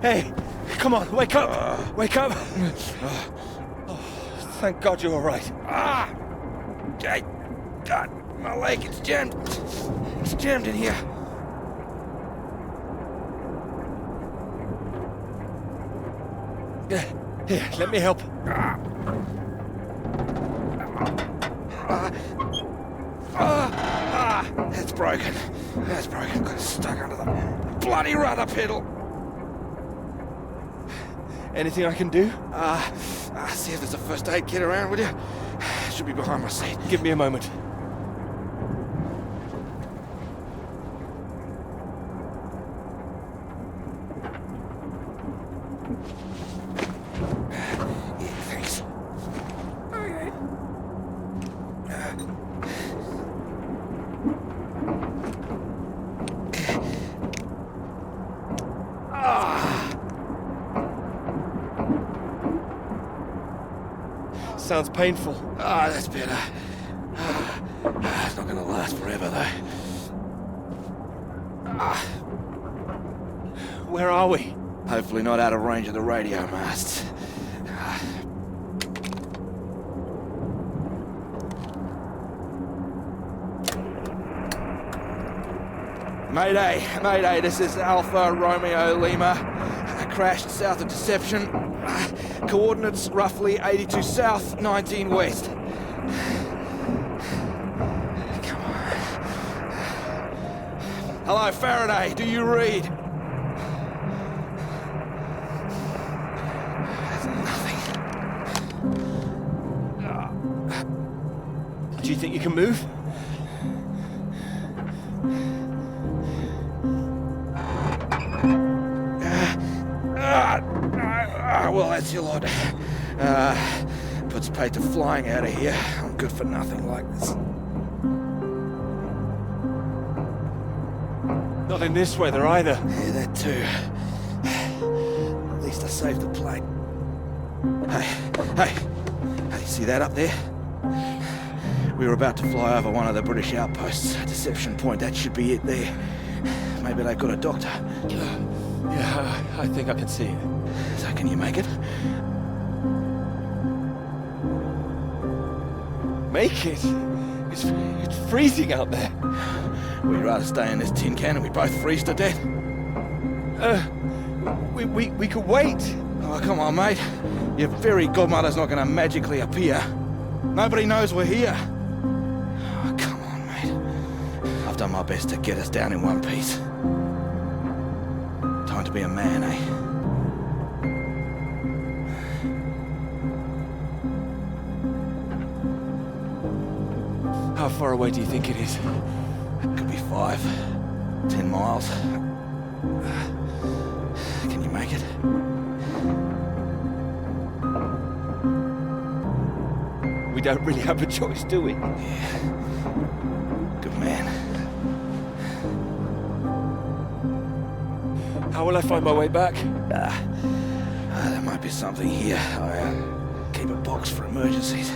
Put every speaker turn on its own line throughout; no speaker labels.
Hey, come on, wake up! Wake up! Oh, thank God you're all right.
God, my leg, it's jammed. It's jammed in here.
Here, let me help.
That's broken. That's broken. Got stuck under the bloody rudder pedal.
Anything I can do?
See if there's a first aid kit around, will you? Should be behind my seat.
Give me a moment.
Yeah, thanks. Okay.
Sounds painful.
That's better. It's not gonna last forever, though.
Where are we?
Hopefully not out of range of the radio masts. Mayday, Mayday, this is Alpha Romeo Lima. Crashed south of Deception. Coordinates roughly 82 south, 19 west. Come on. Hello, Faraday, do you read? Nothing.
Do you think you can move?
Well, that's your lot. Puts paid to flying out of here. I'm good for nothing like this.
Not in this weather either.
Yeah, that too. At least I saved the plane. Hey, see that up there? We were about to fly over one of the British outposts. Deception Point, that should be it there. Maybe they've got a doctor.
Yeah, I think I can see it.
So can you make it?
Make it? It's freezing out there.
We'd rather stay in this tin can and we both freeze to death.
We could wait.
Oh, come on, mate. Your fairy godmother's not gonna magically appear. Nobody knows we're here. Oh, come on, mate. I've done my best to get us down in one piece. Time to be a man, eh?
How far away do you think it is?
Could be 5, 10 miles. Can you make it?
We don't really have a choice, do we?
Yeah. Good man.
How will I find my way back?
There might be something here. I keep a box for emergencies.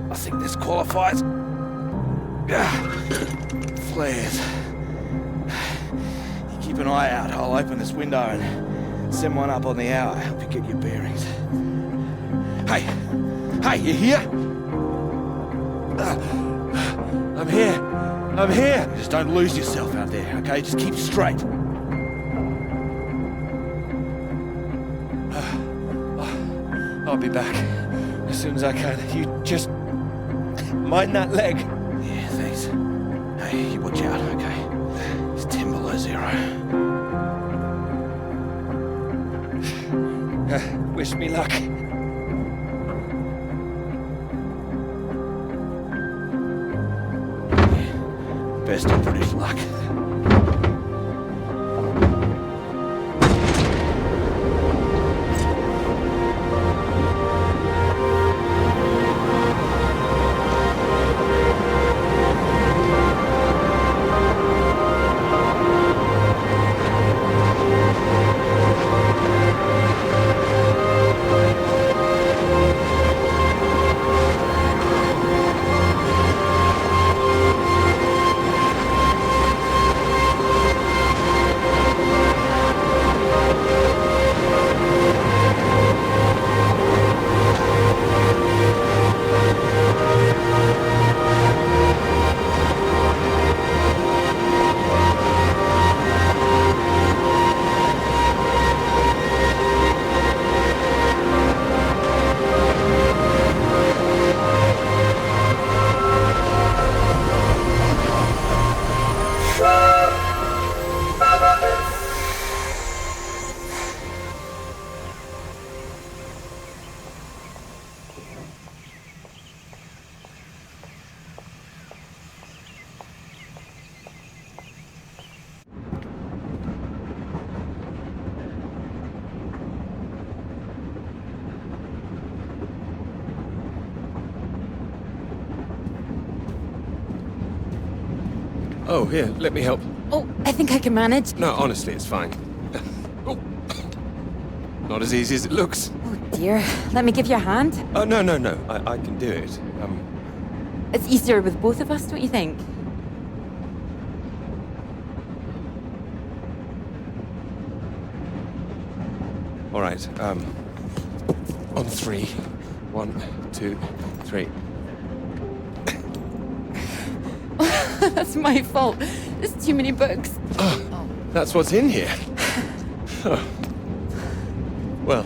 I think this qualifies. Flares. You keep an eye out. I'll open this window and send one up on the hour. Help you get your bearings. Hey, you here?
I'm here. I'm here.
Just don't lose yourself out there, okay? Just keep straight.
I'll be back as soon as I can. You just mind that leg.
Yeah, thanks. Hey, you watch out, okay? It's 10 below 0.
Wish me luck.
Yeah, best of British luck.
Oh, here, let me help.
Oh, I think I can manage.
No, honestly, it's fine. Oh. Not as easy as it looks.
Oh dear. Let me give you a hand.
Oh, no. I can do it.
It's easier with both of us, don't you think?
All right, on 3. 1, 2, 3.
That's my fault. There's too many books.
Oh, that's what's in here. Oh. Well,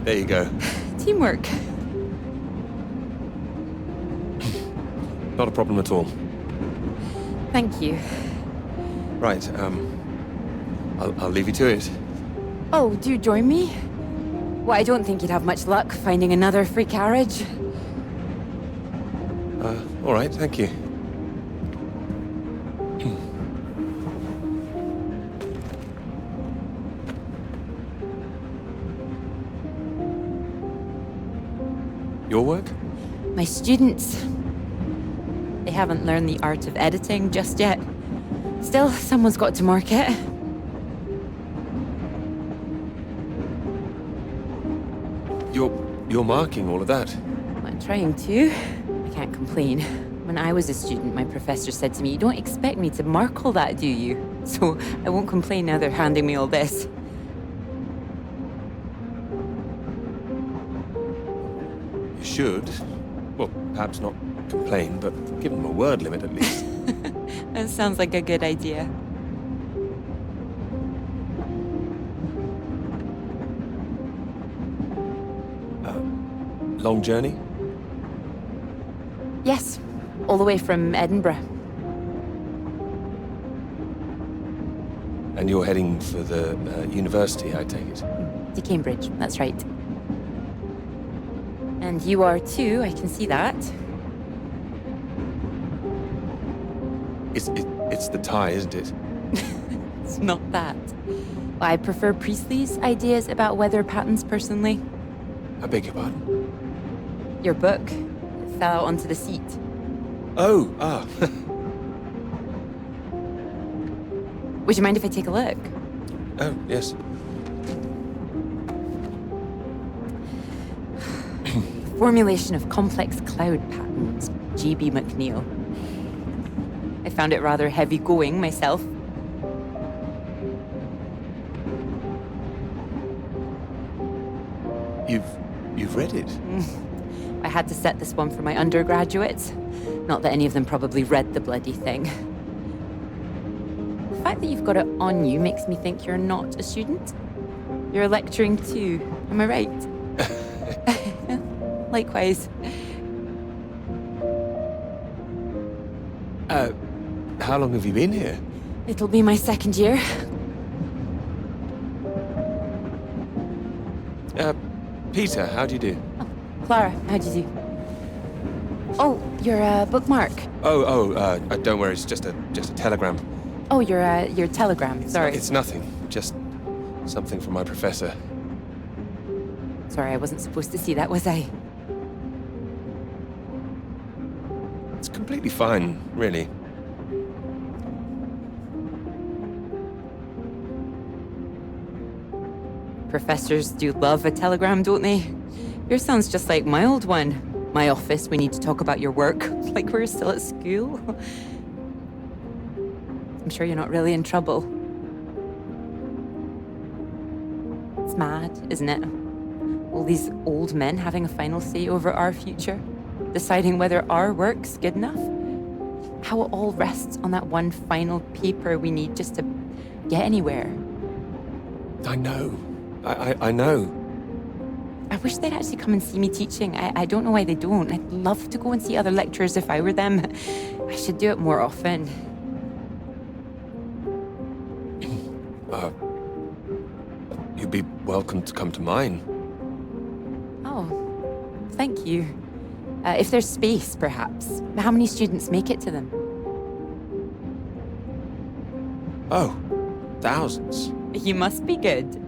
there you go.
Teamwork.
Not a problem at all.
Thank you.
Right, I'll leave you to it.
Oh, do you join me? Well, I don't think you'd have much luck finding another free carriage.
All right, thank you. Your work?
My students. They haven't learned the art of editing just yet. Still, someone's got to mark it.
You're marking all of that?
I'm trying to. I can't complain. When I was a student, my professor said to me, "You don't expect me to mark all that, do you?" So I won't complain now they're handing me all this.
You should. Well, perhaps not complain, but give them a word limit at least.
That sounds like a good idea.
Long journey?
Yes, all the way from Edinburgh.
And you're heading for the university, I take it?
To Cambridge, that's right. And you are too, I can see that.
It's the tie, isn't it?
It's not that. I prefer Priestley's ideas about weather patterns personally.
I beg your pardon?
Your book it fell out onto the seat.
Oh,
Would you mind if I take a look?
Oh, yes.
Formulation of complex cloud patterns, G.B. McNeill. I found it rather heavy going myself.
You've read it?
I had to set this one for my undergraduates. Not that any of them probably read the bloody thing. The fact that you've got it on you makes me think you're not a student. You're lecturing too, am I right? Likewise.
How long have you been here?
It'll be my second year.
Peter, how do you do?
Clara, how'd you do? Oh, your bookmark.
Don't worry, it's just a telegram.
Oh, your telegram. Sorry.
It's nothing, just something from my professor.
Sorry, I wasn't supposed to see that, was I?
It's completely fine, really.
Professors do love a telegram, don't they? Yours sounds just like my old one. My office, we need to talk about your work. Like we're still at school. I'm sure you're not really in trouble. It's mad, isn't it? All these old men having a final say over our future. Deciding whether our work's good enough. How it all rests on that one final paper we need just to get anywhere.
I know. I know.
I wish they'd actually come and see me teaching. I don't know why they don't. I'd love to go and see other lecturers if I were them. I should do it more often.
You'd be welcome to come to mine.
Oh, thank you. If there's space, perhaps. How many students make it to them?
Oh, thousands.
You must be good.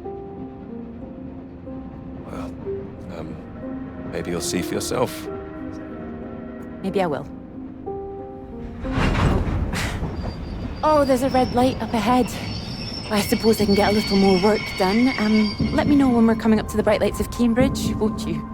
Well, maybe you'll see for yourself.
Maybe I will. Oh, Oh, there's a red light up ahead. I suppose I can get a little more work done. Let me know when we're coming up to the bright lights of Cambridge, won't you?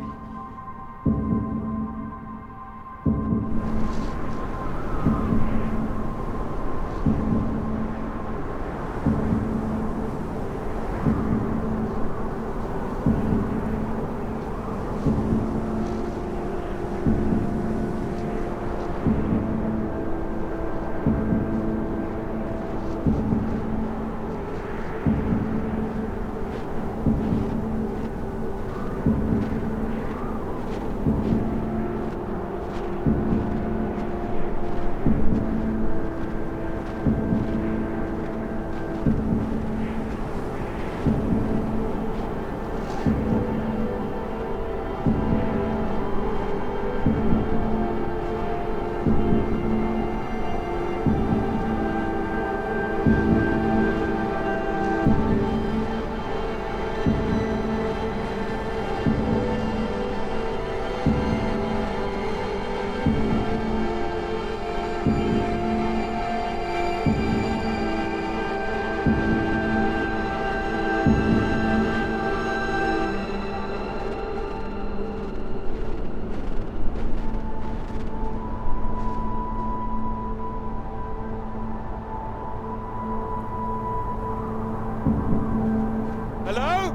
Hello?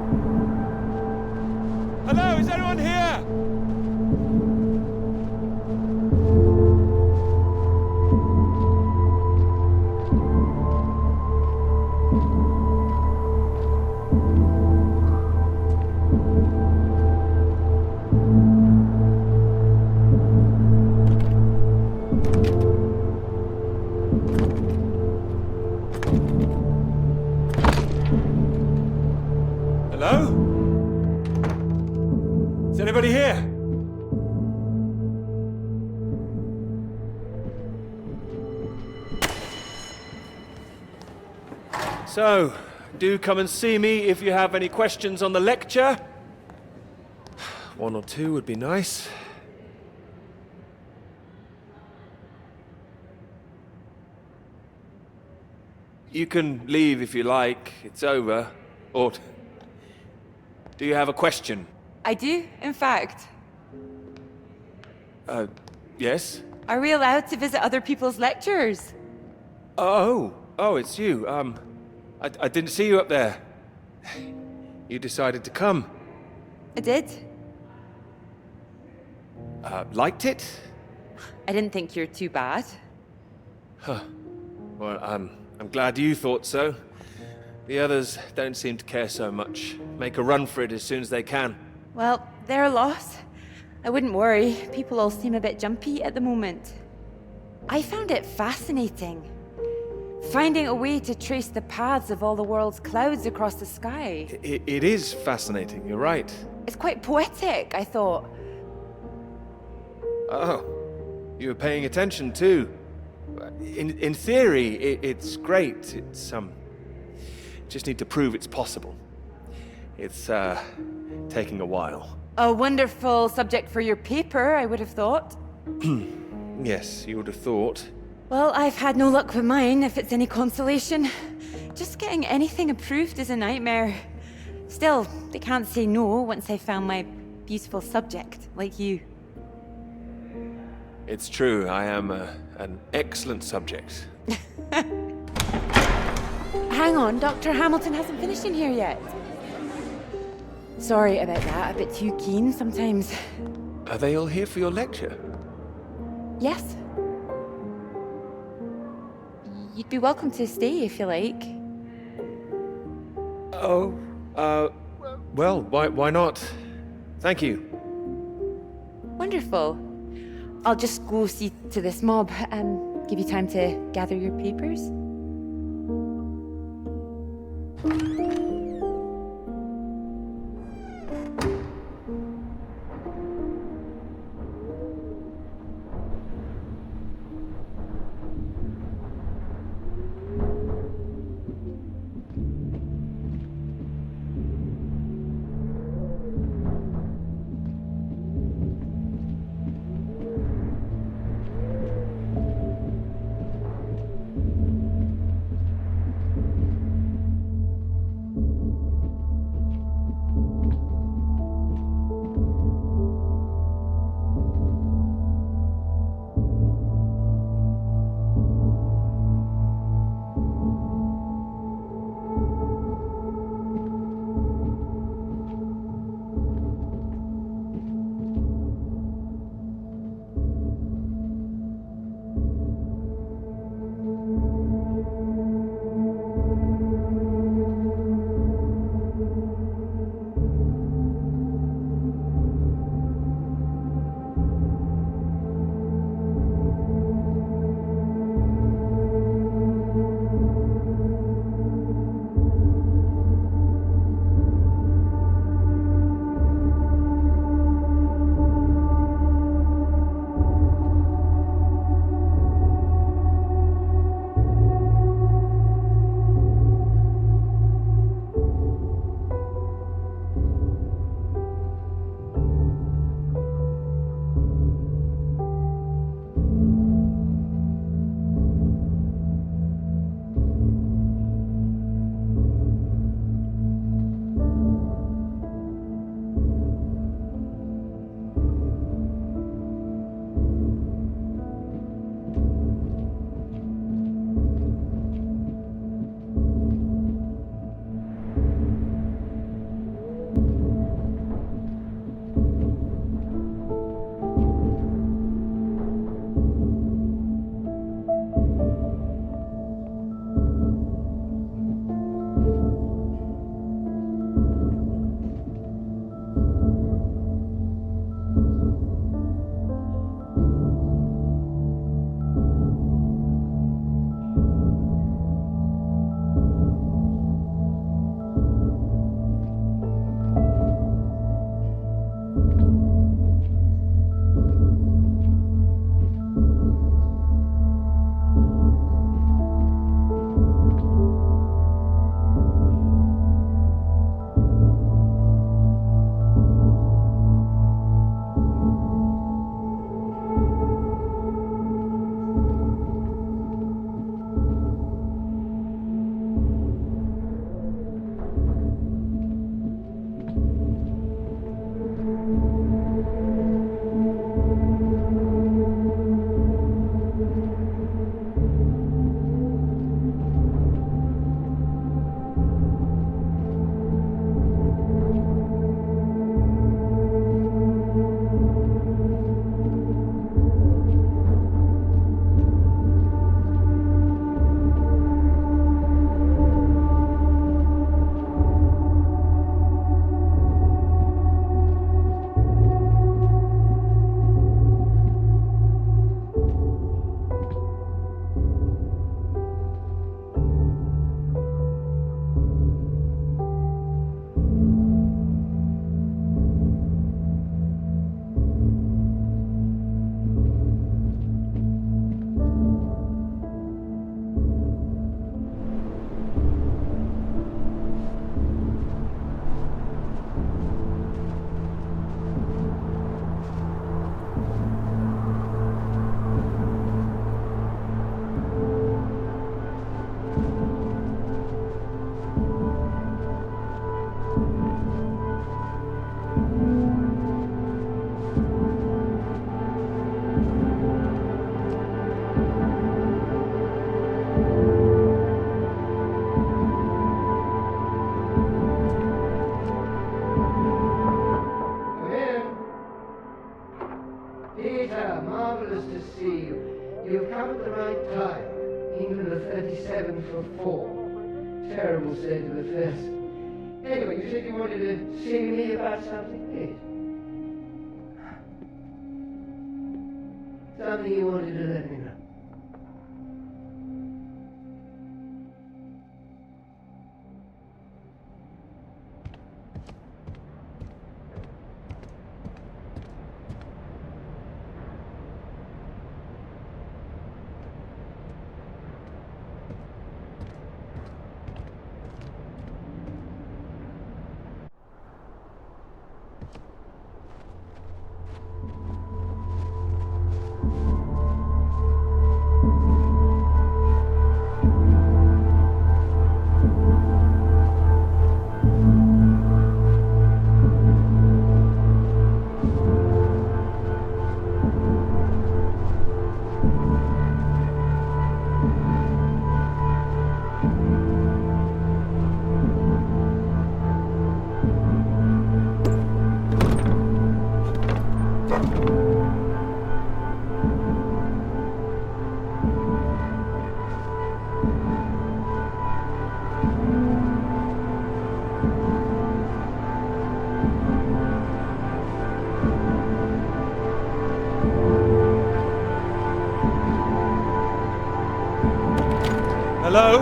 Hello, is anyone here? Hello? Is anybody here? So, do come and see me if you have any questions on the lecture. One or two would be nice. You can leave if you like. It's over. Or do you have a question?
I do, in fact.
Yes?
Are we allowed to visit other people's lectures?
Oh, it's you. I didn't see you up there. You decided to come.
I did.
Liked it?
I didn't think you're too bad.
Well, I'm glad you thought so. The others don't seem to care so much. Make a run for it as soon as they can.
Well, they're a loss. I wouldn't worry. People all seem a bit jumpy at the moment. I found it fascinating. Finding a way to trace the paths of all the world's clouds across the sky.
It is fascinating, you're right.
It's quite poetic, I thought.
Oh, you were paying attention too. In theory, it's great. It's, just need to prove it's possible. It's, taking a while.
A wonderful subject for your paper, I would have thought.
Yes, you would have thought.
Well, I've had no luck with mine, if it's any consolation. Just getting anything approved is a nightmare. Still, they can't say no once they've found my beautiful subject, like you.
It's true, I am an excellent subject.
Hang on, Dr. Hamilton hasn't finished in here yet. Sorry about that, a bit too keen sometimes.
Are they all here for your lecture?
Yes. You'd be welcome to stay if you like.
Oh, well, why not? Thank you.
Wonderful. I'll just go see to this mob and give you time to gather your papers.
Peter, marvellous to see you. You've come at the right time. England are 37 for 4. Terrible state of affairs. Anyway, you said you wanted to see me about something, please. Something you wanted to let me know.
Hello?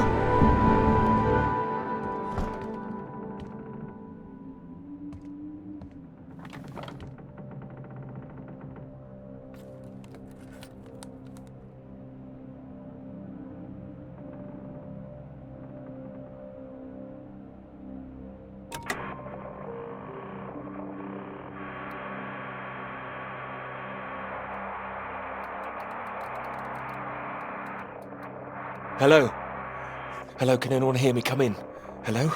Hello? Hello, can anyone hear me? Come in. Hello?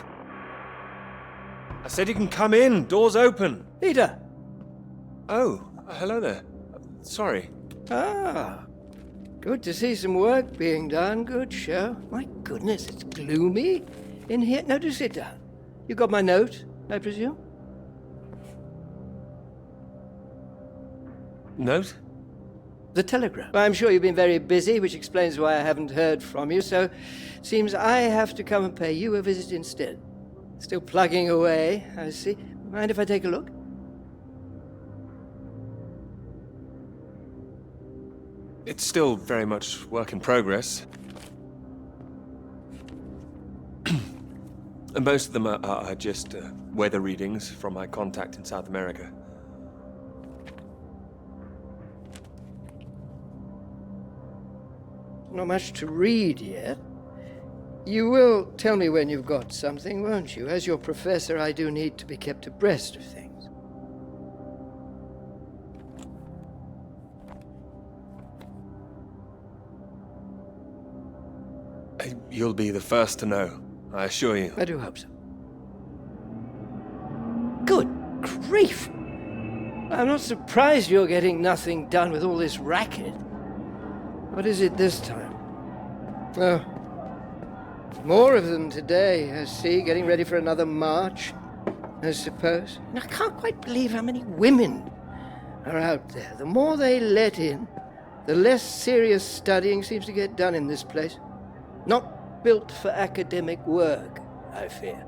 I said you can come in. Door's open.
Peter!
Oh, hello there. Sorry.
Ah, good to see some work being done. Good show. My goodness, it's gloomy in here. No, do sit down. You got my note, I presume?
Note?
The telegram. Well, I'm sure you've been very busy, which explains why I haven't heard from you, so seems I have to come and pay you a visit instead. Still plugging away, I see. Mind if I take a look?
It's still very much work in progress. And most of them are just weather readings from my contact in South America.
Not much to read yet. You will tell me when you've got something, won't you? As your professor, I do need to be kept abreast of things.
You'll be the first to know, I assure you.
I do hope so. Good grief! I'm not surprised you're getting nothing done with all this racket. What is it this time? Oh, more of them today, I see, getting ready for another march, I suppose. And I can't quite believe how many women are out there. The more they let in, the less serious studying seems to get done in this place. Not built for academic work, I fear.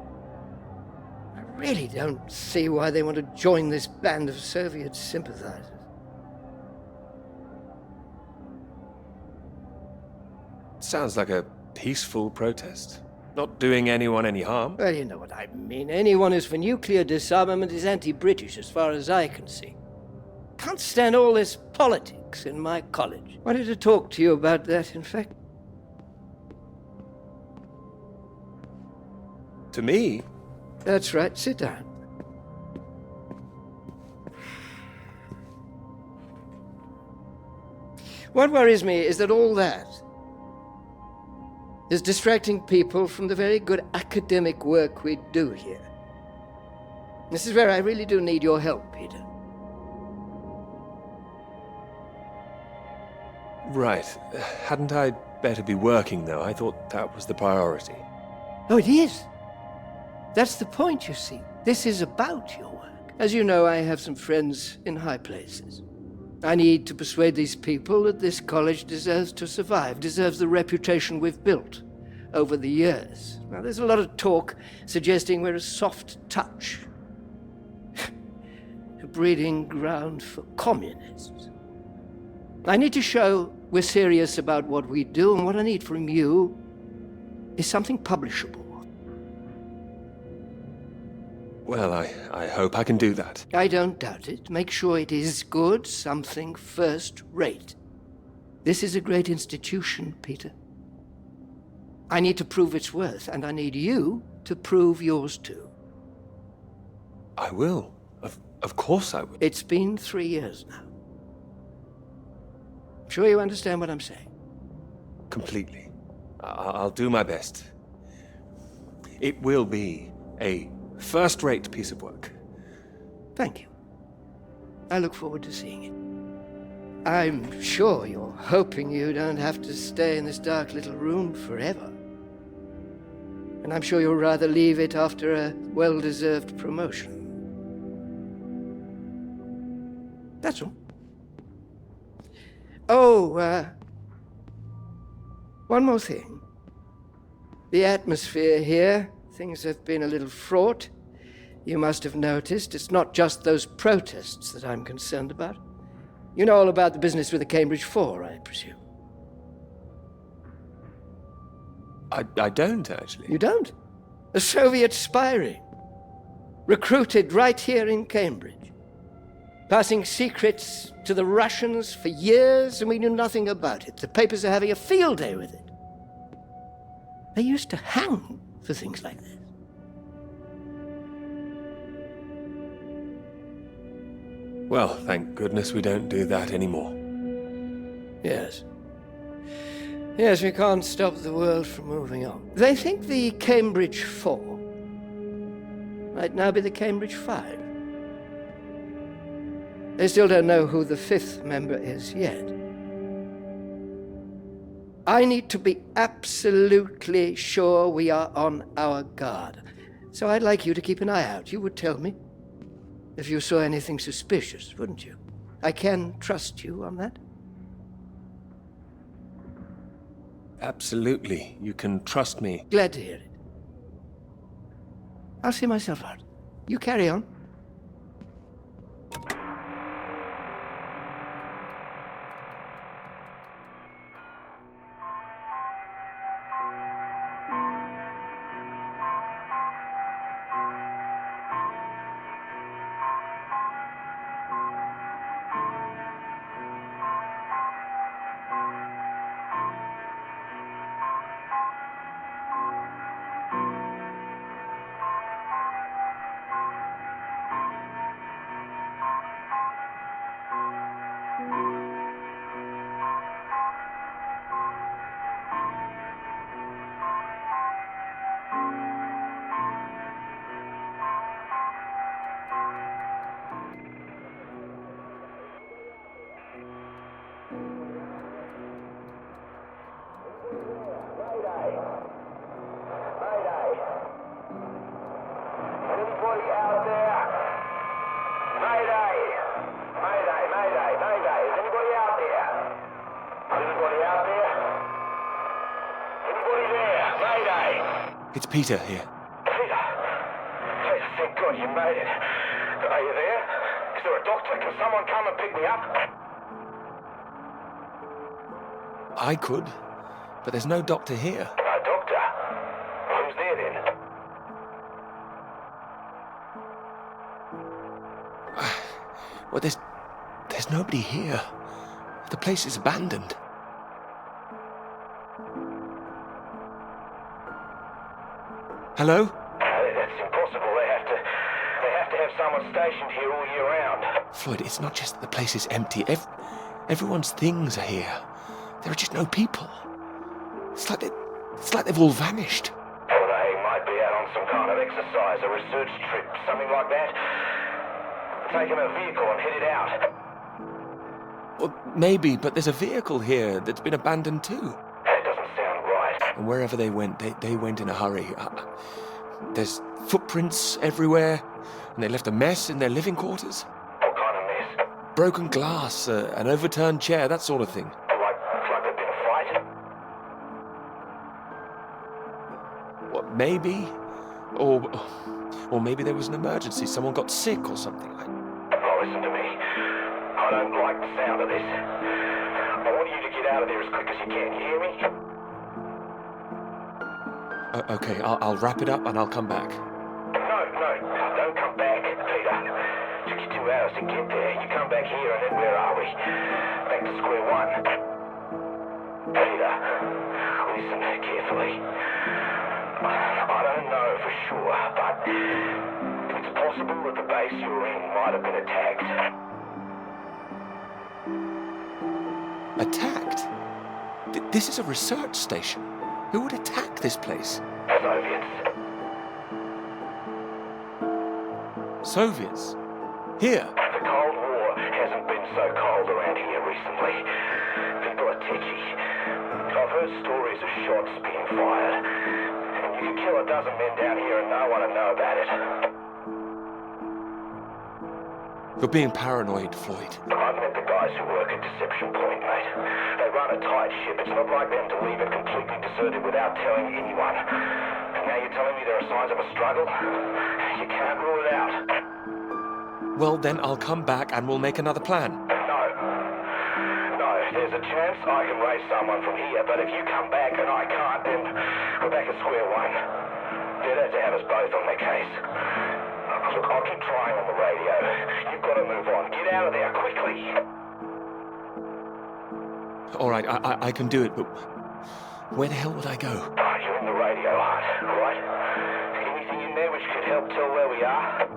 I really don't see why they want to join this band of Soviet sympathizers.
Sounds like a peaceful protest. Not doing anyone any harm.
Well, you know what I mean. Anyone who's for nuclear disarmament is anti-British as far as I can see. Can't stand all this politics in my college. Wanted to talk to you about that, in fact.
To me?
That's right. Sit down. What worries me is that all that is distracting people from the very good academic work we do here. This is where I really do need your help, Peter.
Right. Hadn't I better be working, though? I thought that was the priority.
Oh, it is. That's the point, you see. This is about your work. As you know, I have some friends in high places. I need to persuade these people that this college deserves to survive, deserves the reputation we've built over the years. Now, there's a lot of talk suggesting we're a soft touch, a breeding ground for communists. I need to show we're serious about what we do, and what I need from you is something publishable.
Well, I hope I can do that.
I don't doubt it. Make sure it is good, something first-rate. This is a great institution, Peter. I need to prove its worth, and I need you to prove yours too.
I will. Of course I will.
It's been 3 years now. I'm sure you understand what I'm saying.
Completely. I'll do my best. It will be a first-rate piece of work.
Thank you. I look forward to seeing it. I'm sure you're hoping you don't have to stay in this dark little room forever. And I'm sure you'll rather leave it after a well-deserved promotion. That's all. Oh, one more thing. The atmosphere here, things have been a little fraught. You must have noticed. It's not just those protests that I'm concerned about. You know all about the business with the Cambridge Four, I presume.
I don't, actually.
You don't? A Soviet spy ring. Recruited right here in Cambridge. Passing secrets to the Russians for years, and we knew nothing about it. The papers are having a field day with it. They used to hang for things like this.
Well, thank goodness we don't do that anymore.
Yes. Yes, we can't stop the world from moving on. They think the Cambridge Four might now be the Cambridge Five. They still don't know who the fifth member is yet. I need to be absolutely sure we are on our guard. So I'd like you to keep an eye out. You would tell me if you saw anything suspicious, wouldn't you? I can trust you on that?
Absolutely. You can trust me.
Glad to hear it. I'll see myself out. You carry on.
It's Peter here.
Peter, thank God you made it. Are you there? Is there a doctor? Can someone come and pick me up?
I could, but there's no doctor here.
No doctor? Who's there then?
Well, there's nobody here. The place is abandoned. Hello?
That's impossible. They have to have someone stationed here all year round.
Floyd, it's not just that the place is empty. Everyone's things are here. There are just no people. It's like they've all vanished.
Well, they might be out on some kind of exercise, a research trip, something like that. Taken a vehicle and headed out.
Well, maybe, but there's a vehicle here that's been abandoned too.
That doesn't sound right.
And wherever they went, they went in a hurry. There's footprints everywhere, and they left a mess in their living quarters.
What kind of mess?
broken glass, an overturned chair, that sort of thing.
Like there'd been a fight?
What, maybe? Or maybe there was an emergency. Someone got sick or something.
Oh, listen to me. I don't like the sound of this. I want you to get out of there as quick as you can. You hear me?
Okay, I'll wrap it up and I'll come back.
No, don't come back, Peter. Took you 2 hours to get there. You come back here and then where are we? Back to square one. Peter, listen carefully. I don't know for sure, but it's possible that the base you're in might have been attacked.
Attacked? This is a research station. Who would attack this place?
Soviets.
Soviets? Here?
The Cold War hasn't been so cold around here recently. People are tetchy. I've heard stories of shots being fired. And you could kill a dozen men down here and no one would know about it.
You're being paranoid, Floyd.
I've met the guys who work at Deception Point, mate. They run a tight ship. It's not like them to leave it completely deserted without telling anyone. And now you're telling me there are signs of a struggle? You can't rule it out.
Well, then I'll come back and we'll make another plan.
No, there's a chance I can raise someone from here, but if you come back and I can't, then we're back at square one. They'd have to have us both on their case. Look, I'll keep trying on the radio. You've got to move on. Get out of there, quickly.
All right, I can do it, but where the hell would I go?
You're in the radio hut, right? Anything in there which could help tell where we are?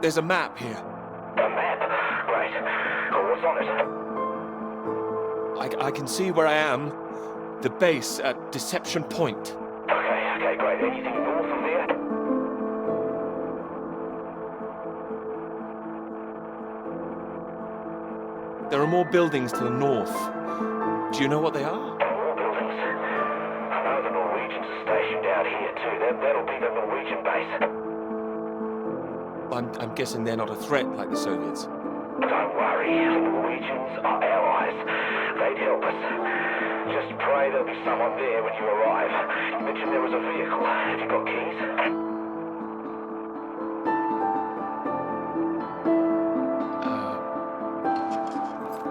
There's a map here.
A map? Great. Oh, what's on it?
I can see where I am. The base at Deception Point.
Okay, great. Anything north of there?
There are more buildings to the north. Do you know what they are?
More buildings. I know the Norwegians are stationed out here too. That'll be the Norwegian base.
I'm guessing they're not a threat like the Soviets.
Don't worry. The Norwegians are allies. They'd help us. Just pray there'll be someone there when you arrive. You mentioned there was a vehicle. Have you got keys?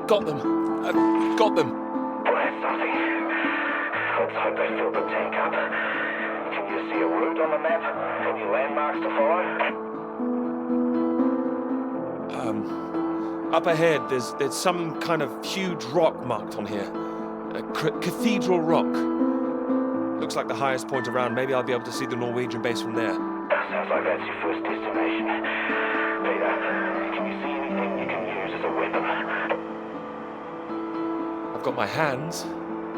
Got them. Got them.
Well, that's nothing. Let's hope they filled the tank up. Can you see a route on the map? Any landmarks to follow?
Up ahead, there's some kind of huge rock marked on here. A cathedral rock. Looks like the highest point around. Maybe I'll be able to see the Norwegian base from there.
Sounds like that's your first destination. Peter, can you see anything you can use as a weapon?
I've got my hands.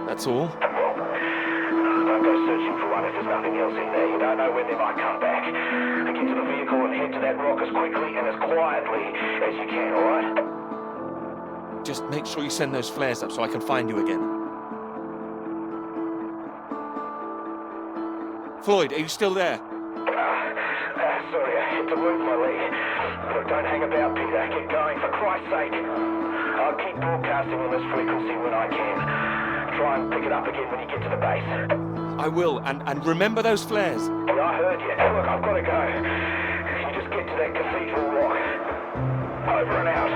That's all.
Well, don't go searching for one if there's nothing else in there. You don't know when they might come back. Get to the vehicle and head to that rock as quickly and as quietly as you can, all right?
Just make sure you send those flares up so I can find you again. Floyd, are you still there?
Sorry, I had to move my leg. Look, don't hang about, Peter. Get going, for Christ's sake. I'll keep broadcasting on this frequency when I can. Try and pick it up again when you get to the base.
I will, and remember those flares.
Yeah, I heard you. Look, I've got to go. You just get to that cathedral rock. Over and out.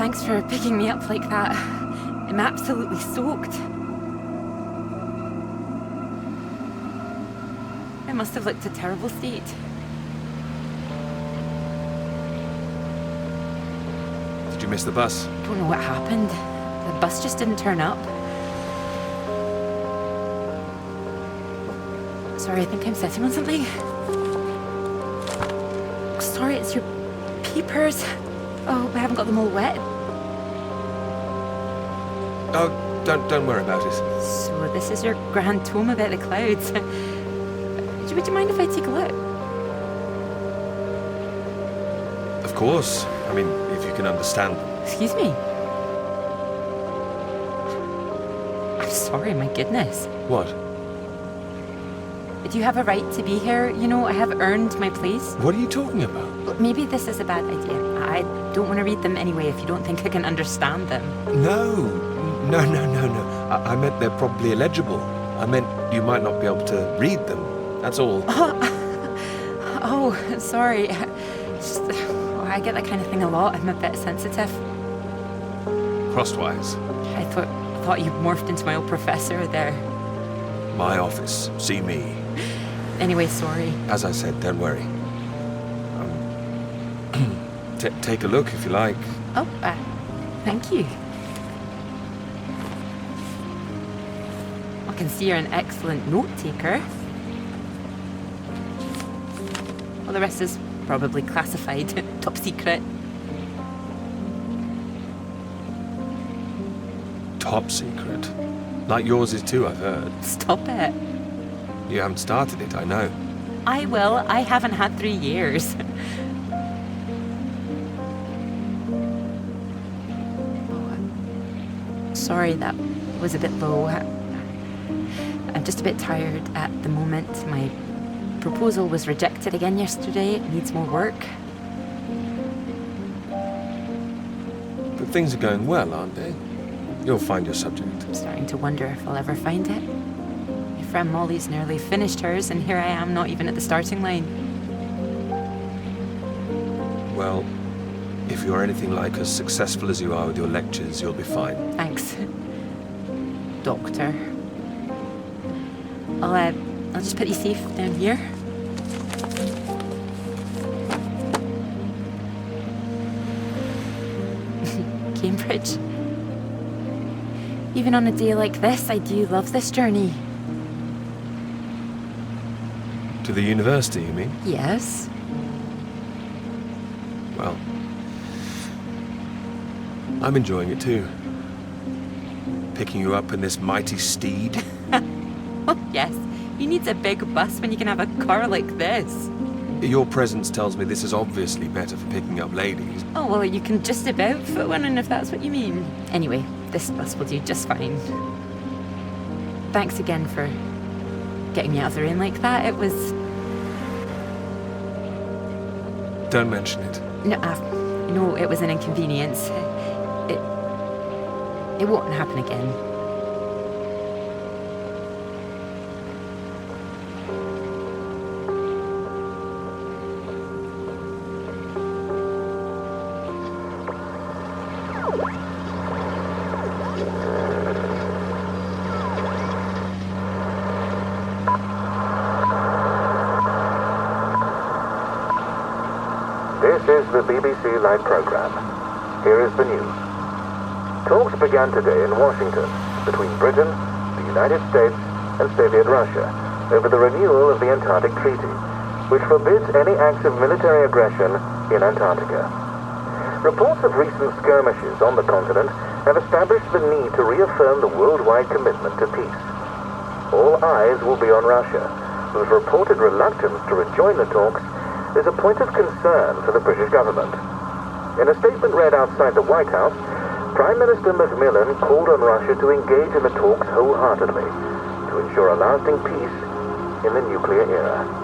Thanks for picking me up like that. I'm absolutely soaked. I must have looked a terrible state.
Did you miss the bus?
Don't know what happened. The bus just didn't turn up. Sorry, I think I'm sitting on something. Sorry, it's your peepers. Oh, I haven't got them all wet.
Oh, don't worry about it.
So this is your grand tome about the clouds. Would you mind if I take a look?
Of course. I mean, if you can understand them.
Excuse me? I'm sorry, my goodness.
What?
Do you have a right to be here? You know, I have earned my place.
What are you talking about?
Look, maybe this is a bad idea. I don't want to read them anyway if you don't think I can understand them.
No. I meant they're probably illegible. I meant you might not be able to read them. That's all.
Oh, sorry. I get that kind of thing a lot. I'm a bit sensitive.
Crosswise.
I thought you morphed into my old professor there.
My office. See me.
Anyway, sorry.
As I said, don't worry. Take a look if you like.
Oh, thank you. I can see you're an excellent note taker. Well, the rest is probably classified, top secret.
Top secret. Like yours is too, I've heard.
Stop it.
You haven't started it, I know.
I will. I haven't had 3 years. Sorry, that was a bit low. I'm just a bit tired at the moment. My proposal was rejected again yesterday. It needs more work.
But things are going well, aren't they? You'll find your subject.
I'm starting to wonder if I'll ever find it. My friend Molly's nearly finished hers, and here I am, not even at the starting line.
Well, if you're anything like as successful as you are with your lectures, you'll be fine.
Thanks, Doctor. I'll just put you safe down here. Cambridge. Even on a day like this, I do love this journey.
To the university, you mean?
Yes.
Well, I'm enjoying it too. Picking you up in this mighty steed.
Oh, yes. Who needs a big bus when you can have a car like this?
Your presence tells me this is obviously better for picking up ladies.
Oh, well, you can just about fit one in if that's what you mean. Anyway, this bus will do just fine. Thanks again for getting me out of the rain like that. It was...
Don't mention it.
No, it was an inconvenience. It won't happen again.
This is the BBC Live program. Here is the news. Talks began today in Washington between Britain, the United States, and Soviet Russia over the renewal of the Antarctic Treaty, which forbids any acts of military aggression in Antarctica. Reports of recent skirmishes on the continent have established the need to reaffirm the worldwide commitment to peace. All eyes will be on Russia, whose reported reluctance to rejoin the talks is a point of concern for the British government. In a statement read outside the White House, Prime Minister Macmillan called on Russia to engage in the talks wholeheartedly to ensure a lasting peace in the nuclear era.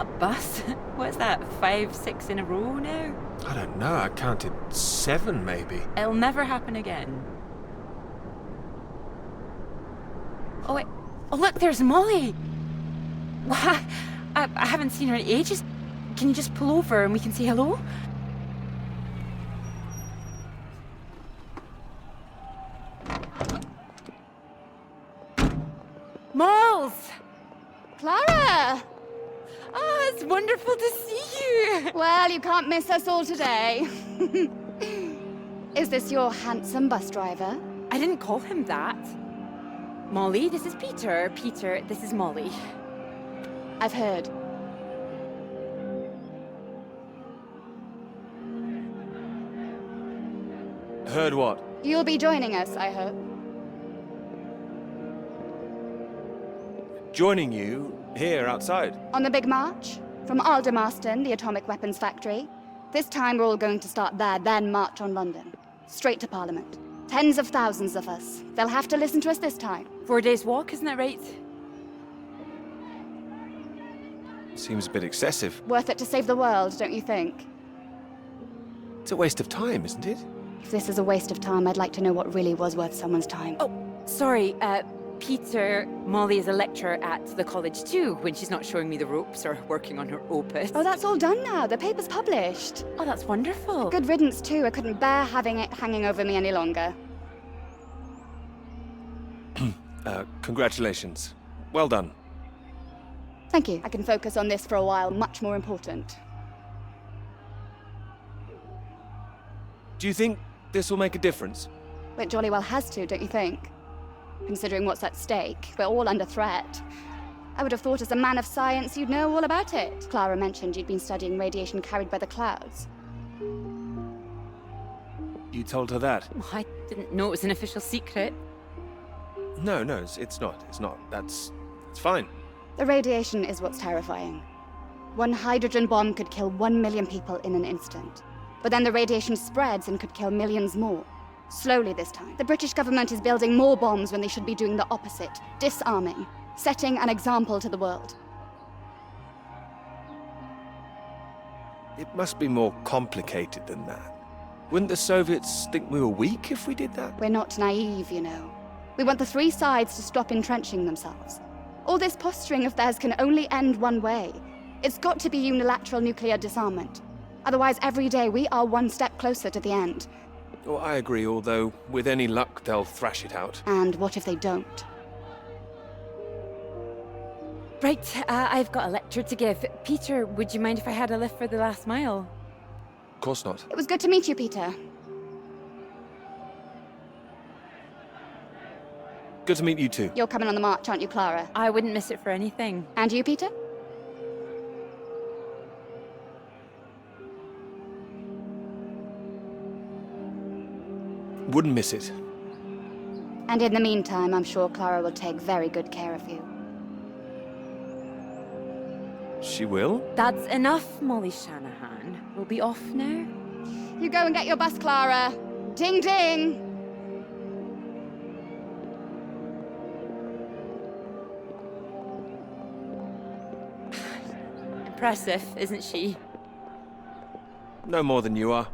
that bus? What's that, 5, 6 in a row now?
I don't know, I counted 7 maybe.
It'll never happen again. Oh, wait. Oh, look, there's Molly. Why? I haven't seen her in ages. Can you just pull over and we can say hello? Moles!
Clara!
Oh, it's wonderful to see you.
Well, you can't miss us all today. Is this your handsome bus driver?
I didn't call him that. Molly, this is Peter. Peter, this is Molly.
I've heard.
Heard what?
You'll be joining us, I hope.
Joining you here outside.
On the big march? From Aldermaston, the atomic weapons factory. This time we're all going to start there, then march on London. Straight to Parliament. Tens of thousands of us. They'll have to listen to us this time.
4 days walk, isn't that right?
Seems a bit excessive.
Worth it to save the world, don't you think?
It's a waste of time, isn't it?
If this is a waste of time, I'd like to know what really was worth someone's time.
Oh, sorry, Peter, Molly is a lecturer at the college too, when she's not showing me the ropes or working on her opus.
Oh, that's all done now. The paper's published.
Oh, that's wonderful.
Good riddance, too. I couldn't bear having it hanging over me any longer.
Congratulations. Well done.
Thank you. I can focus on this for a while. Much more important.
Do you think this will make a difference?
It jolly well has to, don't you think? Considering what's at stake, we're all under threat. I would have thought as a man of science you'd know all about it. Clara mentioned you'd been studying radiation carried by the clouds.
You told her that?
Oh, I didn't know it was an official secret.
No, it's not. It's fine.
The radiation is what's terrifying. One hydrogen bomb could kill 1 million people in an instant. But then the radiation spreads and could kill millions more. Slowly this time. The British government is building more bombs when they should be doing the opposite. Disarming. Setting an example to the world.
It must be more complicated than that. Wouldn't the Soviets think we were weak if we did that?
We're not naive, you know. We want the three sides to stop entrenching themselves. All this posturing of theirs can only end one way. It's got to be unilateral nuclear disarmament. Otherwise, every day we are one step closer to the end.
Oh, I agree, although with any luck they'll thrash it out.
And what if they don't?
Right, I've got a lecture to give. Peter, would you mind if I had a lift for the last mile?
Of course not.
It was good to meet you, Peter.
Good to meet you too.
You're coming on the march, aren't you, Clara?
I wouldn't miss it for anything.
And you, Peter?
Wouldn't miss it.
And in the meantime, I'm sure Clara will take very good care of you.
She will?
That's enough, Molly Shanahan. We'll be off now.
You go and get your bus, Clara. Ding, ding!
Impressive, isn't she?
No more than you are.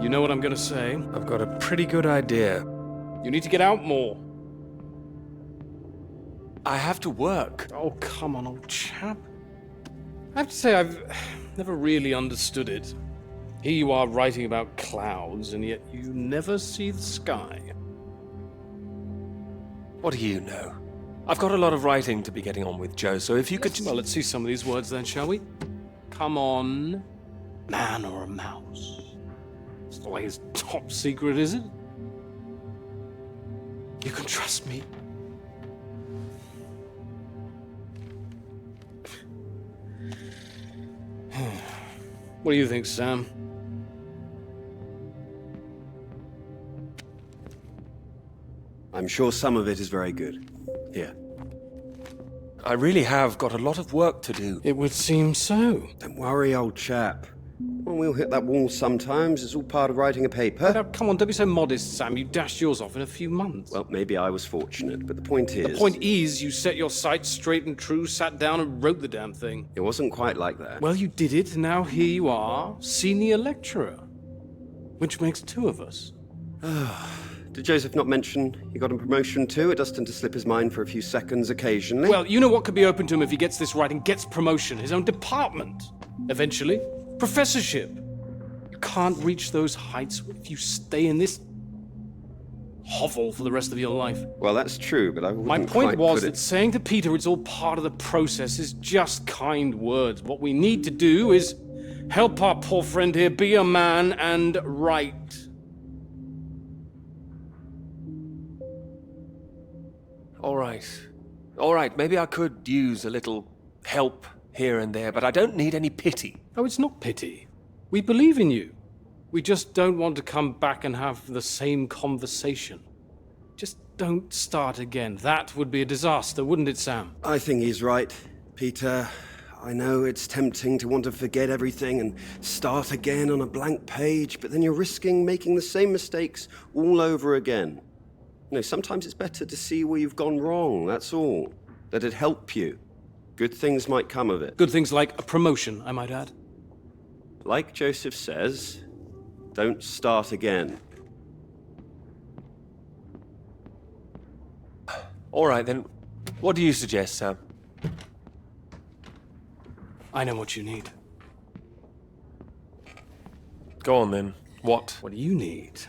You know what I'm gonna say?
I've got a pretty good idea.
You need to get out more.
I have to work.
Oh, come on, old chap. I have to say, I've never really understood it. Here you are writing about clouds, and yet you never see the sky.
What do you know? I've got a lot of writing to be getting on with, Joe, so if you could...
Well, let's see some of these words then, shall we? Come on. Man or a mouse? It's the way it's top secret, is it?
You can trust me.
What do you think, Sam?
I'm sure some of it is very good. Here.
I really have got a lot of work to do.
It would seem so.
Don't worry, old chap. Well, we'll hit that wall sometimes. It's all part of writing a paper.
Now, come on, don't be so modest, Sam. You dashed yours off in a few months.
Well, maybe I was fortunate, but the point is...
The point is, you set your sights straight and true, sat down and wrote the damn thing.
It wasn't quite like that.
Well, you did it, and now here you are, senior lecturer. Which makes two of us.
Did Joseph not mention he got a promotion too? It does tend to slip his mind for a few seconds occasionally.
Well, you know what could be open to him if he gets this right and gets promotion? His own department. Eventually. Professorship. You can't reach those heights if you stay in this hovel for the rest of your life.
Well, that's true, but I wouldn't
My point
quite
was
put
that saying to Peter it's all part of the process is just kind words. What we need to do is help our poor friend here be a man and write.
All right, maybe I could use a little help here and there, but I don't need any pity.
Oh, it's not pity. We believe in you. We just don't want to come back and have the same conversation. Just don't start again. That would be a disaster, wouldn't it, Sam?
I think he's right, Peter. I know it's tempting to want to forget everything and start again on a blank page, but then you're risking making the same mistakes all over again. You know, sometimes it's better to see where you've gone wrong, that's all. Let it help you. Good things might come of it.
Good things like a promotion, I might add.
Like Joseph says, don't start again.
All right, then, what do you suggest, Sam?
I know what you need.
Go on, then. What?
What you need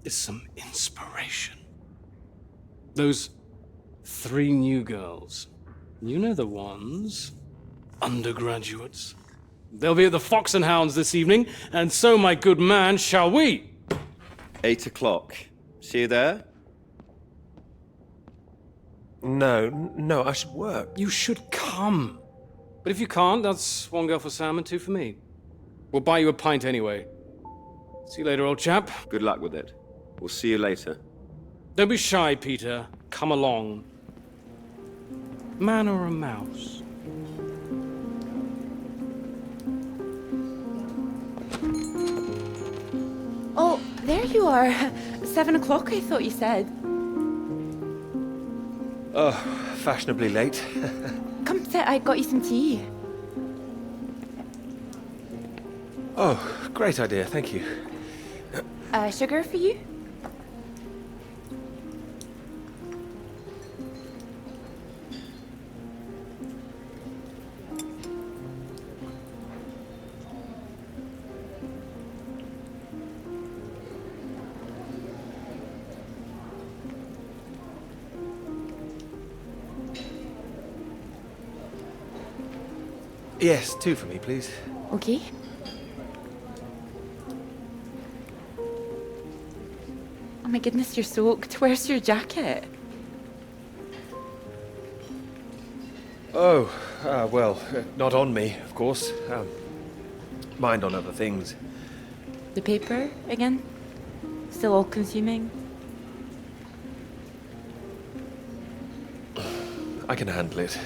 is some inspiration. Those 3 new girls. You know the ones. Undergraduates. They'll be at the Fox and Hounds this evening, and so, my good man, shall we?
8 o'clock. See you there?
No, I should work.
You should come. But if you can't, that's 1 girl for Sam and 2 for me. We'll buy you a pint anyway. See you later, old chap.
Good luck with it. We'll see you later.
Don't be shy, Peter. Come along. Man or a mouse?
Oh, there you are. 7 o'clock, I thought you said.
Oh, fashionably late.
Come sit, I got you some tea.
Oh, great idea, thank you.
Sugar for you?
Yes, 2 for me, please.
Okay. Oh my goodness, you're soaked. Where's your jacket?
Oh, well, not on me, of course. Mind on other things.
The paper again? Still all consuming?
I can handle it.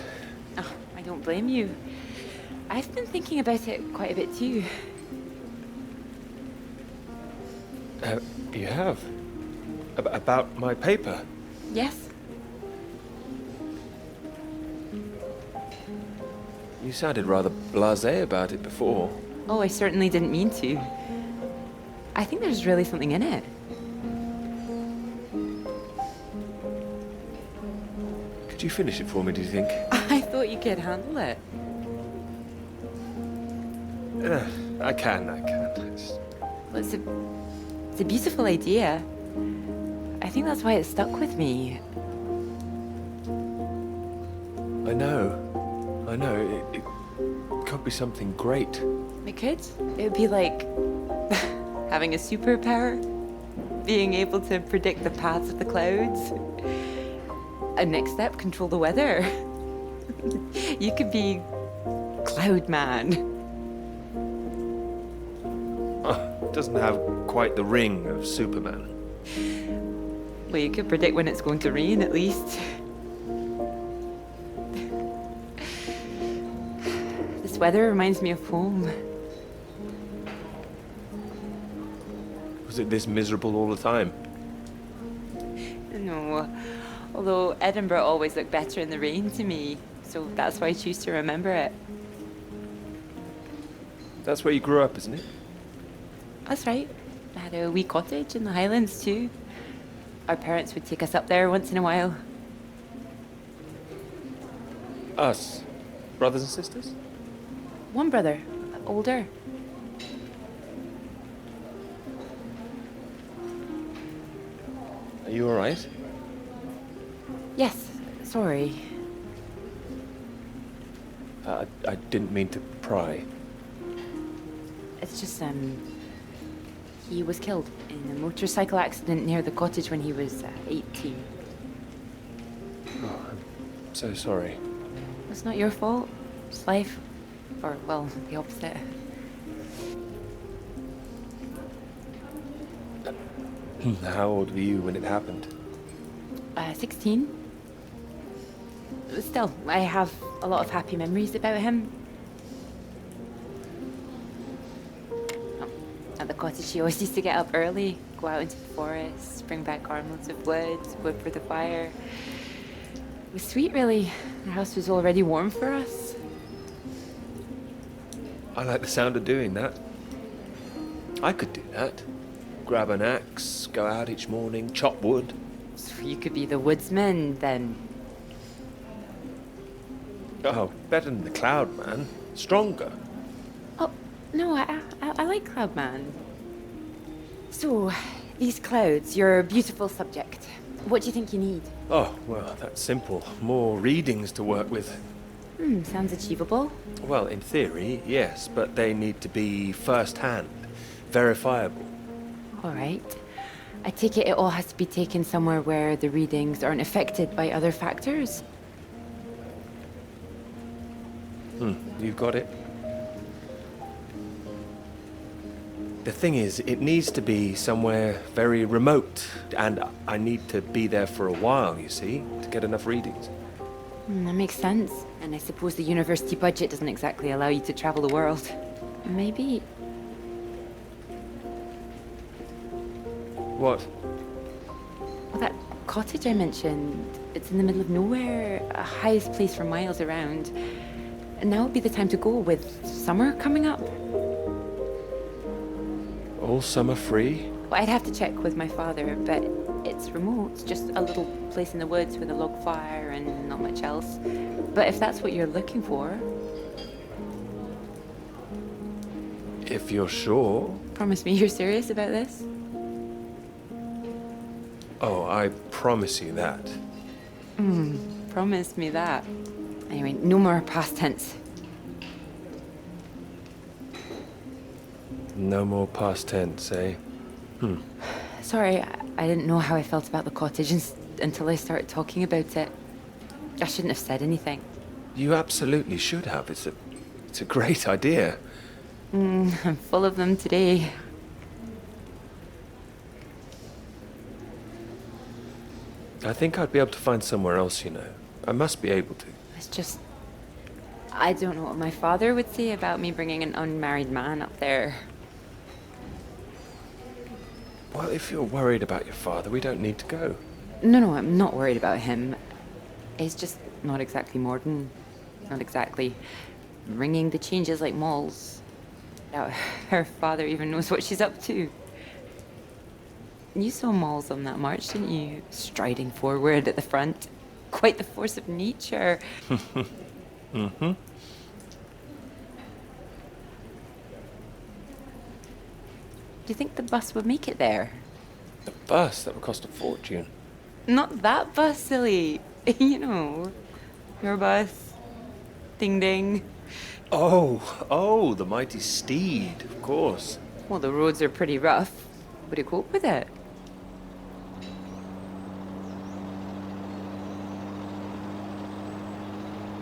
Oh, I don't blame you. I've been thinking about it quite a bit too.
You have? About my paper?
Yes?
You sounded rather blasé about it before.
Oh, I certainly didn't mean to. I think there's really something in it.
Could you finish it for me, do you think?
I thought you could handle it.
I can. It's-
Well, it's a beautiful idea. I think that's why it stuck with me.
I know. It could be something great.
It could. It would be like having a superpower, being able to predict the paths of the clouds. A next step, control the weather. You could be Cloud Man.
It doesn't have quite the ring of Superman.
Well, you could predict when it's going to rain, at least. This weather reminds me of home.
Was it this miserable all the time?
No, although Edinburgh always looked better in the rain to me, so that's why I choose to remember it.
That's where you grew up, isn't it?
That's right. I had a wee cottage in the Highlands too. Our parents would take us up there once in a while.
Us? Brothers and sisters?
One brother, older.
Are you alright?
Yes, sorry.
I didn't mean to pry.
It's just, he was killed in a motorcycle accident near the cottage when he was 18.
Oh, I'm so sorry.
It's not your fault. It's life. Or, well, the opposite.
How old were you when it happened?
16. Still, I have a lot of happy memories about him. At the cottage, he always used to get up early, go out into the forest, bring back armloads of wood, wood for the fire. It was sweet, really. Our house was already warm for us.
I like the sound of doing that. I could do that. Grab an axe, go out each morning, chop wood.
So you could be the woodsman, then.
Oh, better than the Cloud Man. Stronger.
Oh, no, I like Cloudman. So, these clouds, your beautiful subject. What do you think you need?
Oh, well, that's simple. More readings to work with.
Sounds achievable.
Well, in theory, yes, but they need to be first-hand, verifiable.
All right. I take it all has to be taken somewhere where the readings aren't affected by other factors.
You've got it. The thing is, it needs to be somewhere very remote, and I need to be there for a while, you see, to get enough readings.
That makes sense. And I suppose the university budget doesn't exactly allow you to travel the world. Maybe.
What?
Well, that cottage I mentioned, it's in the middle of nowhere, a highest place for miles around. And now would be the time to go with summer coming up.
All summer free?
Well, I'd have to check with my father, but it's remote. It's just a little place in the woods with a log fire and not much else. But if that's what you're looking for...
If you're sure.
Promise me you're serious about this?
Oh, I promise you that.
Promise me that. Anyway, no more past tense.
No more past tense, eh?
Sorry, I didn't know how I felt about the cottage until I started talking about it. I shouldn't have said anything.
You absolutely should have. It's a great idea.
I'm full of them today.
I think I'd be able to find somewhere else, you know. I must be able to.
It's just... I don't know what my father would say about me bringing an unmarried man up there.
Well, if you're worried about your father, we don't need to go.
No, I'm not worried about him. He's just not exactly modern. Not exactly ringing the changes like malls. Now, her father even knows what she's up to. You saw Malls on that march, didn't you? Striding forward at the front. Quite the force of nature.
Mm-hmm.
Do you think the bus would make it there?
The bus, that would cost a fortune.
Not that bus, silly. You know, your bus. Ding ding.
Oh, the mighty steed, of course.
Well, the roads are pretty rough. Would you cope with it?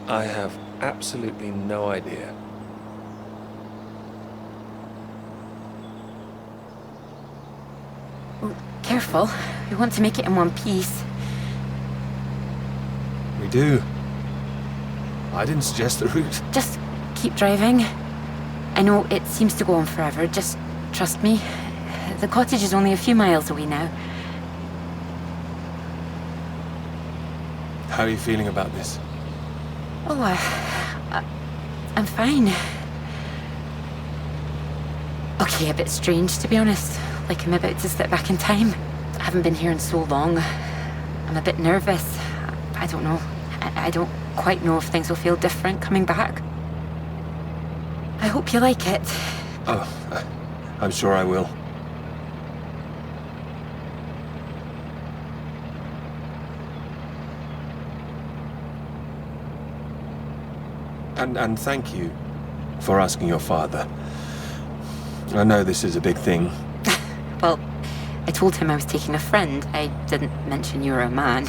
I have absolutely no idea.
Well, careful. We want to make it in one piece.
We do. I didn't suggest the route.
Just keep driving. I know it seems to go on forever. Just trust me. The cottage is only a few miles away now.
How are you feeling about this?
Oh, I'm fine. Okay, a bit strange, to be honest. Like I'm about to step back in time. I haven't been here in so long. I'm a bit nervous. I don't know. I don't quite know if things will feel different coming back. I hope you like it.
Oh, I'm sure I will. And thank you for asking your father. I know this is a big thing.
Well, I told him I was taking a friend. I didn't mention you were a man.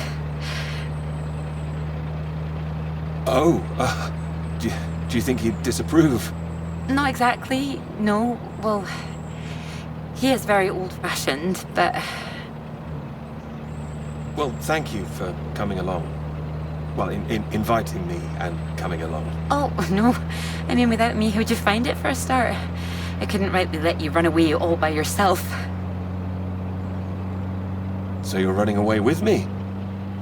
Oh, do you think he'd disapprove?
Not exactly, no. Well, he is very old-fashioned, but...
Well, thank you for coming along. Well, inviting me and coming along.
Oh, no. I mean, without me, how'd you find it for a start? I couldn't rightly let you run away all by yourself.
So you're running away with me?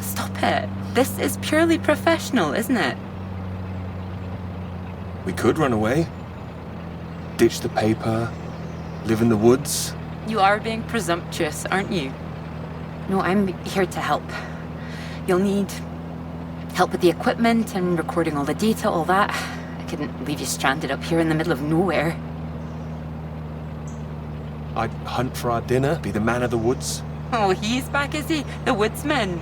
Stop it. This is purely professional, isn't it?
We could run away. Ditch the paper. Live in the woods.
You are being presumptuous, aren't you? No, I'm here to help. You'll need help with the equipment and recording all the data, all that. I couldn't leave you stranded up here in the middle of nowhere.
I'd hunt for our dinner, be the man of the woods.
Oh, he's back, is he? The woodsman.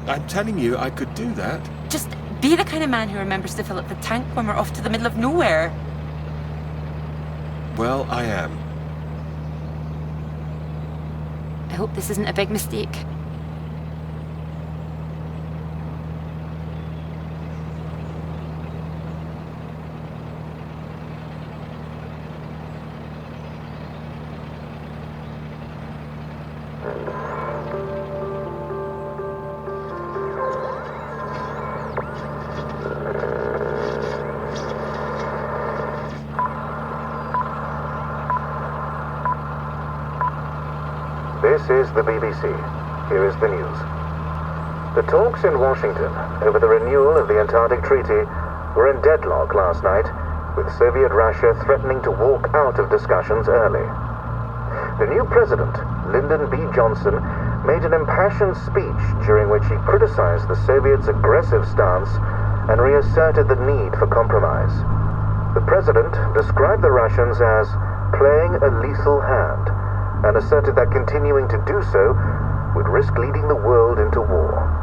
I'm telling you, I could do that.
Just be the kind of man who remembers to fill up the tank when we're off to the middle of nowhere.
Well, I am.
I hope this isn't a big mistake.
This is the BBC. Here is the news. The talks in Washington over the renewal of the Antarctic Treaty were in deadlock last night, with Soviet Russia threatening to walk out of discussions early. The new president, Lyndon B. Johnson, made an impassioned speech during which he criticized the Soviets' aggressive stance and reasserted the need for compromise. The president described the Russians as playing a lethal hand, and asserted that continuing to do so would risk leading the world into war.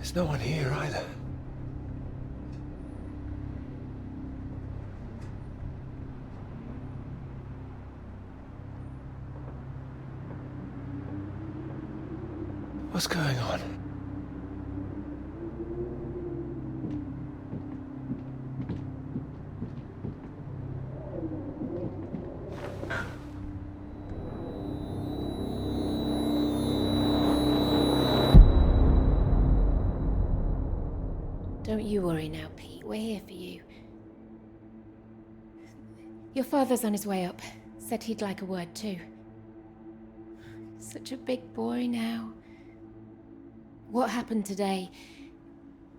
There's no one here either. What's going on?
Don't you worry now, Pete. We're here for you. Your father's on his way up. Said he'd like a word too. Such a big boy now. What happened today,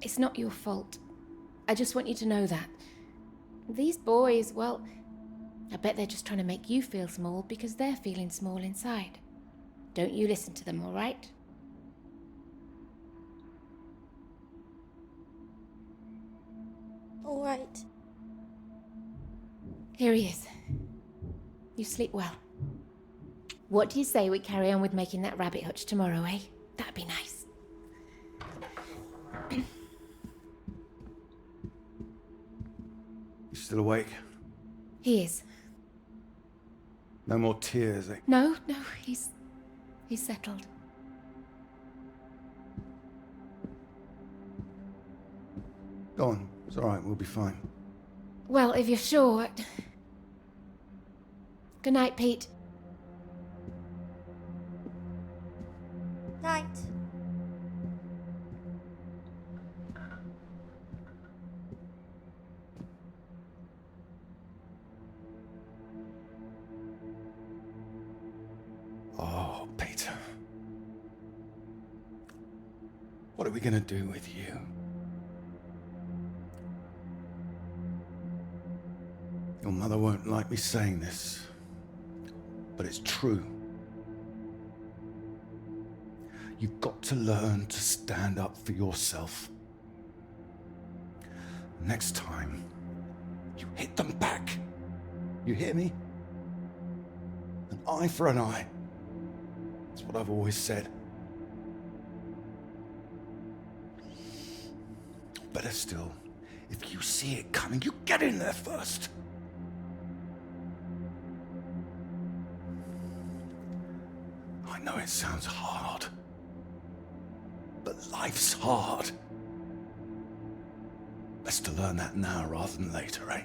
it's not your fault. I just want you to know that. These boys, well, I bet they're just trying to make you feel small because they're feeling small inside. Don't you listen to them, all right?
All right.
Here he is. You sleep well. What do you say we carry on with making that rabbit hutch tomorrow, eh? That'd be nice.
You still awake?
He is.
No more tears, eh?
No, he's settled.
Go on. It's all right. We'll be fine.
Well, if you're sure. Good night, Pete.
Night.
Oh, Peter. What are we gonna do with you? Your mother won't like me saying this, but it's true. You've got to learn to stand up for yourself. Next time, you hit them back. You hear me? An eye for an eye. That's what I've always said. Better still, if you see it coming, you get in there first. I know it sounds hard, but life's hard. Best to learn that now rather than later, eh?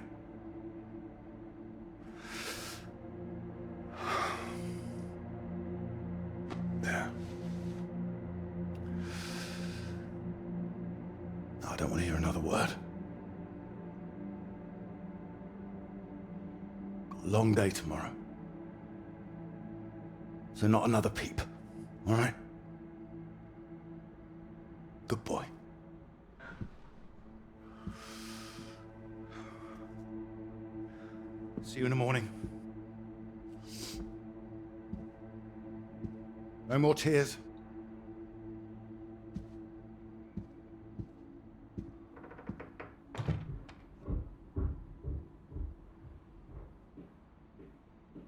There. I don't want to hear another word. Got a long day tomorrow. So not another peep, all right? Good boy. See you in the morning. No more tears.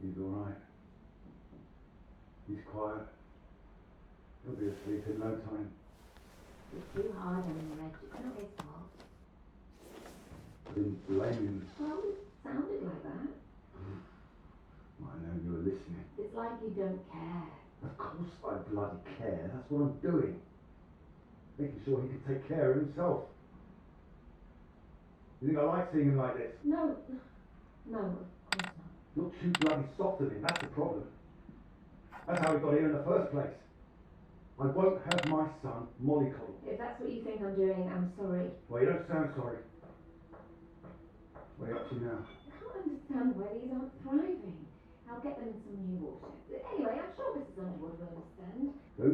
He's all right. He's quiet. He'll be asleep in no time.
You're too hard on him, Reg. It's not his fault.
I didn't blame him.
Well, it sounded like that.
I know you were listening.
It's like you don't care.
Of course I bloody care. That's what I'm doing. Making sure he can take care of himself. You think I like seeing him like this?
No, of course not.
You're too bloody soft of him. That's the problem. That's how we got here in the first place. I won't have my son mollycoddled.
If that's what you think I'm doing, I'm sorry.
Well, you don't sound sorry. What are you up to now?
I can't understand why these aren't thriving. I'll get them in some new water. Anyway, I'm sure Mrs. Underwood will understand.
Who?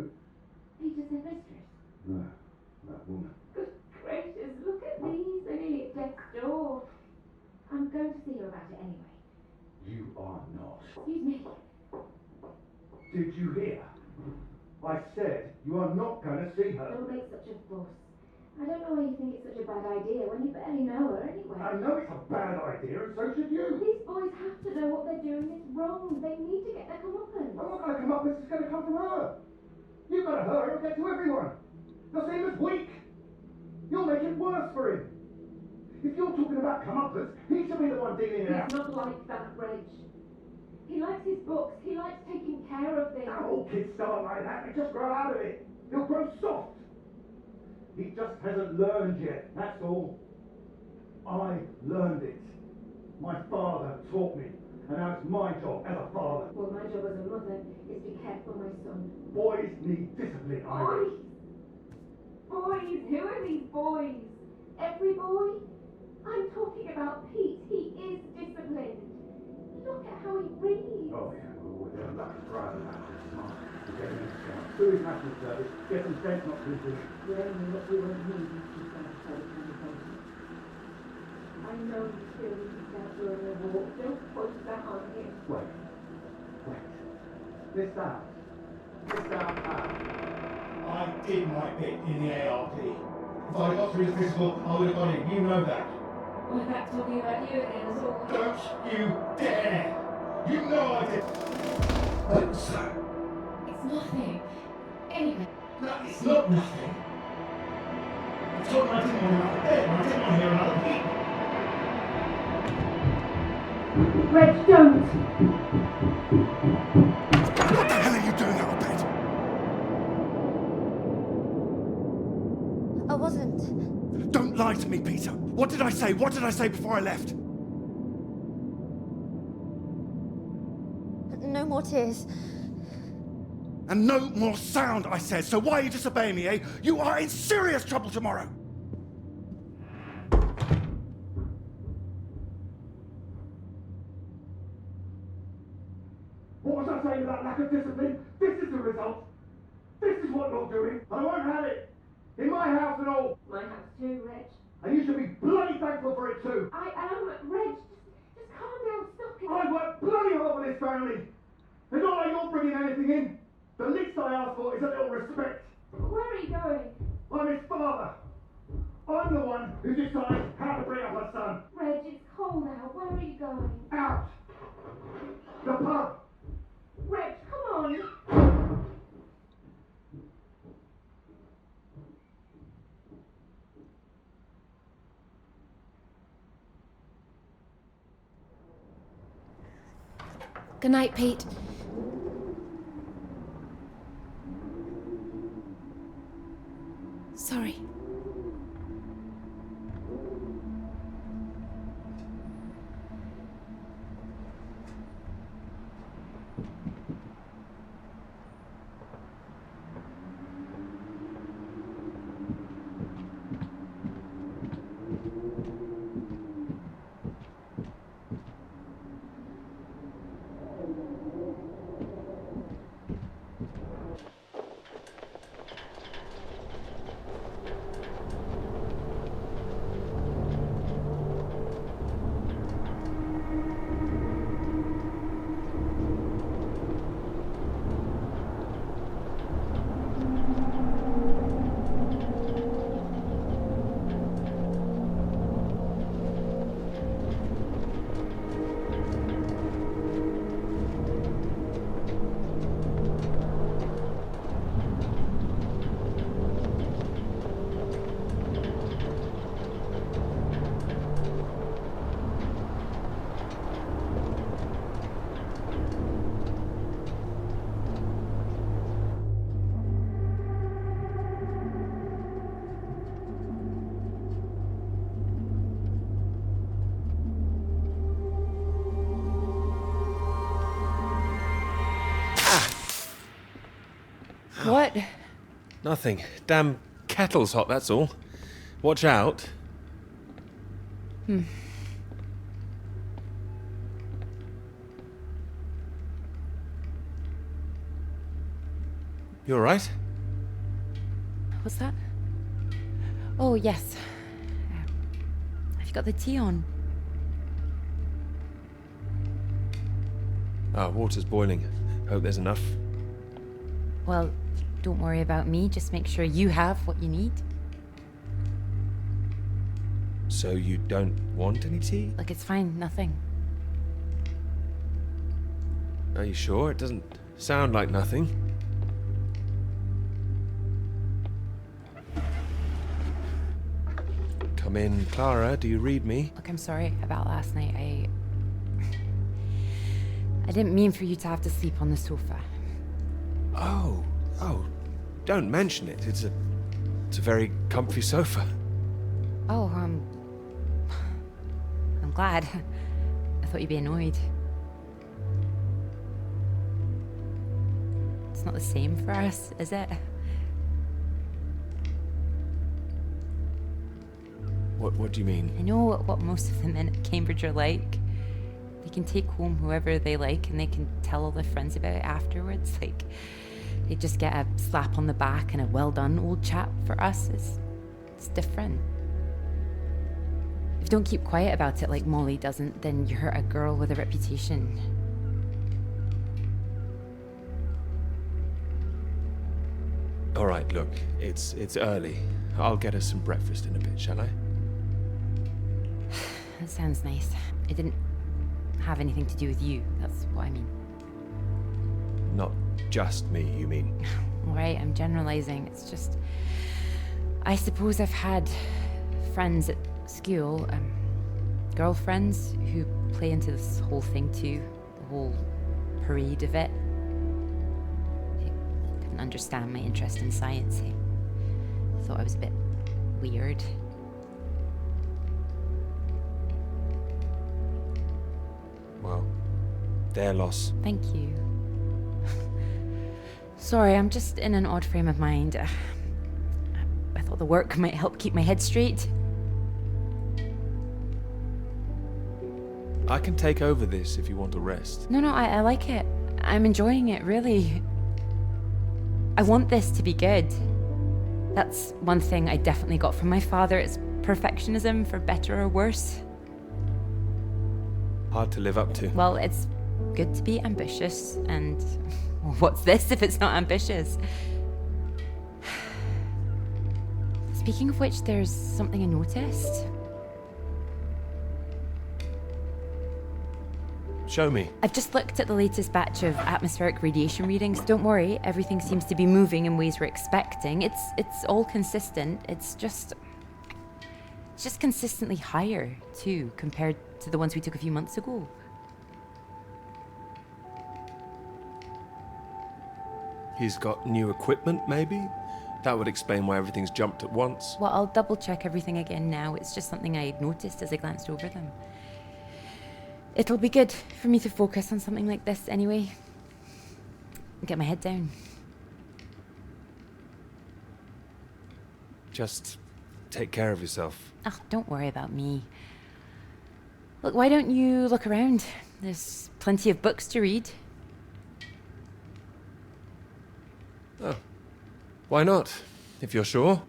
Peter's their mistress.
No, that woman.
Good gracious, look at these. They're nearly at death's door. I'm going to see her about it anyway.
You are not.
Excuse me.
Did you hear? I said you are not going to see her.
Don't make such a fuss. I don't know why you think it's such a bad idea when you barely know her anyway.
I know it's a bad idea, and so should you.
These boys have to know what they're doing is wrong. They need to get their comeuppance.
I'm not going to come up. This is going to come from her. You've got to hurry. It'll get to everyone. They'll see him as weak.
You'll make it worse for him. If you're talking about comeuppance, he should be the one dealing it out.
He's not like that, Reg. He likes his books. He likes taking care of things.
All kids start like that. They just grow out of it. He'll grow soft. He just hasn't learned yet, that's all. I learned it. My father taught me. And now it's my job as a father.
Well, my job as a mother is to care for my son.
Boys need discipline, Iris.
Boys? Who are these boys? Every boy? I'm talking about Pete. He is disciplined. Look at how he reads.
Oh, yeah, well, they're lucky rather than that. Get him do his national service, get some sense not to do.
You only what we won't need is to spend a solid conversation. I know you feel you can out during a walk. Don't put that on him.
Wait. This out. I did my bit in the ARP. If I got through the physical, I would have got in. You know that.
We're back talking about you again, as always.
Don't you dare! You know I did. What, sir?
It's nothing. Anyway.
No, it's not nothing. I told him I didn't want another bed, and I didn't want to hear another peep.
Reg, don't!
What the hell are you doing out of bed?
I wasn't.
Don't lie to me, Peter. What did I say? What did I say before I left?
No more tears.
And no more sound, I said. So why are you disobeying me, eh? You are in serious trouble tomorrow. What was I saying about lack of discipline? This is the result. This is what you're doing. I won't have it. In my house and all.
My house too, Reg.
And you should be bloody thankful for it too.
I am, Reg. Just calm down, stop it.
I work bloody hard for this family. It's not like you're bringing anything in. The least I ask for is a little respect.
Where are you going?
I'm his father. I'm the one who decides how to bring up a son.
Reg, it's cold out. Where are you going?
Out. The pub.
Reg, come on. Good night, Pete. Sorry.
What?
Nothing. Damn kettle's hot, that's all. Watch out.
Hmm.
You alright?
What's that? Oh, yes. Have you got the tea on?
Ah, water's boiling. Hope there's enough.
Well, don't worry about me. Just make sure you have what you need.
So you don't want any tea?
Like, it's fine. Nothing.
Are you sure? It doesn't sound like nothing. Come in, Clara. Do you read me?
Look, I'm sorry about last night. I didn't mean for you to have to sleep on the sofa.
Oh, don't mention it. It's a very comfy sofa.
Oh, I'm glad. I thought you'd be annoyed. It's not the same for us, is it?
What do you mean?
I know what most of the men at Cambridge are like. They can take home whoever they like and they can tell all their friends about it afterwards. Like, they just get a slap on the back and a well done, old chap. For us, it's different. If you don't keep quiet about it like Molly doesn't, then you're a girl with a reputation.
All right, look, it's early. I'll get us some breakfast in a bit, shall I?
That sounds nice. It didn't have anything to do with you, that's what I mean.
Not just me, you mean?
All right, I'm generalizing. It's just, I suppose I've had friends at school, girlfriends who play into this whole thing too, the whole parade of it. They couldn't understand my interest in science. They thought I was a bit weird.
Well, their loss.
Thank you. Sorry, I'm just in an odd frame of mind. I thought the work might help keep my head straight.
I can take over this if you want to rest.
No, I like it. I'm enjoying it, really. I want this to be good. That's one thing I definitely got from my father. It's perfectionism, for better or worse.
Hard to live up to.
Well, it's good to be ambitious, and well, what's this if it's not ambitious? Speaking of which, there's something I noticed.
Show me.
I've just looked at the latest batch of atmospheric radiation readings. Don't worry, everything seems to be moving in ways we're expecting. It's all consistent. It's just consistently higher too, compared to the ones we took a few months ago.
He's got new equipment, maybe? That would explain why everything's jumped at once.
Well, I'll double check everything again now. It's just something I noticed as I glanced over them. It'll be good for me to focus on something like this anyway. Get my head down.
Just take care of yourself.
Oh, don't worry about me. Look, why don't you look around? There's plenty of books to read.
Oh, why not, if you're sure?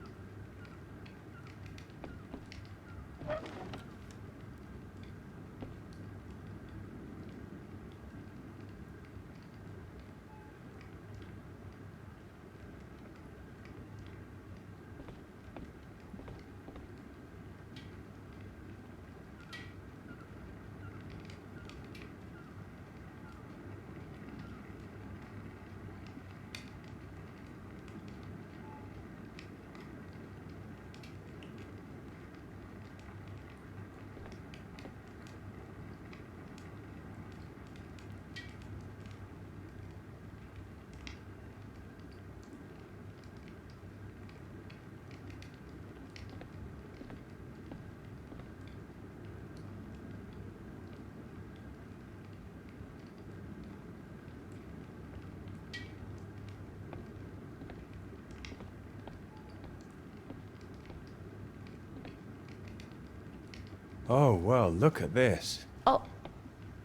Oh, well, look at this.
Oh,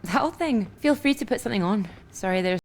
that whole thing. Feel free to put something on. Sorry, there's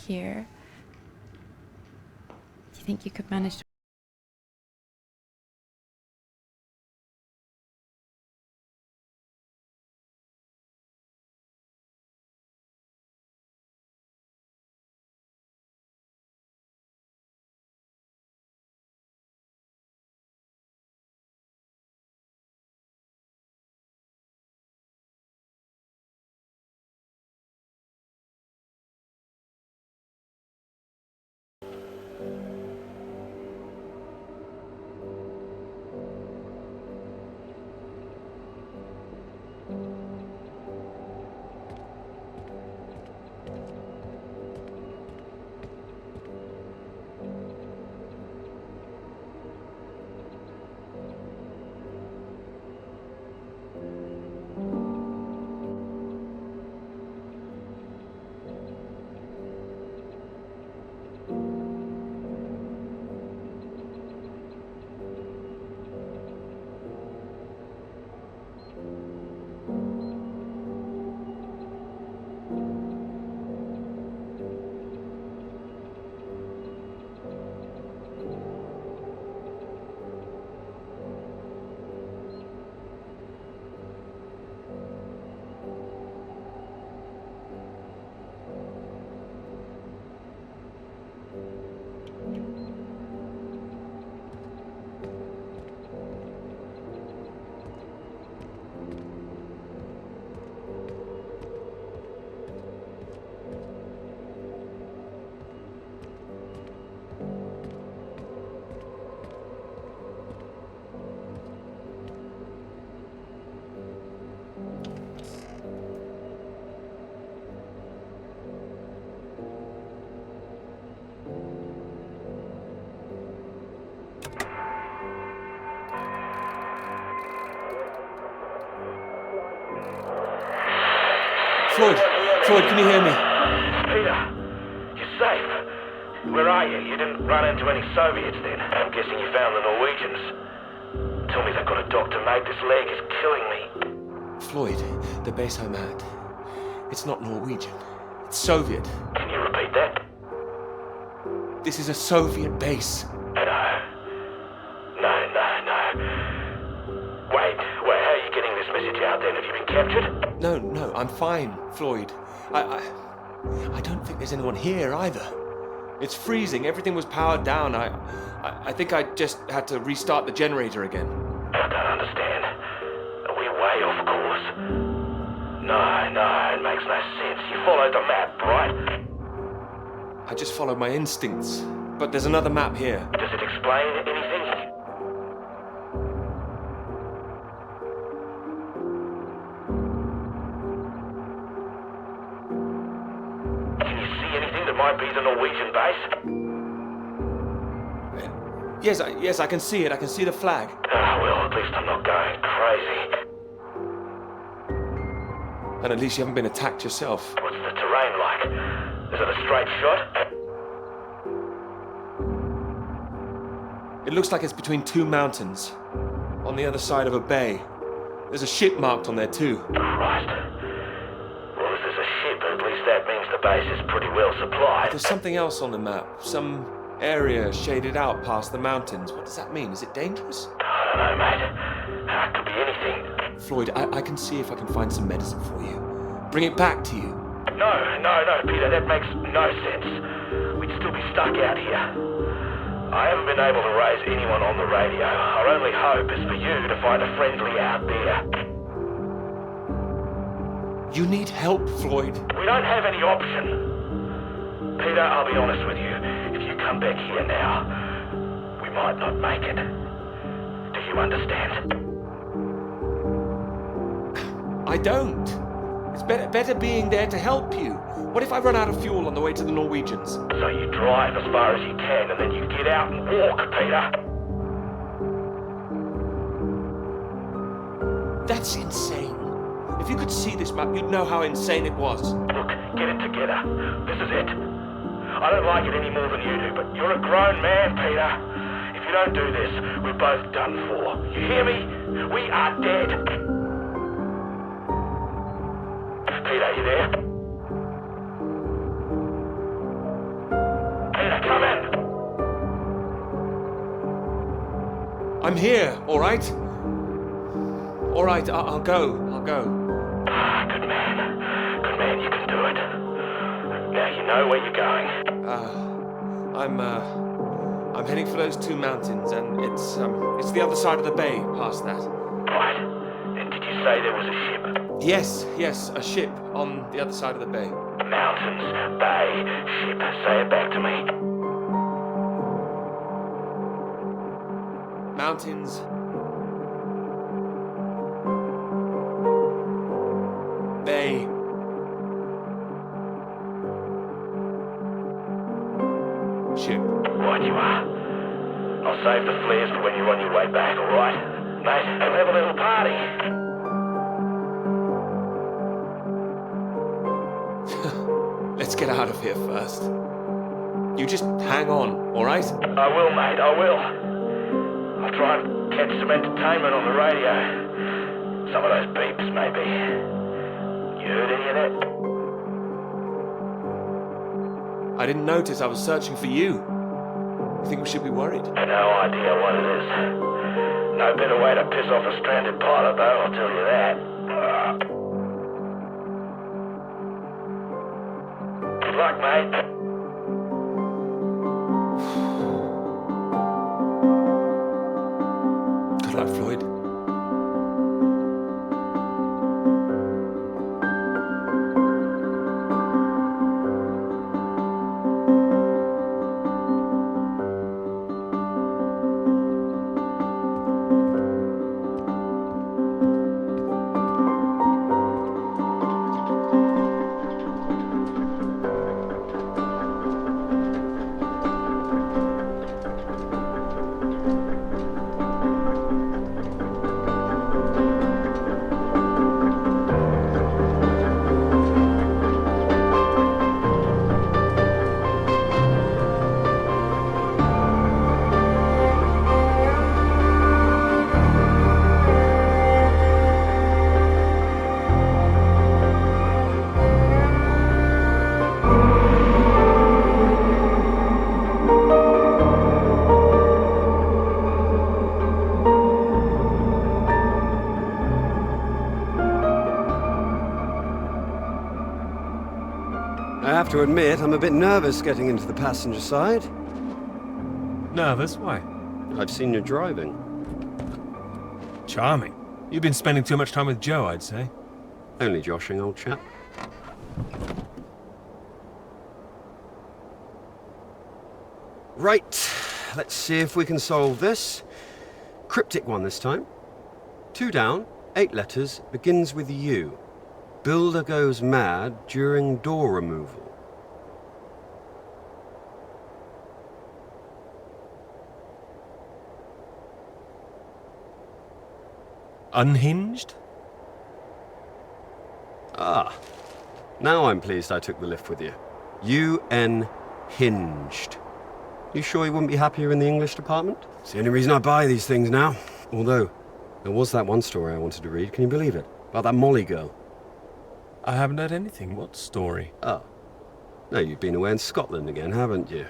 here. Do you think you could manage to...
Floyd, can you hear me?
Peter, you're safe. Where are you? You didn't run into any Soviets then? I'm guessing you found the Norwegians. Tell me they've got a doctor, mate. This leg is killing me.
Floyd, the base I'm at, it's not Norwegian. It's Soviet.
Can you repeat that?
This is a Soviet base.
No. Wait, how are you getting this message out then? Have you been captured?
No, I'm fine, Floyd. I don't think there's anyone here either. It's freezing. Everything was powered down. I think I just had to restart the generator again.
I don't understand. Are we way off course? No, it makes no sense. You followed the map, right?
I just followed my instincts. But there's another map here.
Does it explain anything? Can you see anything that might be the Norwegian base?
Yes, I can see it. I can see the flag.
Well, at least I'm not going crazy.
And at least you haven't been attacked yourself.
What's the terrain like? Is it a straight shot?
It looks like it's between two mountains, on the other side of a bay. There's a ship marked on there too.
Christ. Well, if there's a ship, at least that means the base is pretty well supplied.
There's something else on the map. Some area shaded out past the mountains. What does that mean? Is it dangerous?
I don't know, mate. It could be anything.
Floyd, I can see if I can find some medicine for you. Bring it back to you.
No, Peter, that makes no sense. We'd still be stuck out here. I haven't been able to raise anyone on the radio. Our only hope is for you to find a friendly out there.
You need help, Floyd.
We don't have any option. Peter, I'll be honest with you. If you come back here now, we might not make it. Do you understand?
I don't. It's better being there to help you. What if I run out of fuel on the way to the Norwegians?
So you drive as far as you can and then you get out and walk, Peter.
That's insane. If you could see this map, you'd know how insane it was.
Look, get it together. This is it. I don't like it any more than you do, but you're a grown man, Peter. If you don't do this, we're both done for. You hear me? We are dead. Peter, you there?
I'm here, all right? All right, I'll go.
Good man. Good man, you can do it. Now you know where you're going.
I'm heading for those 2 mountains, and it's the other side of the bay, past that.
Right. And did you say there was a ship?
Yes, a ship on the other side of the bay.
Mountains, bay, ship. Say it back to me.
Mountains. Bay. Ship.
Right you are. I'll save the flares for when you're on your way back, alright? Mate, we'll have a little party.
Let's get out of here first. You just hang on, all right?
I will, mate, I will. I'll try and catch some entertainment on the radio. Some of those beeps, maybe. You heard any of that?
I didn't notice I was searching for you. You think we should be worried?
No idea what it is. No better way to piss off a stranded pilot, though, I'll tell you that. Good luck, mate.
Good luck, Floyd.
I have to admit, I'm a bit nervous getting into the passenger side.
Nervous? Why?
I've seen you driving.
Charming. You've been spending too much time with Joe, I'd say.
Only joshing, old chap. Right, let's see if we can solve this. Cryptic one this time. 2 down, 8 letters, begins with U. Builder goes mad during door removal.
Unhinged?
Ah, now I'm pleased I took the lift with you. UN hinged. You sure you wouldn't be happier in the English department? It's the only reason I buy these things now. Although, there was that one story I wanted to read, can you believe it? About that Molly girl.
I haven't heard anything. What story?
Oh. No, you've been away in Scotland again, haven't you?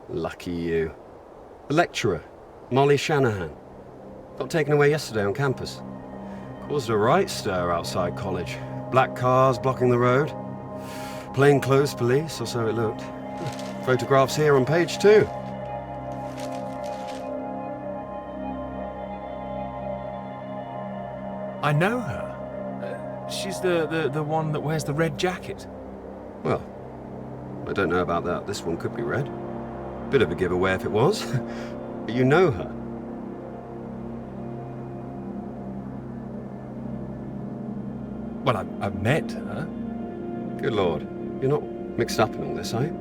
Lucky you. The lecturer, Molly Shanahan. Got taken away yesterday on campus. Caused a right stir outside college. Black cars blocking the road. Plainclothes police, or so it looked. Photographs here on page 2.
I know her. She's the one that wears the red jacket.
Well, I don't know about that. This one could be red. Bit of a giveaway if it was. But you know her.
Well, I've met her.
Good Lord. You're not mixed up in all this, are you?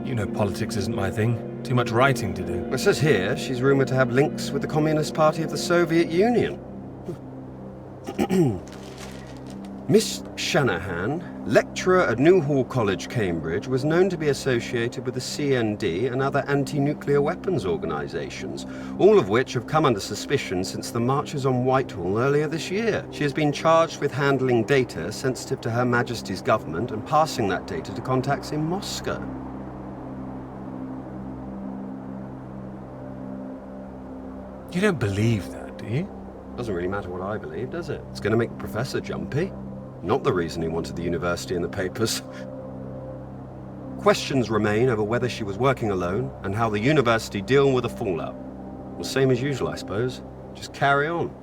You know politics isn't my thing. Too much writing to do.
It says here she's rumoured to have links with the Communist Party of the Soviet Union. Miss Shanahan, lecturer at Newhall College, Cambridge, was known to be associated with the CND and other anti-nuclear weapons organisations, all of which have come under suspicion since the marches on Whitehall earlier this year. She has been charged with handling data sensitive to Her Majesty's government and passing that data to contacts in Moscow.
You don't believe that, do you?
Doesn't really matter what I believe, does it? It's going to make the Professor jumpy. Not the reason he wanted the university in the papers. Questions remain over whether she was working alone and how the university deal with the fallout. Well, same as usual, I suppose. Just carry on.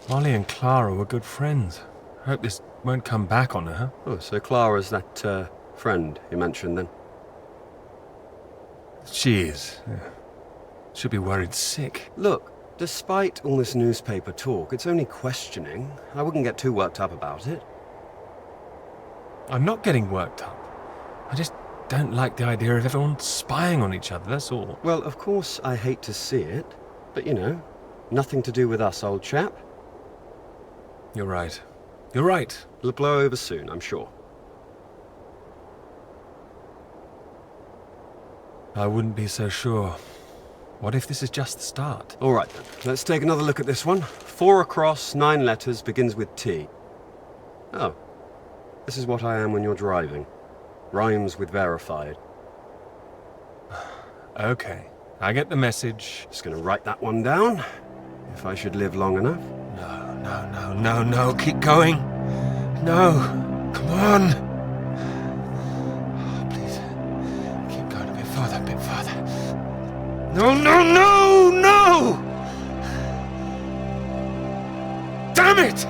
Molly and Clara were good friends. I hope this won't come back on her.
Oh, so Clara's that, friend you mentioned then?
She is. Yeah. Should be worried sick.
Look, despite all this newspaper talk, it's only questioning. I wouldn't get too worked up about it.
I'm not getting worked up. I just don't like the idea of everyone spying on each other, that's all.
Well, of course I hate to see it, but you know, nothing to do with us, old chap.
You're right. You're right.
It'll blow over soon, I'm sure.
I wouldn't be so sure. What if this is just the start?
All right then, let's take another look at this one. 4 across, 9 letters, begins with T. Oh, this is what I am when you're driving. Rhymes with verified.
Okay, I get the message.
Just gonna write that one down, if I should live long enough.
No, keep going. No, come on. Oh, please, keep going a bit further, No! Damn it!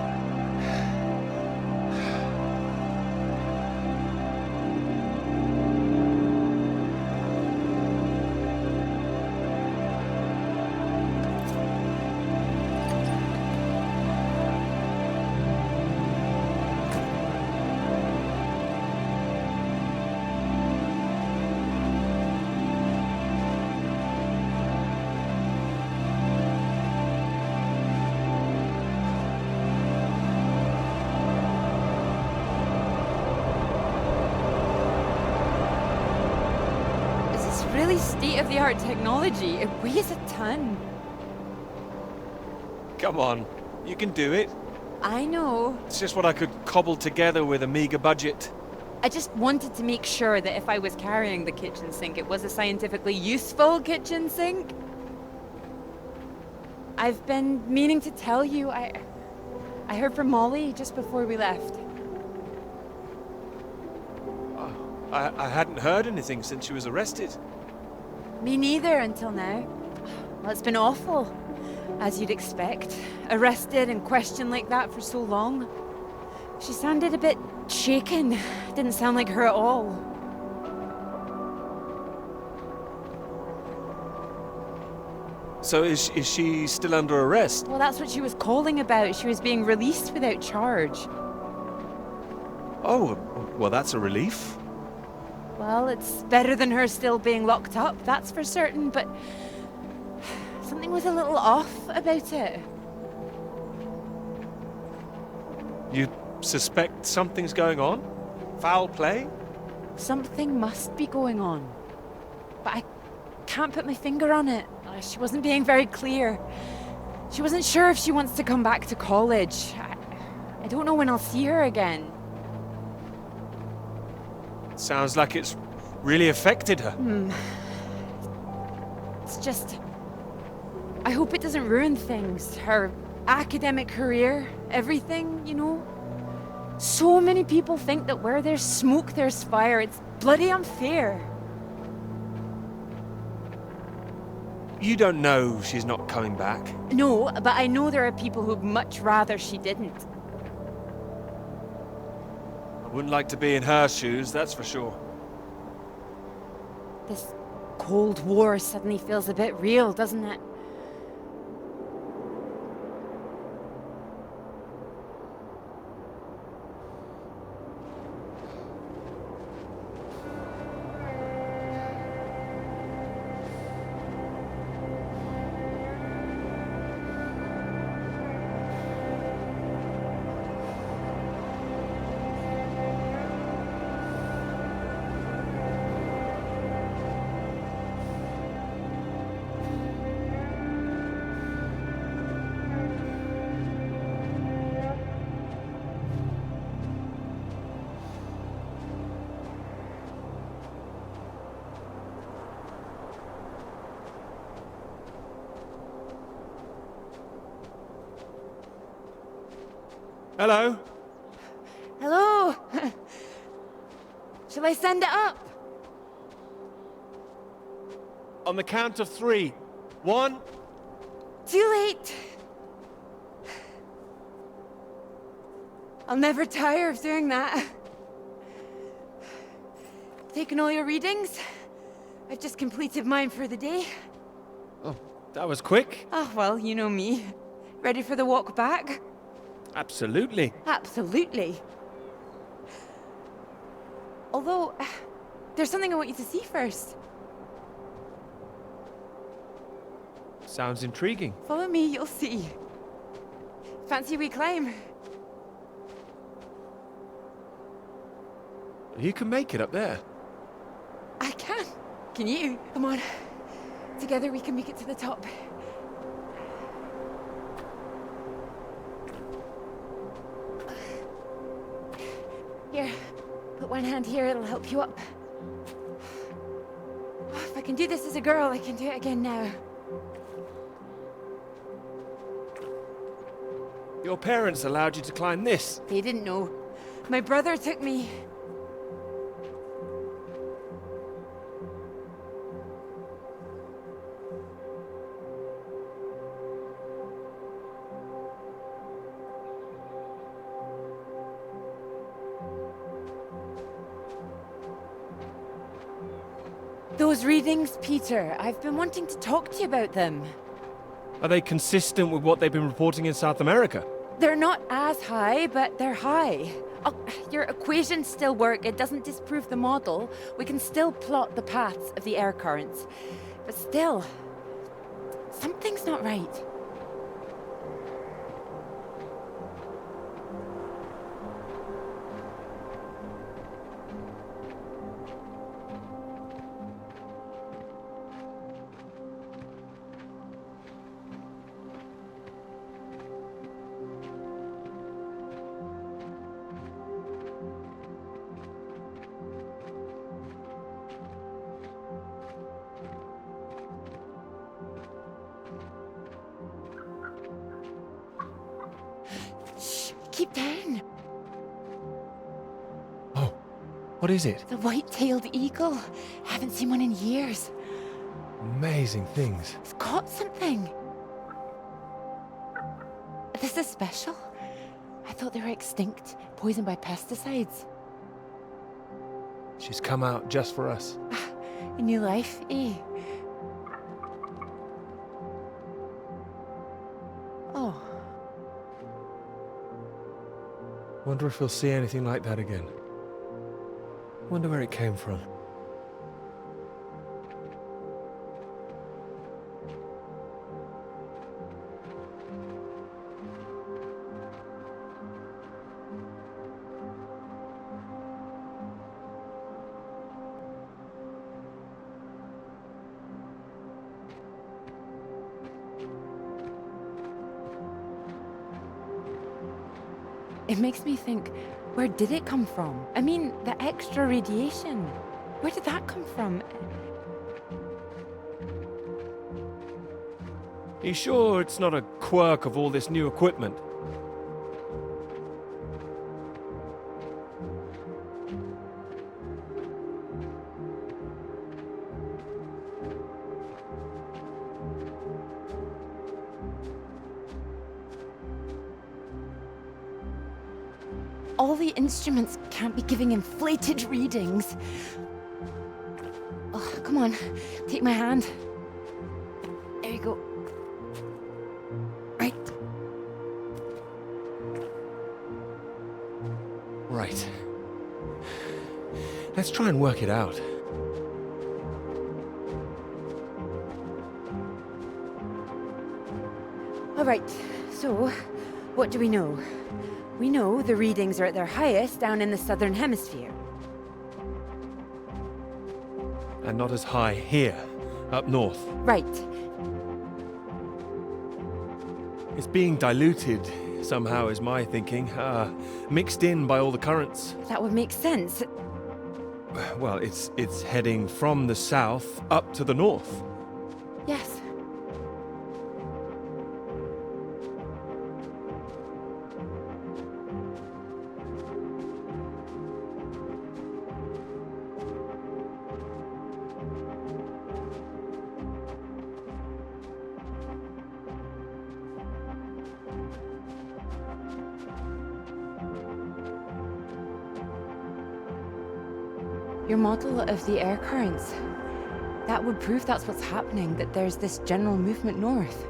Really state-of-the-art technology. It weighs a ton.
Come on, you can do it.
I know.
It's just what I could cobble together with a meager budget.
I just wanted to make sure that if I was carrying the kitchen sink, it was a scientifically useful kitchen sink. I've been meaning to tell you, I heard from Molly just before we left.
I hadn't heard anything since she was arrested.
Me neither until now. Well, it's been awful, as you'd expect. Arrested and questioned like that for so long. She sounded a bit shaken. Didn't sound like her at all.
So is she still under arrest?
Well, that's what she was calling about. She was being released without charge.
Oh, well, that's a relief.
Well, it's better than her still being locked up, that's for certain, but something was a little off about it.
You suspect something's going on? Foul play?
Something must be going on. But I can't put my finger on it. She wasn't being very clear. She wasn't sure if she wants to come back to college. I don't know when I'll see her again.
Sounds like it's really affected her.
It's just... I hope it doesn't ruin things. Her academic career, everything, you know? So many people think that where there's smoke, there's fire. It's bloody unfair.
You don't know she's not coming back.
No, but I know there are people who'd much rather she didn't.
I wouldn't like to be in her shoes, that's for sure.
This Cold War suddenly feels a bit real, doesn't it?
Hello?
Hello? Shall I send it up?
On the count of 3. 1.
Too late. I'll never tire of doing that. Taken all your readings? I've just completed mine for the day.
Oh, that was quick.
Oh, well, you know me. Ready for the walk back?
Absolutely.
Absolutely. Although, there's something I want you to see first.
Sounds intriguing.
Follow me, you'll see. Fancy we climb?
You can make it up there.
I can. Can you? Come on. Together we can make it to the top. Here, put one hand here, it'll help you up. If I can do this as a girl, I can do it again now.
Your parents allowed you to climb this.
They didn't know. My brother took me. Those readings, Peter, I've been wanting to talk to you about them.
Are they consistent with what they've been reporting in South America?
They're not as high, but they're high. Oh, your equations still work. It doesn't disprove the model. We can still plot the paths of the air currents. But still, something's not right. Keep down.
Oh, what is it?
The white-tailed eagle. Haven't seen one in years.
Amazing things.
It's caught something. This is special. I thought they were extinct, poisoned by pesticides.
She's come out just for us.
A new life, eh? Oh.
Wonder if we'll see anything like that again. Wonder where it came from.
It makes me think, where did it come from? I mean, the extra radiation. Where did that come from?
Are you sure it's not a quirk of all this new equipment?
All the instruments can't be giving inflated readings. Oh, come on, take my hand. There you go. Right.
Right. Let's try and work it out.
All right, so what do we know? We know the readings are at their highest down in the southern hemisphere.
And not as high here, up north.
Right.
It's being diluted somehow, is my thinking. Mixed in by all the currents.
That would make sense.
Well, it's heading from the south up to the north.
Yes. Your model of the air currents. That would prove that's what's happening, that there's this general movement north.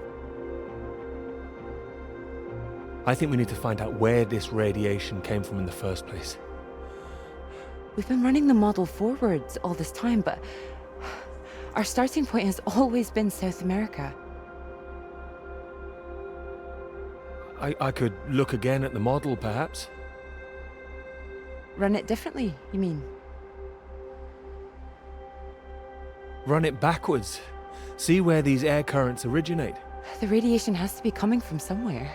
I think we need to find out where this radiation came from in the first place.
We've been running the model forwards all this time, but our starting point has always been South America.
I could look again at the model, perhaps.
Run it differently, you mean?
Run it backwards. See where these air currents originate.
The radiation has to be coming from somewhere.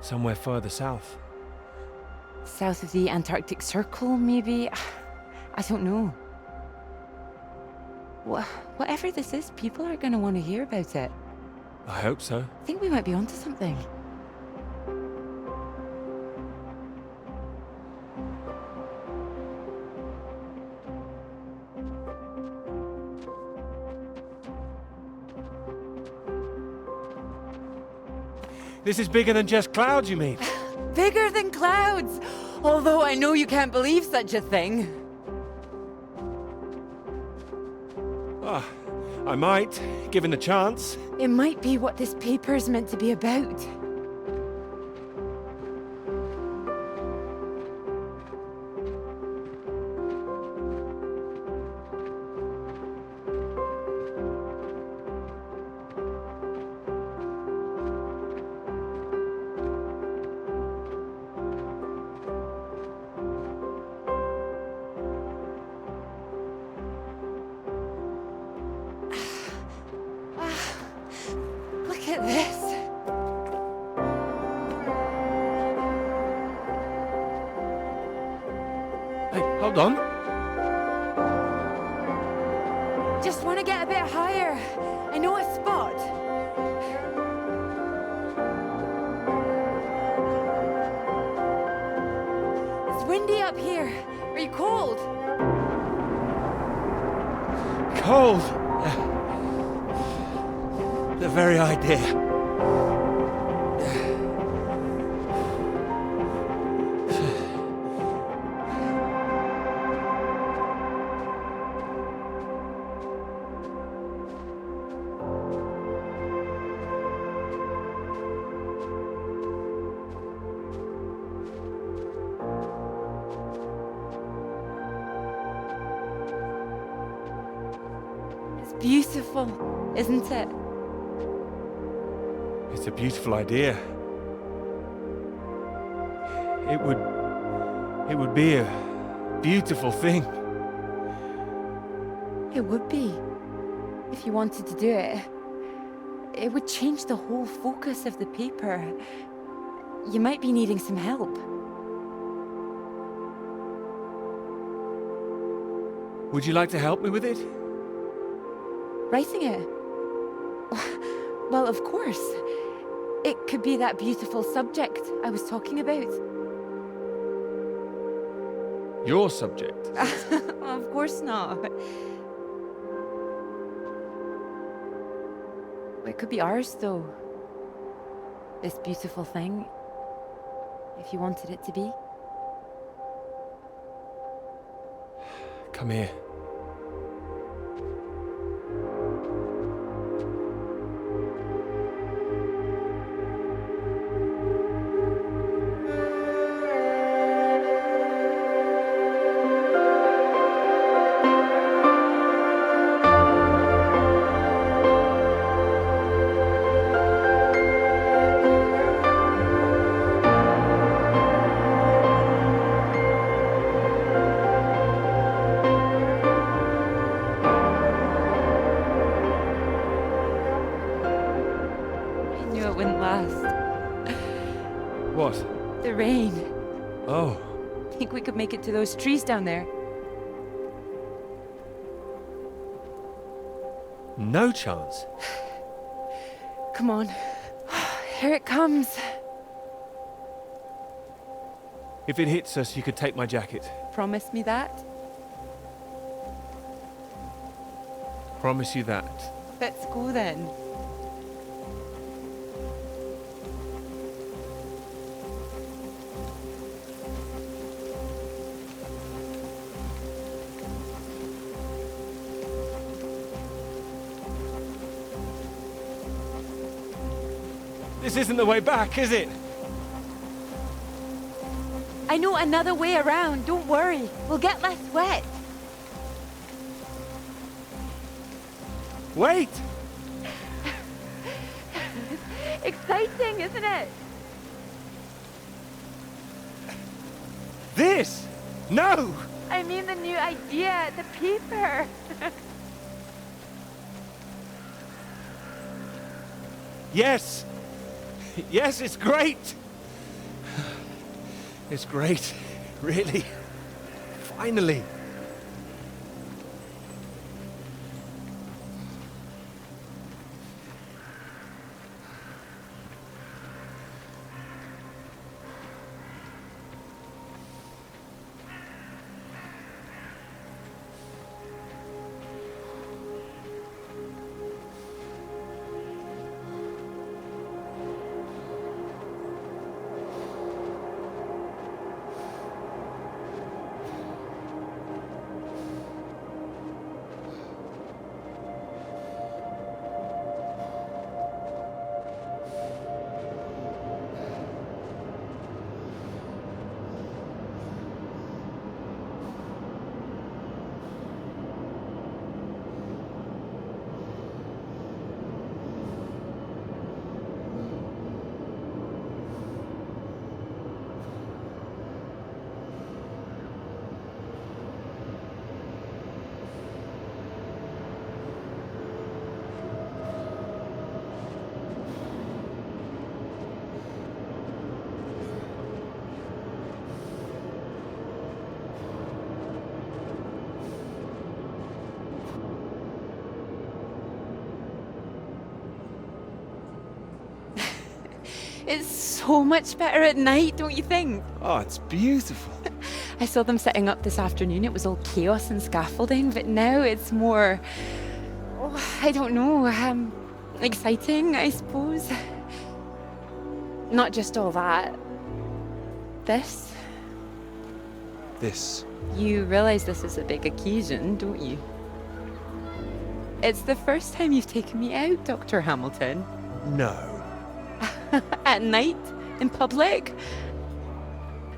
Somewhere further south.
South of the Antarctic Circle, maybe? I don't know. Whatever this is, people are going to want to hear about it.
I hope so.
I think we might be onto something.
This is bigger than just clouds, you mean?
Bigger than clouds! Although I know you can't believe such a thing.
Ah, I might, given the chance.
It might be what this paper's meant to be about. Look at this.
Hey, hold on.
Just want to get a bit higher. I know a spot. It's windy up here. Are you cold?
Cold. The very idea.
It's beautiful, isn't it?
It's a beautiful idea. It would be a beautiful thing.
It would be. If you wanted to do it. It would change the whole focus of the paper. You might be needing some help.
Would you like to help me with it?
Writing it? Well, of course. It could be that beautiful subject I was talking about.
Your subject?
Of course not. It could be ours, though. This beautiful thing. If you wanted it to be.
Come here.
It wouldn't last.
What?
The rain.
Oh.
Think we could make it to those trees down there?
No chance.
Come on. Here it comes.
If it hits us, you could take my jacket.
Promise me that?
Promise you that.
Let's go then.
This isn't the way back, is it?
I know another way around, don't worry. We'll get less wet.
Wait!
Exciting, isn't it?
This! No!
I mean the new idea, the paper.
Yes! Yes, it's great! It's great, really. Finally.
It's so much better at night, don't you think?
Oh, it's beautiful.
I saw them setting up this afternoon. It was all chaos and scaffolding, but now it's more, I don't know, exciting, I suppose. Not just all that. This.
This.
You realize this is a big occasion, don't you? It's the first time you've taken me out, Dr. Hamilton.
No.
At night, in public.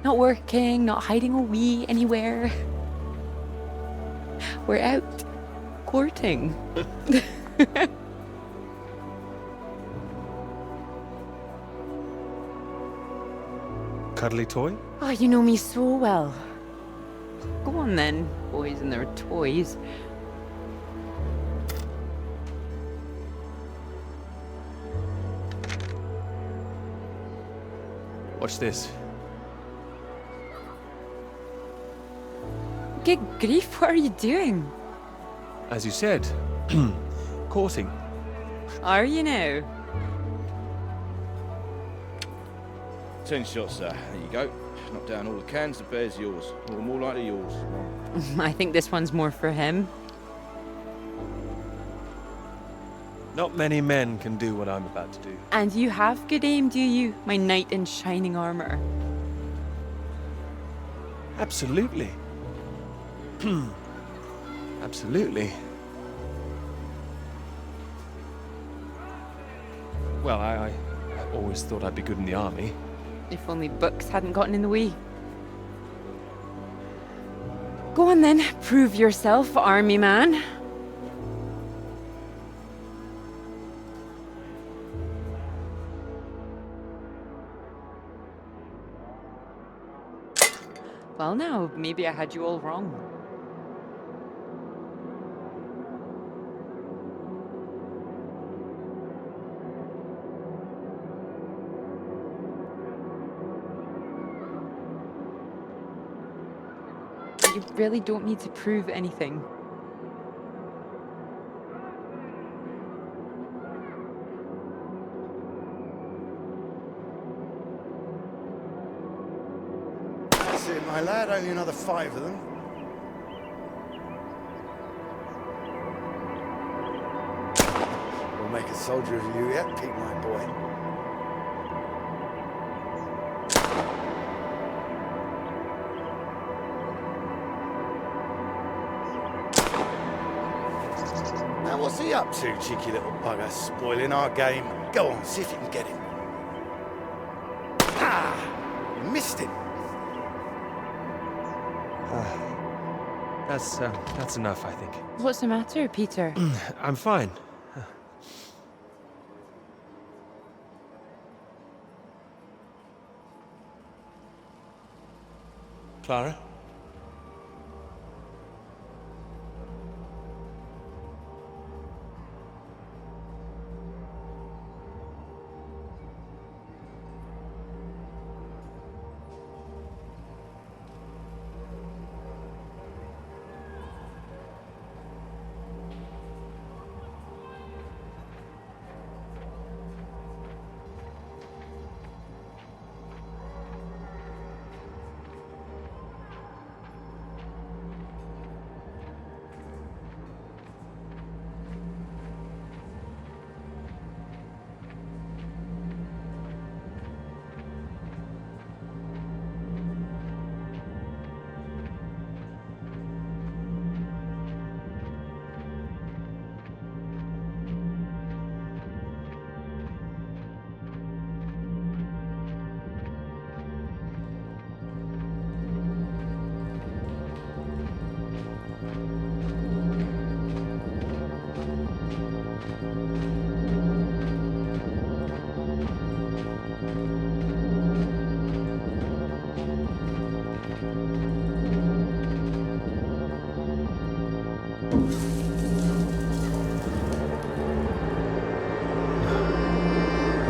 Not working, not hiding a wee anywhere. We're out courting.
Cuddly toy?
Oh, you know me so well. Go on then, boys and their toys.
Watch this.
Good grief, what are you doing?
As you said, courting.
Are you now?
10 shots, sir. There you go. Knock down all the cans, the bear's yours. Or more likely yours.
I think this one's more for him.
Not many men can do what I'm about to do.
And you have good aim, do you, my knight in shining armor?
Absolutely. Absolutely. Well, I always thought I'd be good in the army.
If only books hadn't gotten in the way. Go on then, prove yourself, army man. Well now, maybe I had you all wrong. You really don't need to prove anything.
That's it, my lad. Only another 5 of them. We'll make a soldier of you yet, Pete, my boy. Now, what's he up to, cheeky little bugger? Spoiling our game. Go on, see if you can get him. You missed him.
That's enough, I think.
What's the matter, Peter?
I'm fine. Clara?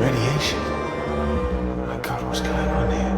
Radiation. My God, what's going on here?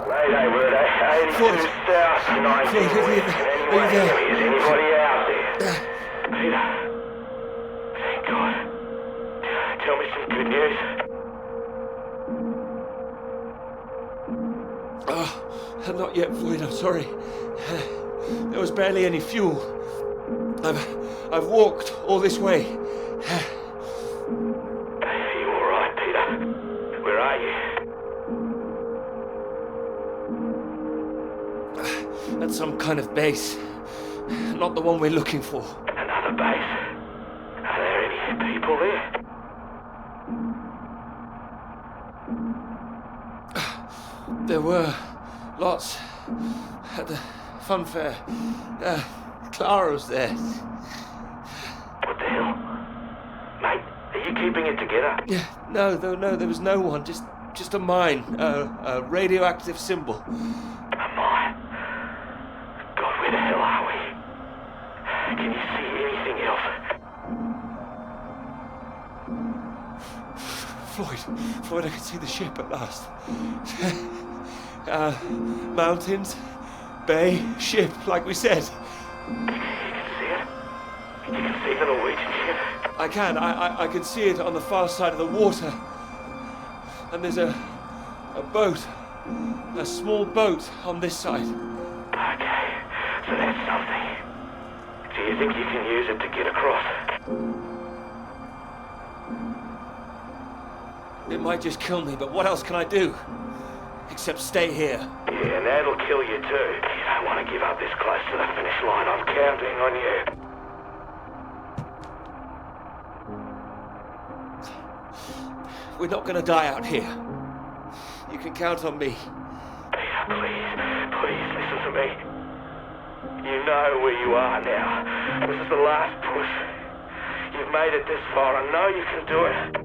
Mayday, word, 82 South 19 West. Can anyone hear me? Is anybody out there? Peter. Thank God. Tell me some good news.
Not yet, Floyd, I'm sorry. There was barely any fuel. I've walked all this way.
Are you all right, Peter? Where are you?
At some kind of base. Not the one we're looking for.
Another base? Are there any people there?
There were lots at the fun fair. Clara was there.
What the hell? Mate, are you keeping it together?
Yeah, no, there was no one. Just a mine, a radioactive symbol.
A mine? God, where the hell are we? Can you see anything else?
Floyd, I can see the ship at last. Mountains, bay, ship, like we said.
You can see it? You can see the Norwegian ship?
I can see it on the far side of the water. And there's a boat, a small boat on this side.
Okay, so that's something. Do you think you can use it to get across?
It might just kill me, but what else can I do? Except stay here.
Yeah, and that'll kill you too. You don't want to give up this close to the finish line. I'm counting on you.
We're not gonna die out here. You can count on me.
Peter, please listen to me. You know where you are now. This is the last push. You've made it this far. I know you can do it.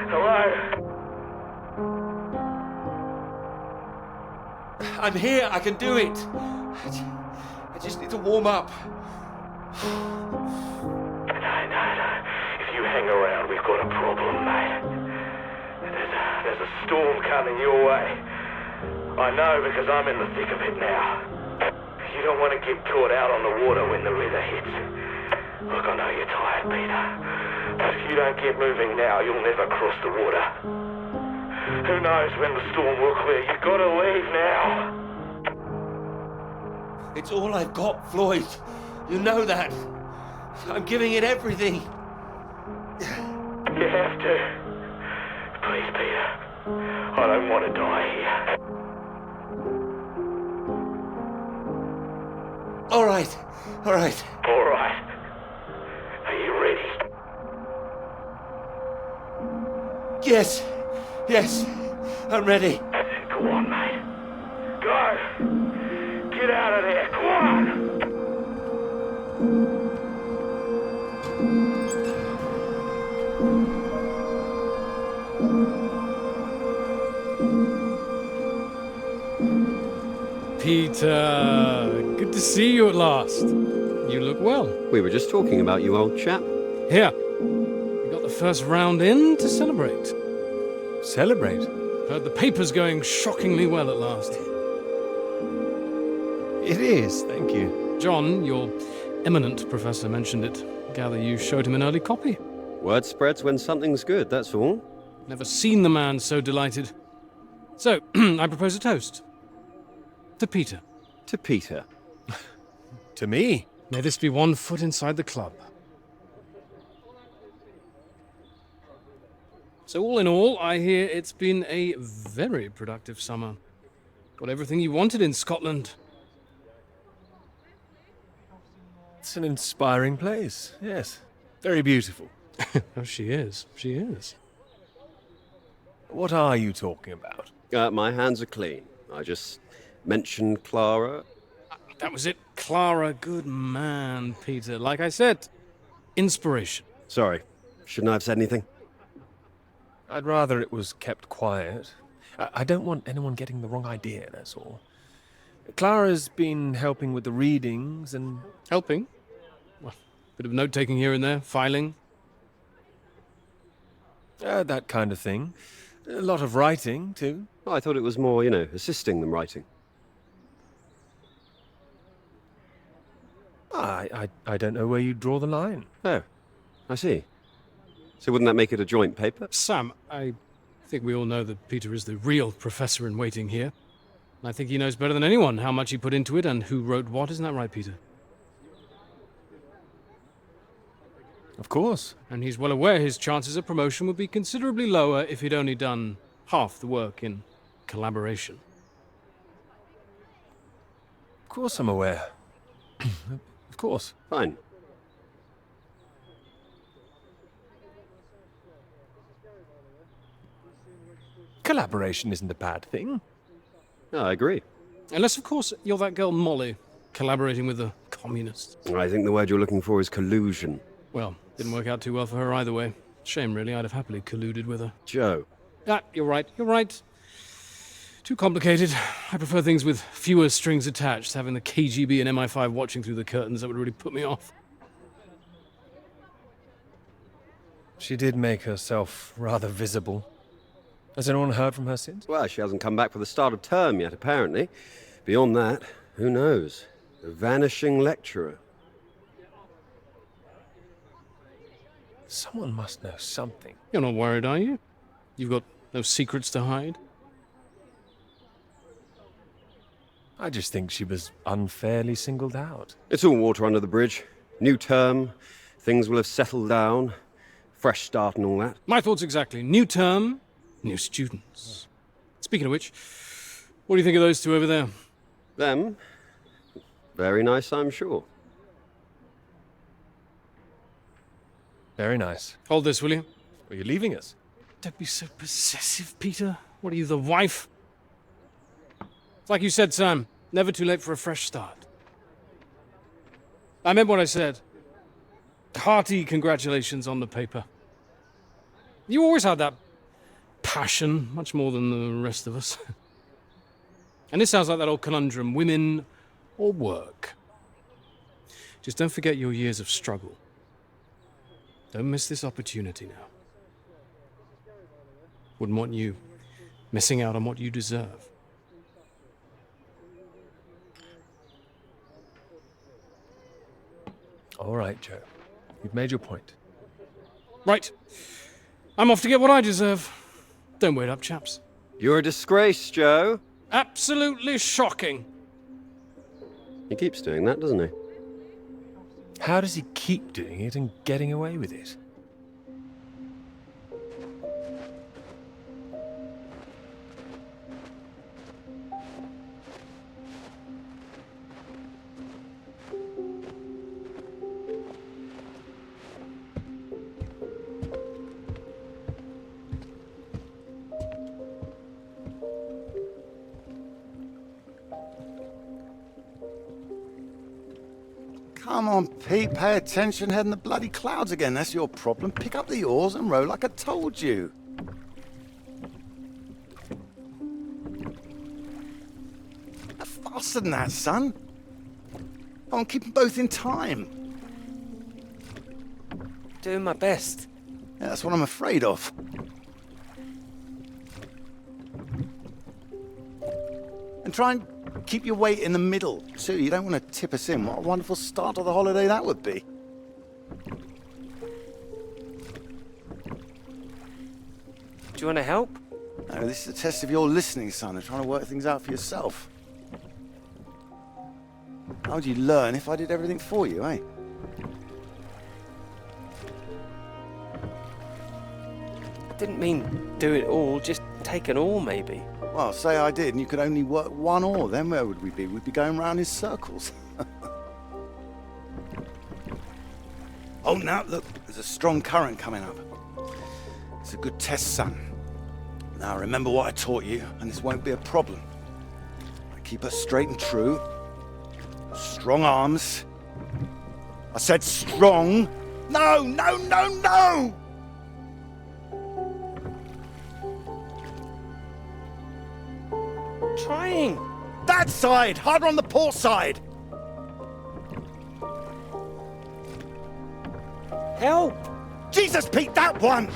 Hello?
I'm here, I can do it. I just need to warm up.
No. If you hang around, we've got a problem, mate. There's a storm coming your way. I know because I'm in the thick of it now. You don't want to get caught out on the water when the river hits. Look, I know you're tired, Peter. But if you don't get moving now, you'll never cross the water. Who knows when the storm will clear? You've got to leave now.
It's all I've got, Floyd. You know that. I'm giving it everything.
You have to. Please, Peter. I don't want to die here.
All right.
All right. Are you ready?
Yes, I'm ready.
Go on, mate. Go! Get out of there, go on!
Peter, good to see you at last. You look well.
We were just talking about you, old chap.
Here, we got the first round in to celebrate.
Celebrate?
Heard the paper's going shockingly well at last.
It is, thank you.
John, your eminent professor, mentioned it. Gather you showed him an early copy.
Word spreads when something's good, that's all.
Never seen the man so delighted. So, I propose a toast. To Peter.
To Peter.
To me?
May this be one foot inside the club. So all in all, I hear it's been a very productive summer. Got everything you wanted in Scotland.
It's an inspiring place, yes. Very beautiful.
Oh, she is. She is.
What are you talking about?
My hands are clean. I just mentioned Clara.
That was it. Clara, good man, Peter. Like I said, inspiration.
Sorry, shouldn't I have said anything?
I'd rather it was kept quiet. I don't want anyone getting the wrong idea, that's all. Clara's been helping with the readings and...
Helping? Well, bit of note-taking here and there, filing.
That kind of thing. A lot of writing, too.
Oh, I thought it was more, assisting than writing.
I don't know where you draw the line.
Oh, I see. So wouldn't that make it a joint paper?
Sam, I think we all know that Peter is the real professor in waiting here. And I think he knows better than anyone how much he put into it and who wrote what. Isn't that right, Peter?
Of course.
And he's well aware his chances of promotion would be considerably lower if he'd only done half the work in collaboration.
Of course I'm aware. Of course.
Fine.
Collaboration isn't a bad thing.
No, I agree.
Unless, of course, you're that girl Molly, collaborating with the communists.
I think the word you're looking for is collusion.
Well, didn't work out too well for her either way. Shame, really. I'd have happily colluded with her.
Joe.
Ah, you're right. You're right. Too complicated. I prefer things with fewer strings attached. Having the KGB and MI5 watching through the curtains, that would really put me off.
She did make herself rather visible. Has anyone heard from her since?
Well, she hasn't come back for the start of term yet, apparently. Beyond that, who knows? A vanishing lecturer.
Someone must know something.
You're not worried, are you? You've got no secrets to hide?
I just think she was unfairly singled out.
It's all water under the bridge. New term, things will have settled down. Fresh start and all that.
My thoughts exactly. New term, new students. Speaking of which, what do you think of those two over there?
Them? Very nice, I'm sure.
Very nice.
Hold this, will you?
Are you leaving us?
Don't be so possessive, Peter. What are you, the wife? It's like you said, Sam. Never too late for a fresh start. I meant what I said. Hearty congratulations on the paper. You always had that passion, much more than the rest of us. And this sounds like that old conundrum, women or work. Just don't forget your years of struggle. Don't miss this opportunity now. Wouldn't want you missing out on what you deserve.
All right, Joe. You've made your point.
Right. I'm off to get what I deserve. Don't wait up, chaps.
You're a disgrace, Joe.
Absolutely shocking.
He keeps doing that, doesn't he?
How does he keep doing it and getting away with it?
Come on, Pete, pay attention, head in the bloody clouds again. That's your problem. Pick up the oars and row like I told you. Faster than that, son. Come on, keep them both in time.
Doing my best.
Yeah, that's what I'm afraid of. And try and keep your weight in the middle, too. You don't want to tip us in. What a wonderful start to the holiday that would be.
Do you want to help?
No, this is a test of your listening, son, and trying to work things out for yourself. How would you learn if I did everything for you, eh?
I didn't mean do it all, just take an oar, maybe.
Well, say I did, and you could only work one oar. Then where would we be? We'd be going round in circles. Oh, now, look, there's a strong current coming up. It's a good test, son. Now, remember what I taught you, and this won't be a problem. Keep her straight and true. Strong arms. I said strong. No, no, no, no!
Trying.
That side! Harder on the port side!
Help!
Jesus, Pete, that one!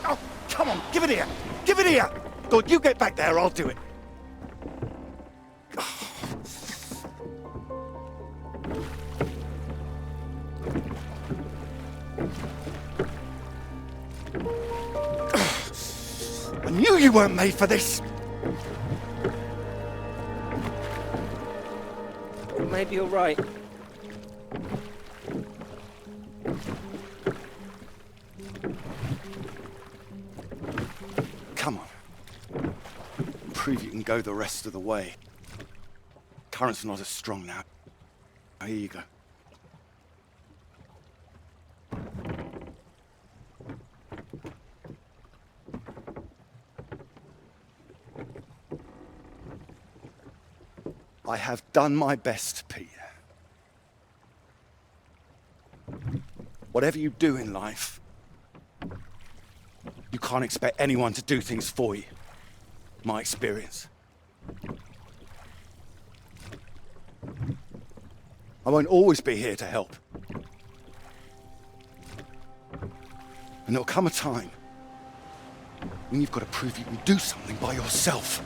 Oh, come on, give it here! Give it here! Good, you get back there, I'll do it. I knew you weren't made for this!
Maybe you're right.
Come on. Prove you can go the rest of the way. Current's not as strong now. Here you go. I have done my best, Peter. Whatever you do in life, you can't expect anyone to do things for you. My experience. I won't always be here to help. And there'll come a time when you've got to prove you can do something by yourself.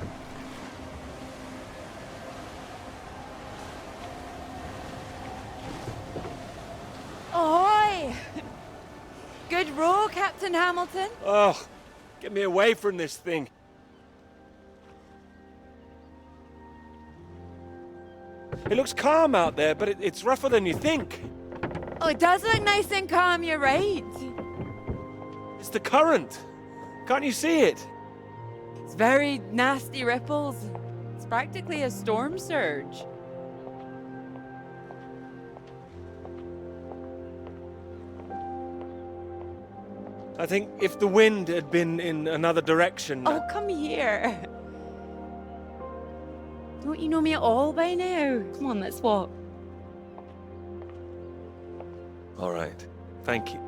Ahoy! Good row, Captain Hamilton.
Oh, get me away from this thing. It looks calm out there, but it's rougher than you think.
Oh, it does look nice and calm, you're right.
It's the current. Can't you see it?
It's very nasty ripples. It's practically a storm surge.
I think if the wind had been in another direction...
Oh, come here. Don't you know me at all by now? Come on, let's walk.
All right. Thank you.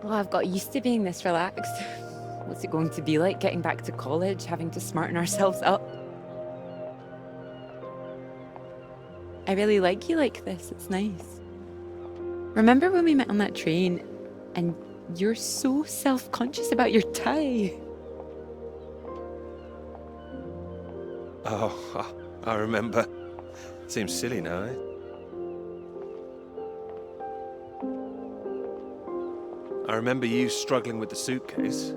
Well, I've got used to being this relaxed. What's it going to be like getting back to college, having to smarten ourselves up? I really like you like this. It's nice. Remember when we met on that train and you're so self-conscious about your tie?
Oh, I remember. Seems silly now, eh? I remember you struggling with the suitcase.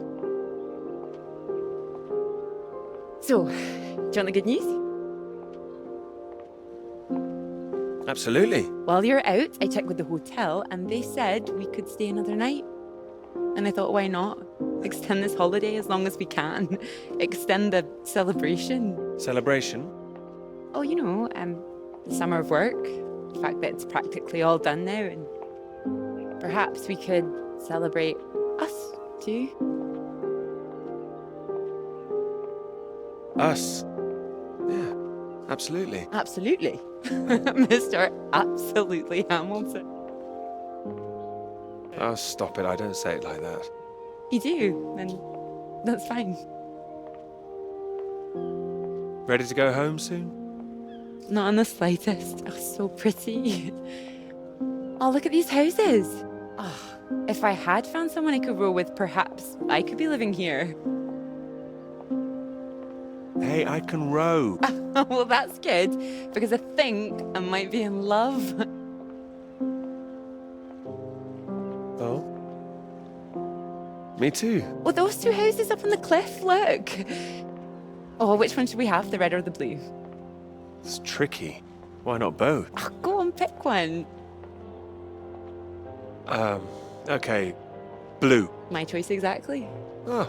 So, do you want the good news?
Absolutely.
While you're out, I checked with the hotel and they said we could stay another night. And I thought, why not? Extend this holiday as long as we can. Extend the celebration.
Celebration?
Oh, you know, the summer of work. The fact that it's practically all done now, and perhaps we could celebrate us too.
Us? Yeah, absolutely.
Absolutely. Mr. Absolutely Hamilton.
Oh, stop it. I don't say it like that.
You do, and that's fine.
Ready to go home soon?
Not in the slightest. Oh, so pretty. Oh, look at these houses. Oh, if I had found someone I could row with, perhaps I could be living here.
Hey, I can row.
Well, that's good, because I think I might be in love.
Oh? Me too.
Oh, those two houses up on the cliff, look. Oh, which one should we have, the red or the blue?
It's tricky. Why not both?
Oh, go on, pick one.
Okay. Blue.
My choice exactly.
Oh,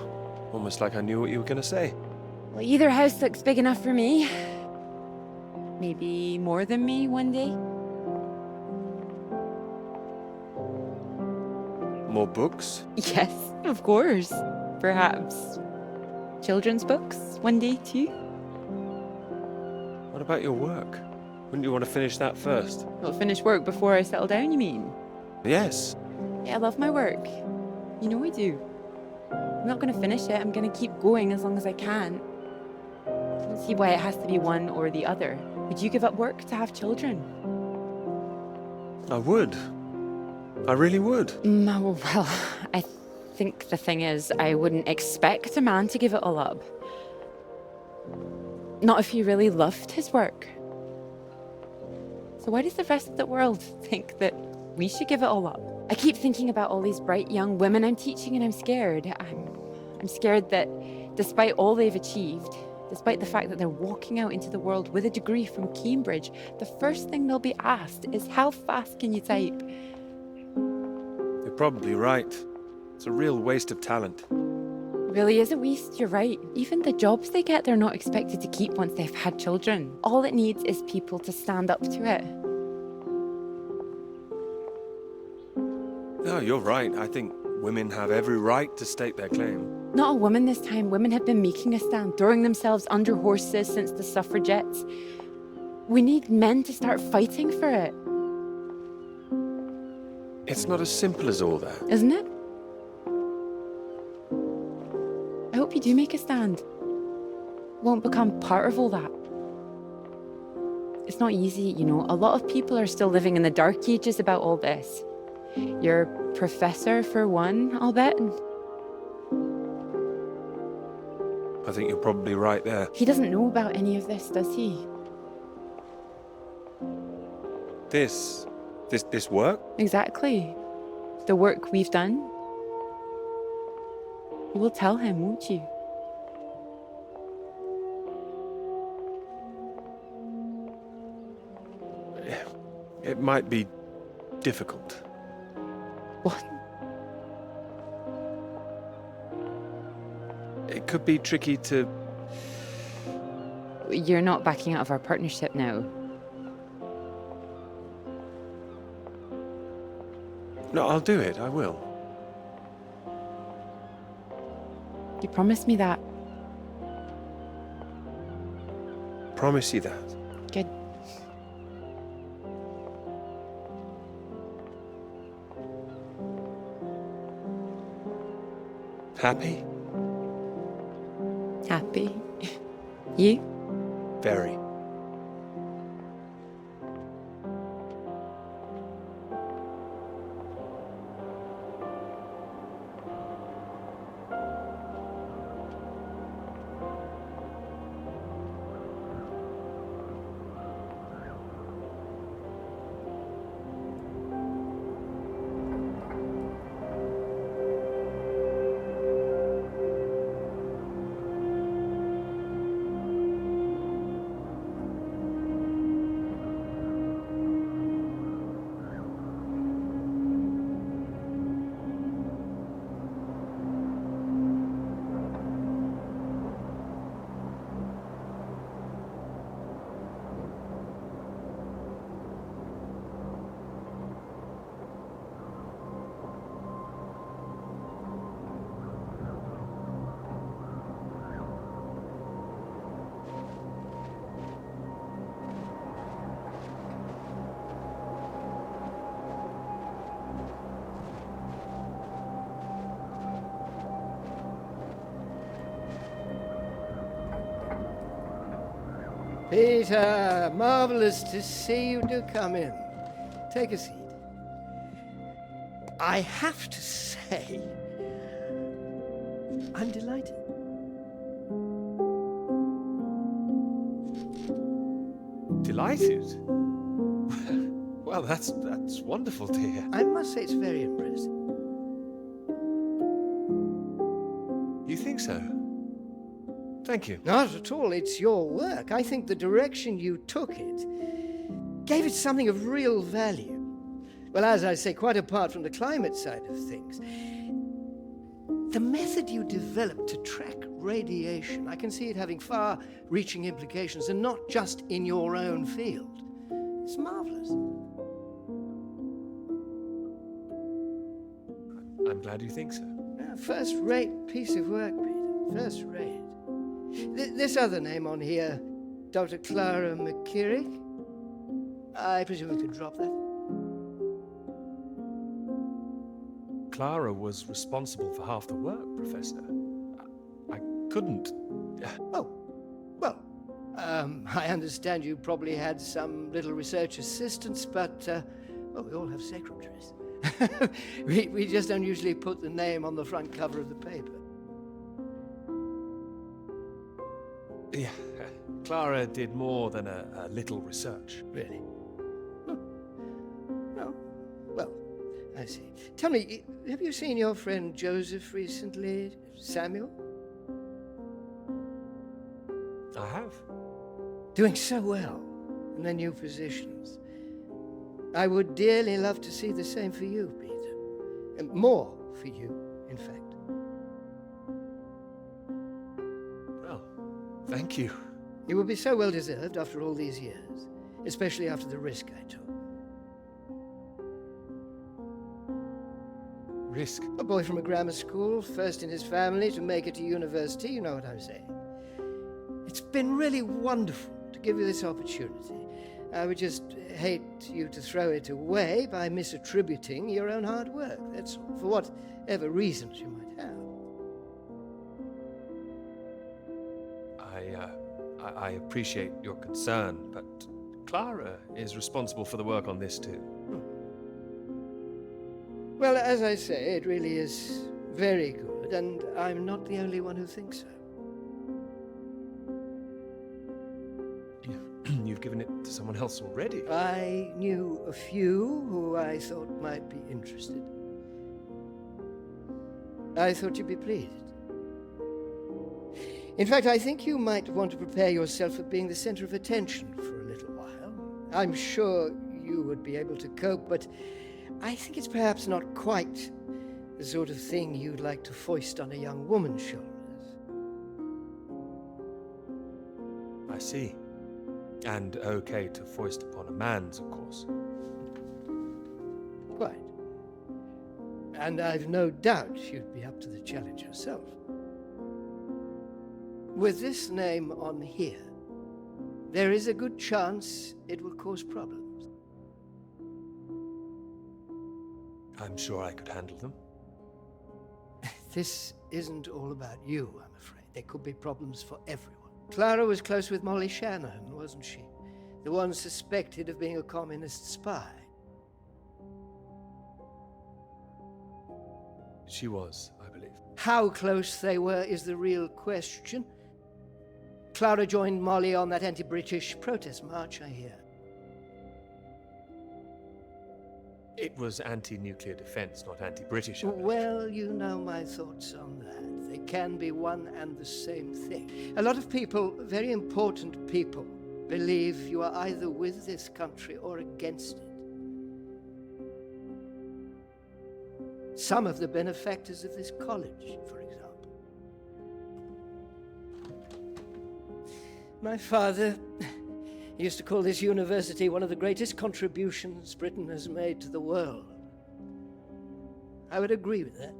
almost like I knew what you were going to say.
Well, either house looks big enough for me. Maybe more than me one day.
More books?
Yes, of course. Perhaps children's books one day too.
What about your work? Wouldn't you want to finish that first?
I'll finish work before I settle down, you mean?
Yes.
Yeah, I love my work. You know I do. I'm not going to finish it. I'm going to keep going as long as I can. I don't see why it has to be one or the other. Would you give up work to have children?
I would. I really would.
No, well, I think the thing is, I wouldn't expect a man to give it all up. Not if he really loved his work. So why does the rest of the world think that we should give it all up? I keep thinking about all these bright young women I'm teaching, and I'm scared. I'm scared that despite all they've achieved, despite the fact that they're walking out into the world with a degree from Cambridge, the first thing they'll be asked is, how fast can you type?
You're probably right. It's a real waste of talent.
It really is a waste, you're right. Even the jobs they get, they're not expected to keep once they've had children. All it needs is people to stand up to it.
No, you're right. I think women have every right to state their claim.
Not a woman this time. Women have been making a stand, throwing themselves under horses since the suffragettes. We need men to start fighting for it.
It's not as simple as all that.
Isn't it? I hope you do make a stand. Won't become part of all that. It's not easy, you know. A lot of people are still living in the dark ages about all this. Your professor, for one, I'll bet.
I think you're probably right there.
He doesn't know about any of this, does he?
This work?
Exactly. The work we've done. You will tell him, won't you?
It might be difficult.
What?
It could be tricky to...
You're not backing out of our partnership now.
No, I'll do it. I will.
You promised me that.
Promise you that.
Good.
Happy?
Happy. You?
Very.
Peter, marvelous to see you. Do come in. Take a seat. I have to say, I'm delighted.
Delighted? Well, that's wonderful to hear.
I must say it's very impressive.
You think so? Thank you.
Not at all. It's your work. I think the direction you took it gave it something of real value. Well, as I say, quite apart from the climate side of things, the method you developed to track radiation, I can see it having far-reaching implications, and not just in your own field. It's marvelous.
I'm glad you think so.
First-rate piece of work, Peter. First-rate. This other name on here, Dr. Clara McKirrick. I presume we could drop that.
Clara was responsible for half the work, Professor. I couldn't...
Oh, well, I understand you probably had some little research assistants, but, well, we all have secretaries. we just don't usually put the name on the front cover of the paper.
Yeah, Clara did more than a little research.
Really? Oh, well, I see. Tell me, have you seen your friend Joseph recently, Samuel?
I have.
Doing so well in their new positions. I would dearly love to see the same for you, Peter. And more for you, in fact.
Well, thank you.
You will be so well deserved after all these years, especially after the risk I took.
Risk?
A boy from a grammar school, first in his family to make it to university, you know what I'm saying. It's been really wonderful to give you this opportunity. I would just hate you to throw it away by misattributing your own hard work, that's all, for whatever reasons you might have.
I appreciate your concern, but Clara is responsible for the work on this too.
Well, as I say, it really is very good, and I'm not the only one who thinks so.
You've given it to someone else already.
I knew a few who I thought might be interested. I thought you'd be pleased. In fact, I think you might want to prepare yourself for being the center of attention for a little while. I'm sure you would be able to cope, but I think it's perhaps not quite the sort of thing you'd like to foist on a young woman's shoulders.
I see. And okay to foist upon a man's, of course.
Quite. And I've no doubt you'd be up to the challenge yourself. With this name on here, there is a good chance it will cause problems.
I'm sure I could handle them.
This isn't all about you, I'm afraid. There could be problems for everyone. Clara was close with Molly Shanahan, wasn't she? The one suspected of being a communist spy.
She was, I believe.
How close they were is the real question. Clara joined Molly on that anti-British protest march, I hear.
It was anti-nuclear defense, not anti-British. I believe.
Well, you know my thoughts on that. They can be one and the same thing. A lot of people, very important people, believe you are either with this country or against it. Some of the benefactors of this college, for example. My father used to call this university one of the greatest contributions Britain has made to the world. I would agree with that.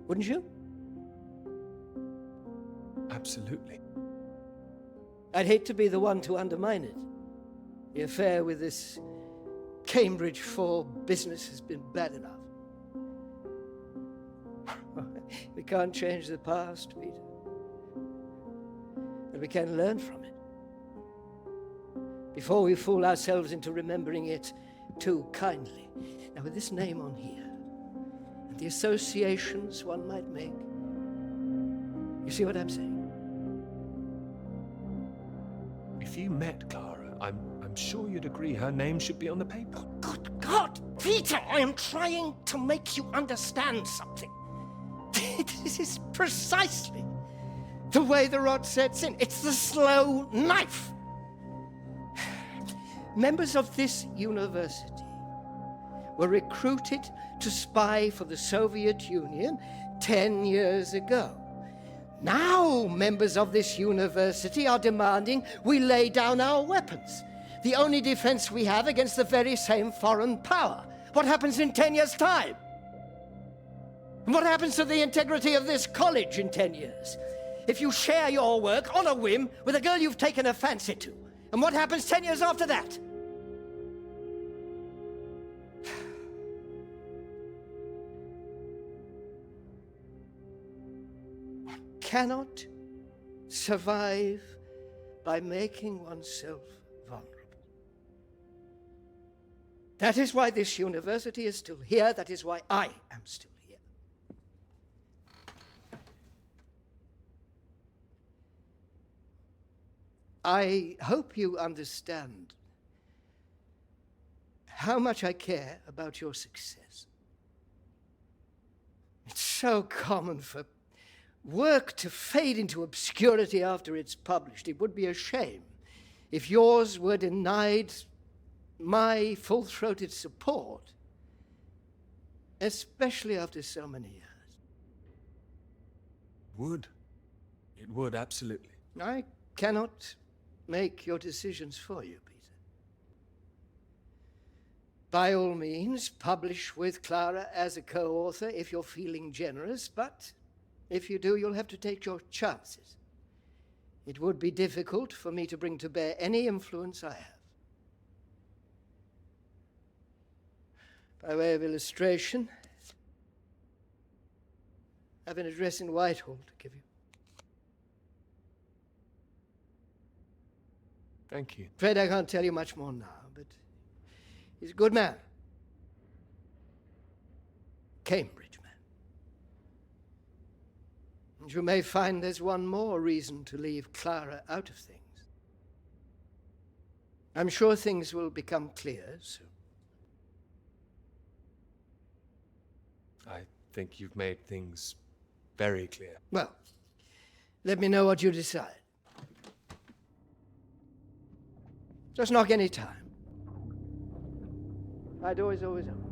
Wouldn't you?
Absolutely.
I'd hate to be the one to undermine it. The affair with this Cambridge 4 business has been bad enough. We can't change the past, Peter. But we can learn from it. Before we fool ourselves into remembering it too kindly. Now, with this name on here, and the associations one might make, you see what I'm saying?
If you met Clara, I'm sure you'd agree her name should be on the paper.
Good God, Peter, I am trying to make you understand something. This is precisely the way the rot sets in. It's the slow knife. Members of this university were recruited to spy for the Soviet Union 10 years ago. Now members of this university are demanding we lay down our weapons, the only defense we have against the very same foreign power. What happens in 10 years' time? And what happens to the integrity of this college in 10 years? If you share your work on a whim with a girl you've taken a fancy to, and what happens 10 years after that? One cannot survive by making oneself vulnerable. That is why this university is still here. That is why I am still here. I hope you understand how much I care about your success. It's so common for work to fade into obscurity after it's published. It would be a shame if yours were denied my full-throated support, especially after so many years.
It would, absolutely.
I cannot make your decisions for you, Peter. By all means, publish with Clara as a co-author if you're feeling generous, but if you do, you'll have to take your chances. It would be difficult for me to bring to bear any influence I have. By way of illustration, I have an address in Whitehall to give you.
Thank you.
Afraid I can't tell you much more now, but he's a good man. Cambridge man. And you may find there's one more reason to leave Clara out of things. I'm sure things will become clear soon.
I think you've made things very clear.
Well, let me know what you decide. Just knock any time. My door is always open.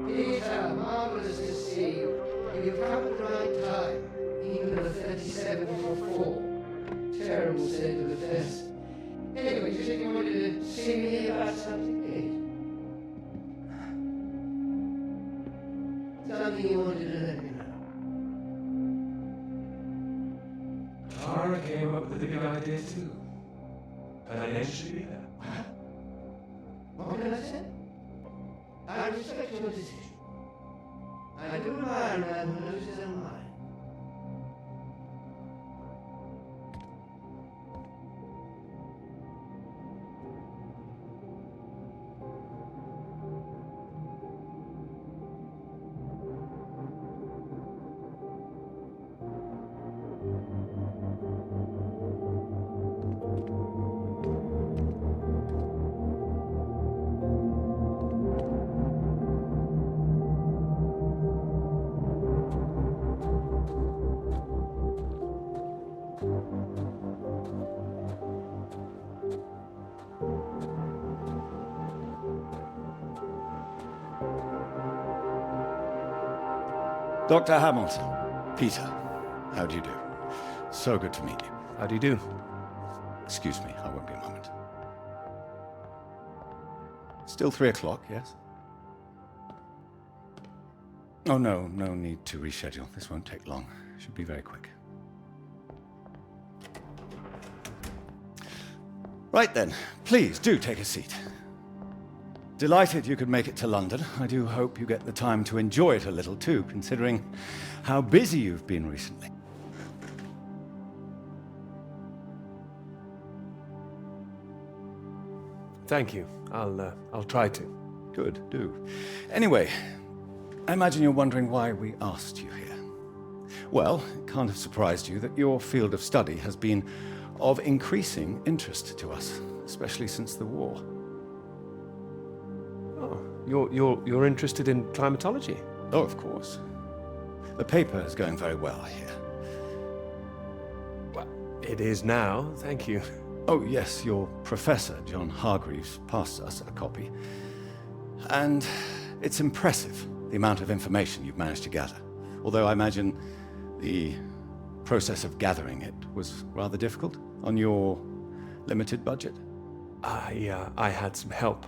Peter, marvelous to see you. You've come at the right time. Even at 37 for 4. Terrible state of affairs. Anyway, you said you wanted to see me about something, eh? Something you wanted to let me know.
Clara came up with the big idea too. Her name should be there.
What can I say? I respect your decision. I do admire a man who knows his own mind.
Dr. Hamilton. Peter. How do you do? So good to meet you.
How do you do?
Excuse me, I won't be a moment. Still 3 o'clock, yes? Oh, no need to reschedule. This won't take long. Should be very quick. Right then, please do take a seat. Delighted you could make it to London. I do hope you get the time to enjoy it a little too, considering how busy you've been recently.
Thank you. I'll try to.
Good, do. Anyway, I imagine you're wondering why we asked you here. Well, it can't have surprised you that your field of study has been of increasing interest to us, especially since the war.
Oh, you're interested in climatology?
Oh, of course. The paper is going very well, I hear.
Well, it is now, thank you.
Oh, yes, your professor, John Hargreaves, passed us a copy. And it's impressive, the amount of information you've managed to gather. Although I imagine the process of gathering it was rather difficult on your limited budget.
I had some help.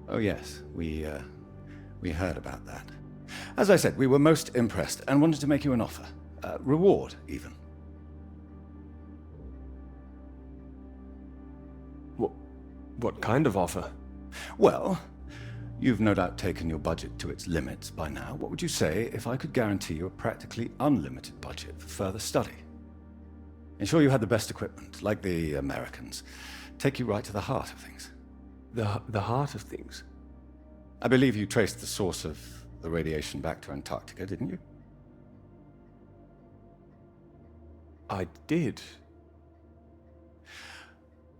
Oh, yes, we heard about that. As I said, we were most impressed and wanted to make you an offer. Reward, even.
What kind of offer?
Well, you've no doubt taken your budget to its limits by now. What would you say if I could guarantee you a practically unlimited budget for further study? Ensure you had the best equipment, like the Americans. Take you right to the heart of things.
The heart of things?
I believe you traced the source of the radiation back to Antarctica, didn't you?
I did.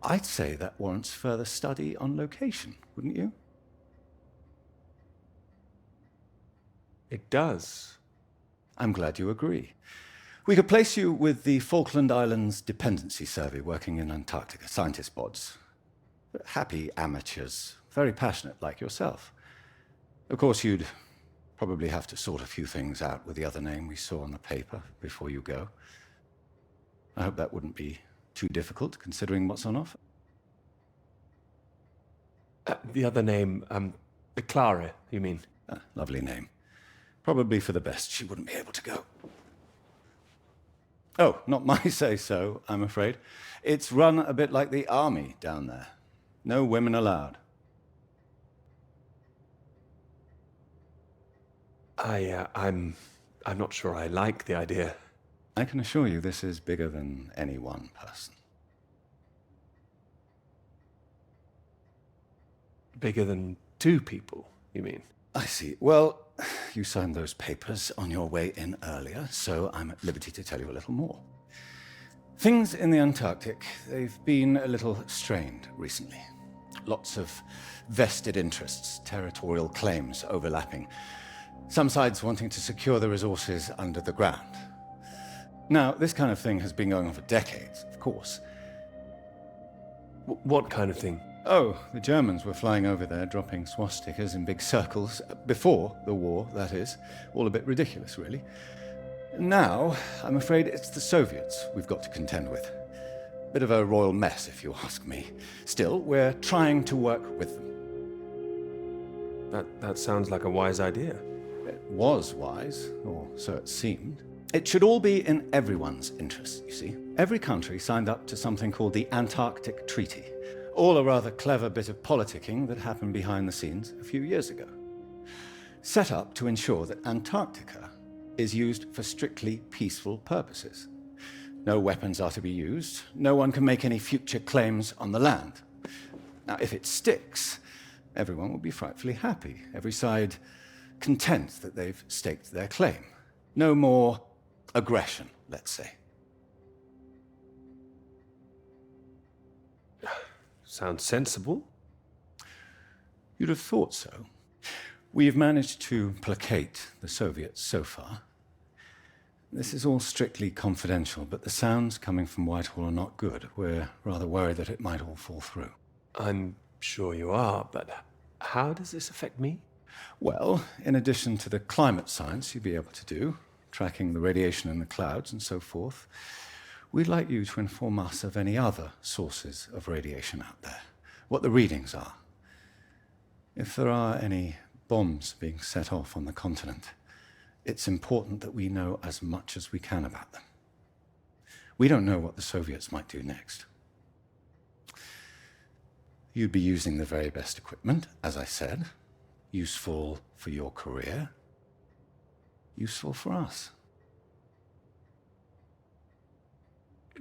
I'd say that warrants further study on location, wouldn't you?
It does.
I'm glad you agree. We could place you with the Falkland Islands Dependency Survey working in Antarctica, scientist bods. Happy amateurs, very passionate like yourself. Of course, you'd probably have to sort a few things out with the other name we saw on the paper before you go. I hope that wouldn't be too difficult, considering what's on offer.
The other name, Clara, you mean?
Lovely name. Probably for the best she wouldn't be able to go. Oh, not my say-so, I'm afraid. It's run a bit like the army down there. No women allowed.
I'm not sure I like the idea.
I can assure you this is bigger than any one person.
Bigger than 2 people, you mean?
I see. Well, you signed those papers on your way in earlier, so I'm at liberty to tell you a little more. Things in the Antarctic, they've been a little strained recently. Lots of vested interests, territorial claims overlapping. Some sides wanting to secure the resources under the ground. Now, this kind of thing has been going on for decades, of course.
What kind of thing?
Oh, the Germans were flying over there, dropping swastikas in big circles. Before the war, that is. All a bit ridiculous, really. Now, I'm afraid it's the Soviets we've got to contend with. Bit of a royal mess, if you ask me. Still, we're trying to work with them.
That sounds like a wise idea.
It was wise, or so it seemed. It should all be in everyone's interest, you see. Every country signed up to something called the Antarctic Treaty. All a rather clever bit of politicking that happened behind the scenes a few years ago. Set up to ensure that Antarctica is used for strictly peaceful purposes. No weapons are to be used. No one can make any future claims on the land. Now, if it sticks, everyone will be frightfully happy. Every side content that they've staked their claim. No more aggression, let's say.
Sounds sensible.
You'd have thought so. We've managed to placate the Soviets so far. This is all strictly confidential, but the sounds coming from Whitehall are not good. We're rather worried that it might all fall through.
I'm sure you are, but how does this affect me?
Well, in addition to the climate science you'd be able to do, tracking the radiation in the clouds and so forth, we'd like you to inform us of any other sources of radiation out there, what the readings are. If there are any bombs being set off on the continent, it's important that we know as much as we can about them. We don't know what the Soviets might do next. You'd be using the very best equipment, as I said, useful for your career, useful for us.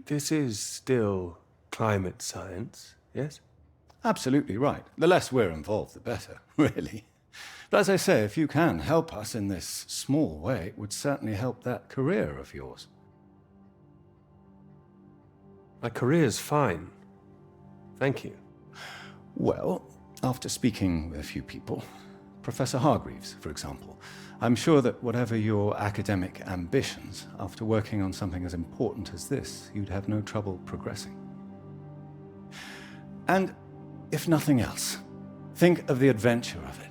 This is still climate science, yes?
Absolutely right. The less we're involved, the better, really. But as I say, if you can help us in this small way, it would certainly help that career of yours.
My career's fine. Thank you.
Well, after speaking with a few people, Professor Hargreaves, for example, I'm sure that whatever your academic ambitions, after working on something as important as this, you'd have no trouble progressing. And if nothing else, think of the adventure of it.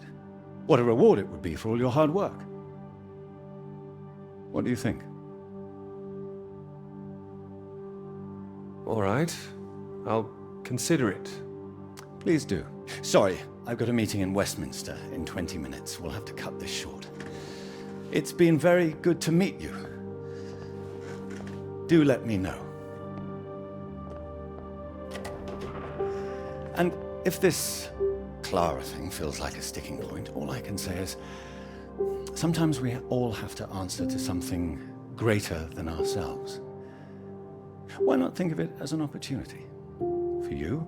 What a reward it would be for all your hard work. What do you think?
All right. I'll consider it.
Please do. Sorry, I've got a meeting in Westminster in 20 minutes. We'll have to cut this short. It's been very good to meet you. Do let me know. And if this Clara thing feels like a sticking point, all I can say is sometimes we all have to answer to something greater than ourselves. Why not think of it as an opportunity for you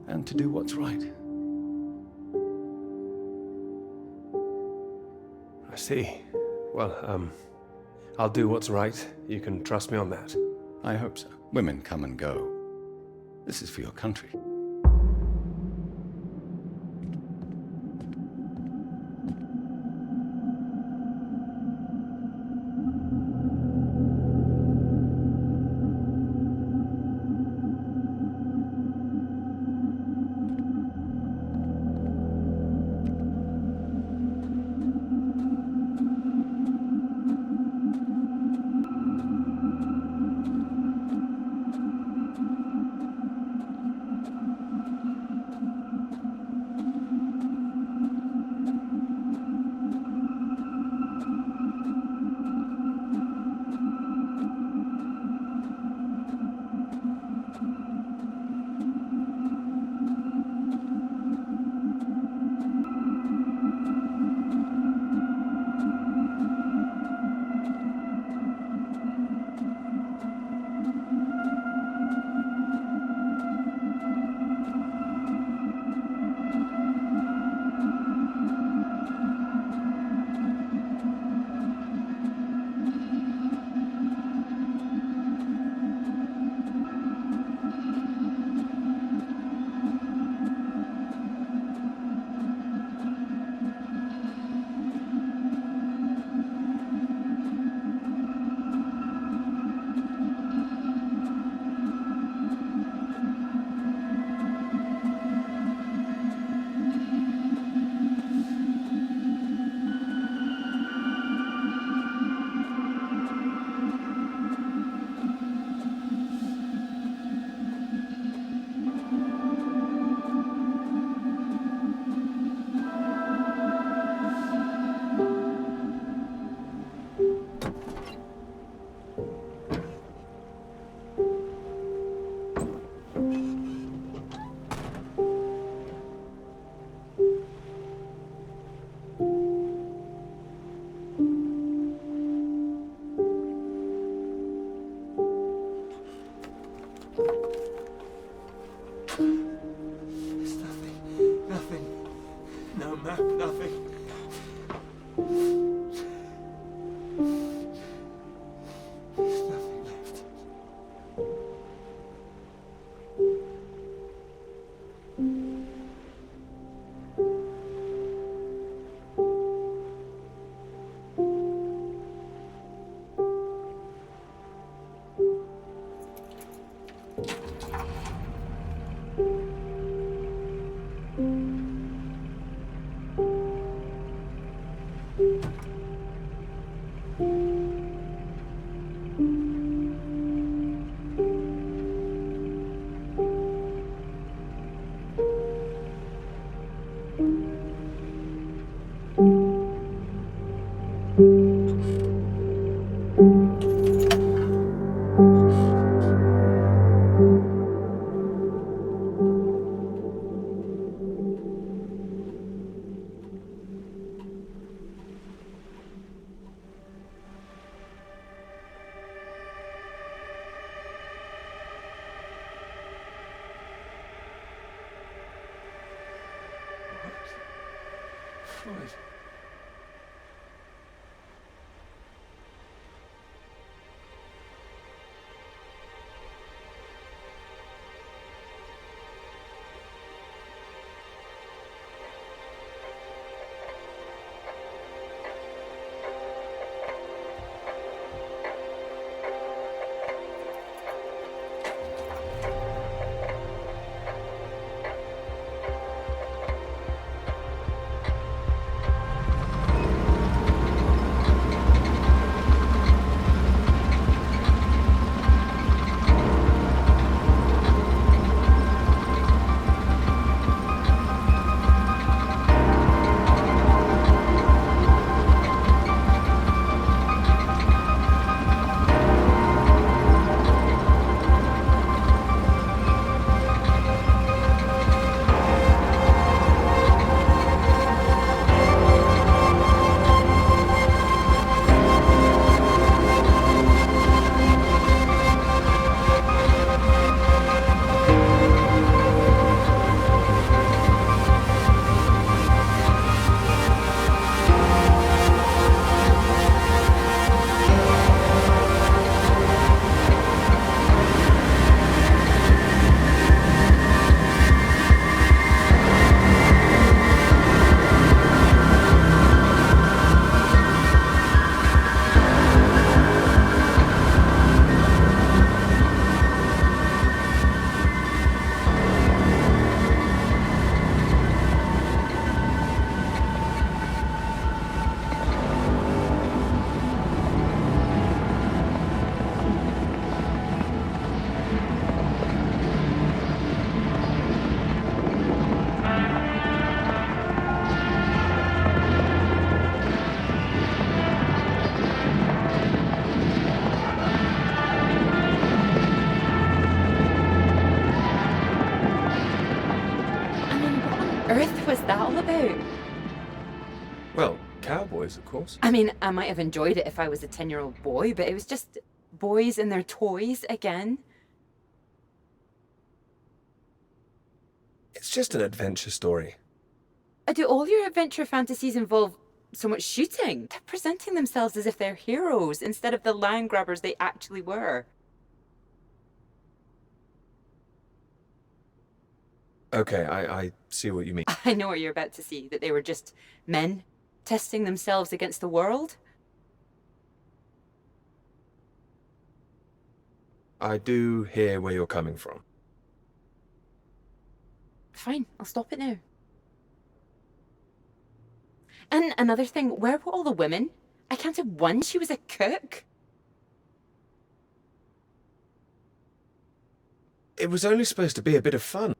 and to do what's right?
I see. Well, I'll do what's right. You can trust me on that.
I hope so. Women come and go. This is for your country.
Floyd.
Earth was that all about?
Well, cowboys, of course.
I mean, I might have enjoyed it if I was a 10-year-old boy, but it was just boys and their toys again.
It's just an adventure story.
Do all your adventure fantasies involve so much shooting? They're presenting themselves as if they're heroes instead of the land grabbers they actually were.
Okay, I see what you mean.
I know what you're about to see, that they were just men testing themselves against the world.
I do hear where you're coming from.
Fine, I'll stop it now. And another thing, where were all the women? I counted one, she was a cook.
It was only supposed to be a bit of fun.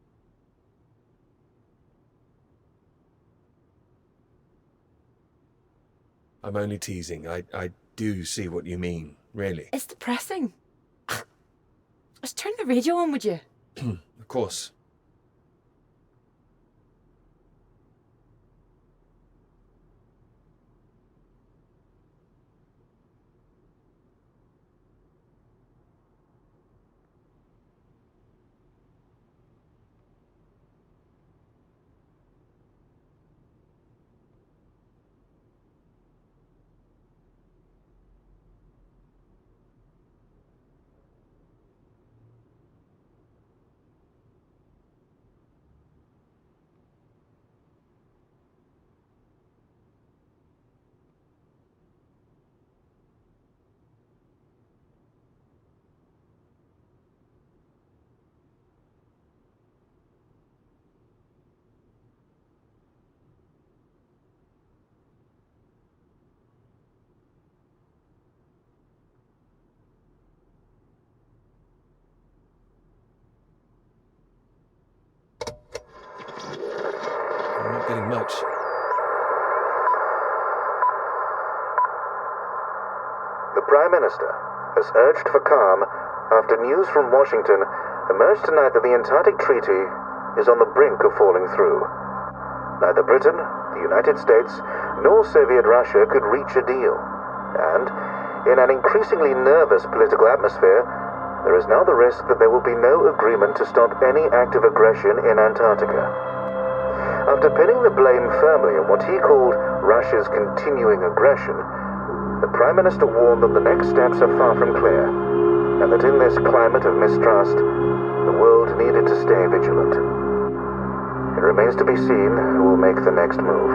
I'm only teasing. I do see what you mean, really.
It's depressing. Just turn the radio on, would you?
Of course. not getting much.
The Prime Minister has urged for calm after news from Washington emerged tonight that the Antarctic Treaty is on the brink of falling through. Neither Britain, the United States, nor Soviet Russia could reach a deal. And, in an increasingly nervous political atmosphere, there is now the risk that there will be no agreement to stop any act of aggression in Antarctica. After pinning the blame firmly on what he called Russia's continuing aggression, the Prime Minister warned that the next steps are far from clear, and that in this climate of mistrust, the world needed to stay vigilant. It remains to be seen who will make the next move.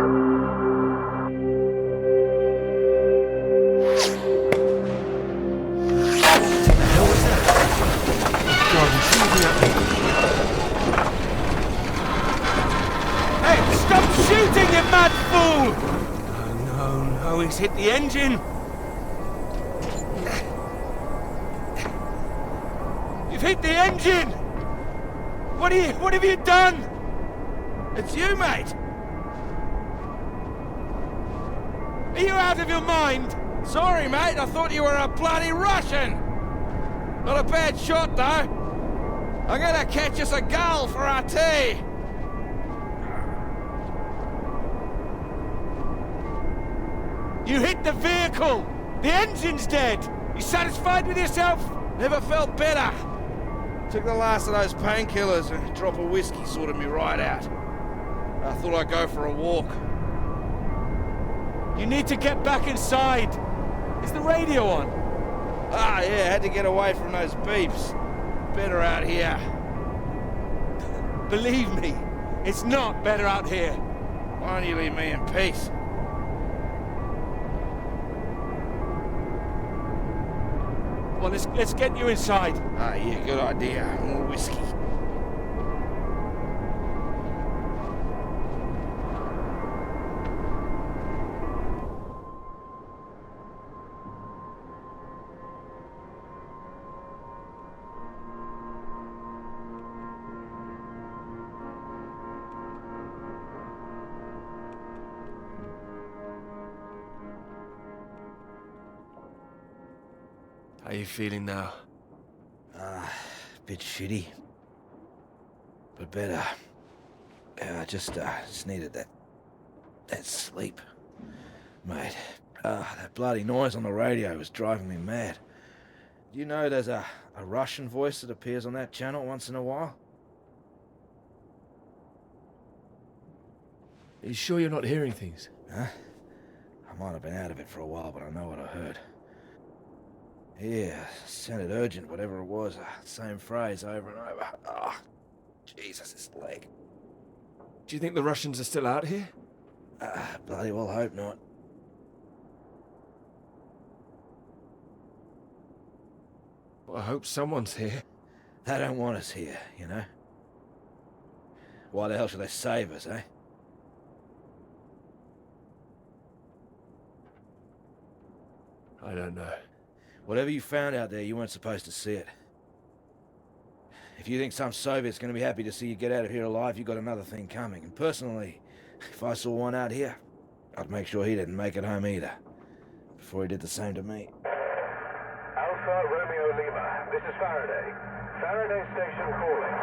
Hey, stop shooting, you mad fool! No, he's hit the engine. You've hit the engine! What have you done?
It's you, mate!
Are you out of your mind?
Sorry, mate, I thought you were a bloody Russian! Not a bad shot, though. I'm gonna catch us a gull for our tea!
You hit the vehicle! The engine's dead! You satisfied with yourself?
Never felt better. Took the last of those painkillers and a drop of whiskey sorted me right out. I thought I'd go for a walk.
You need to get back inside. Is the radio on?
Ah, yeah, had to get away from those beeps. Better out here.
Believe me, it's not better out here.
Why don't you leave me in peace?
Well, let's get you inside.
Ah, yeah, good idea. More whiskey.
How are you feeling now?
Bit shitty. But better. Yeah, I just needed that sleep. Mate, that bloody noise on the radio was driving me mad. Do you know there's a Russian voice that appears on that channel once in a while?
Are you sure you're not hearing things?
Huh? I might have been out of it for a while, but I know what I heard. Yeah, sounded urgent, whatever it was. Same phrase over and over. Ah, Jesus, this leg.
Do you think the Russians are still out here?
Bloody well hope not.
Well, I hope someone's here.
They don't want us here, you know? Why the hell should they save us, eh?
I don't know.
Whatever you found out there, you weren't supposed to see it. If you think some Soviet's gonna be happy to see you get out of here alive, you got another thing coming. And personally, if I saw one out here, I'd make sure he didn't make it home either. Before he did the same to me.
Alpha Romeo Lima, this is Faraday. Faraday Station calling.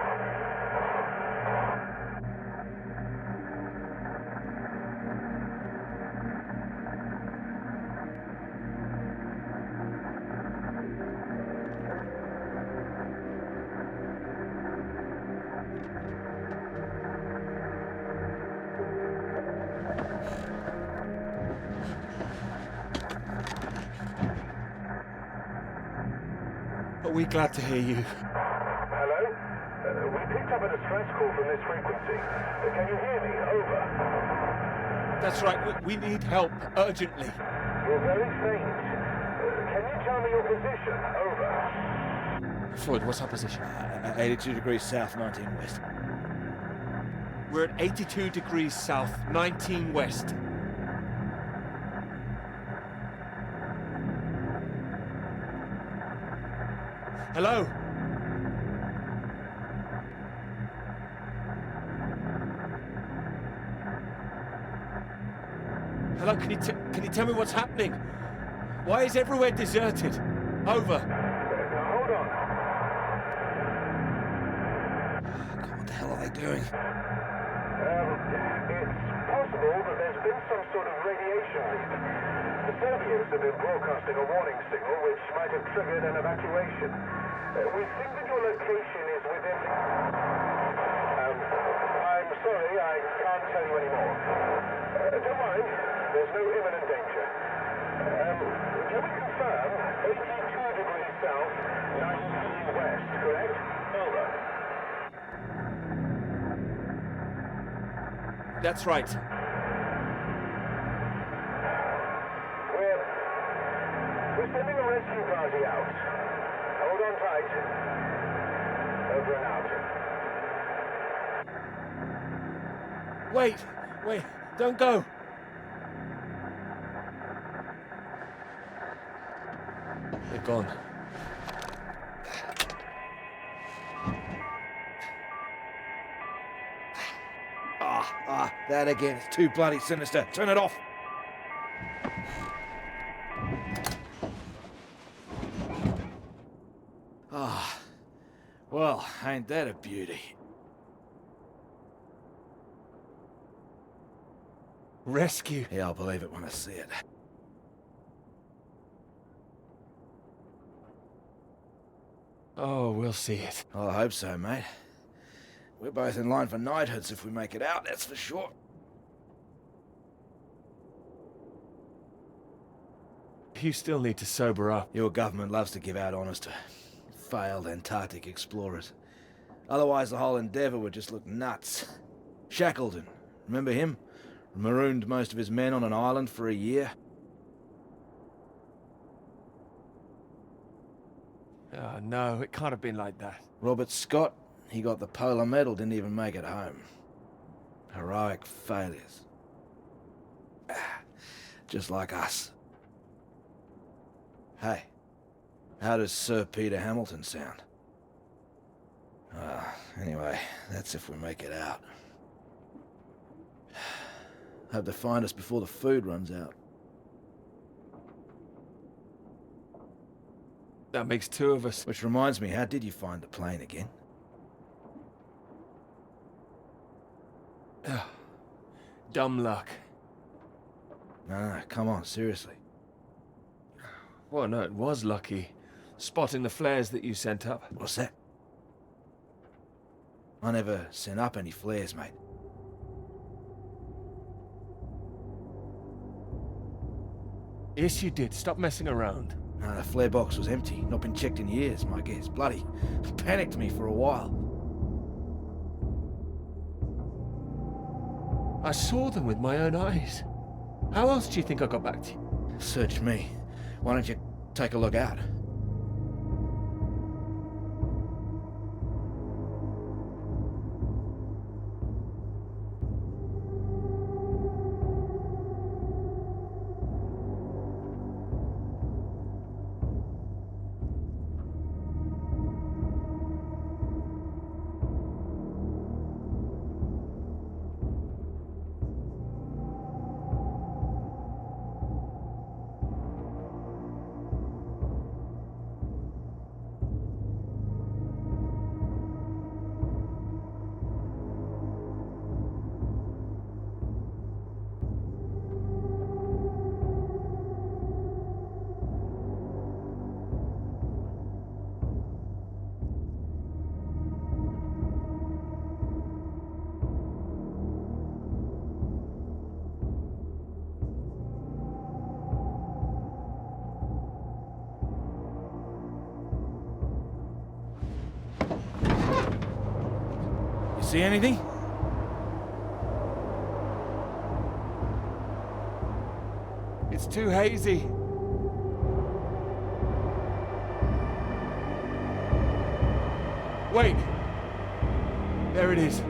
Are we glad to hear you?
Hello? We picked up a distress call from this frequency. Can you hear me? Over.
That's right, we need help, urgently.
You're very faint. Can you tell me your position? Over.
Floyd, what's our position?
82 degrees south, 19 west.
We're at 82 degrees south, 19 west. Hello? Hello, can you tell me what's happening? Why is everywhere deserted? Over.
Hold on.
God, what the hell are they doing?
It's possible that there's been some sort of radiation leak. The Soviets have been broadcasting a warning signal which might have triggered an evacuation. We think that your location is within... I'm sorry, I can't tell you anymore. Don't worry, there's no imminent danger. Can we confirm 82 degrees south, 90 west, correct? Over.
That's right.
We're sending a rescue party out. Hold on tight. Over and out.
Wait, don't go. They're gone.
That again. It's too bloody sinister. Turn it off. Well, ain't that a beauty?
Rescue.
Yeah, I'll believe it when I see it.
Oh, we'll see it.
Well, I hope so, mate. We're both in line for knighthoods if we make it out, that's for sure.
You still need to sober up.
Your government loves to give out honours to failed Antarctic explorers. Otherwise, the whole endeavour would just look nuts. Shackleton, remember him? Marooned most of his men on an island for a year.
Oh, no, it can't have been like that.
Robert Scott, he got the Polar Medal, didn't even make it home. Heroic failures. Just like us. Hey, how does Sir Peter Hamilton sound? Anyway, that's if we make it out. Hope they find us before the food runs out.
That makes two of us.
Which reminds me, how did you find the plane again?
Dumb luck.
No, come on, seriously.
Well, no, it was lucky. Spotting the flares that you sent up.
What's that? I never sent up any flares, mate.
Yes, you did. Stop messing around.
No, the flare box was empty. Not been checked in years, my guess. Bloody panicked me for a while.
I saw them with my own eyes. How else do you think I got back to you?
Search me. Why don't you take a look out? See anything?
It's too hazy. Wait. There it is.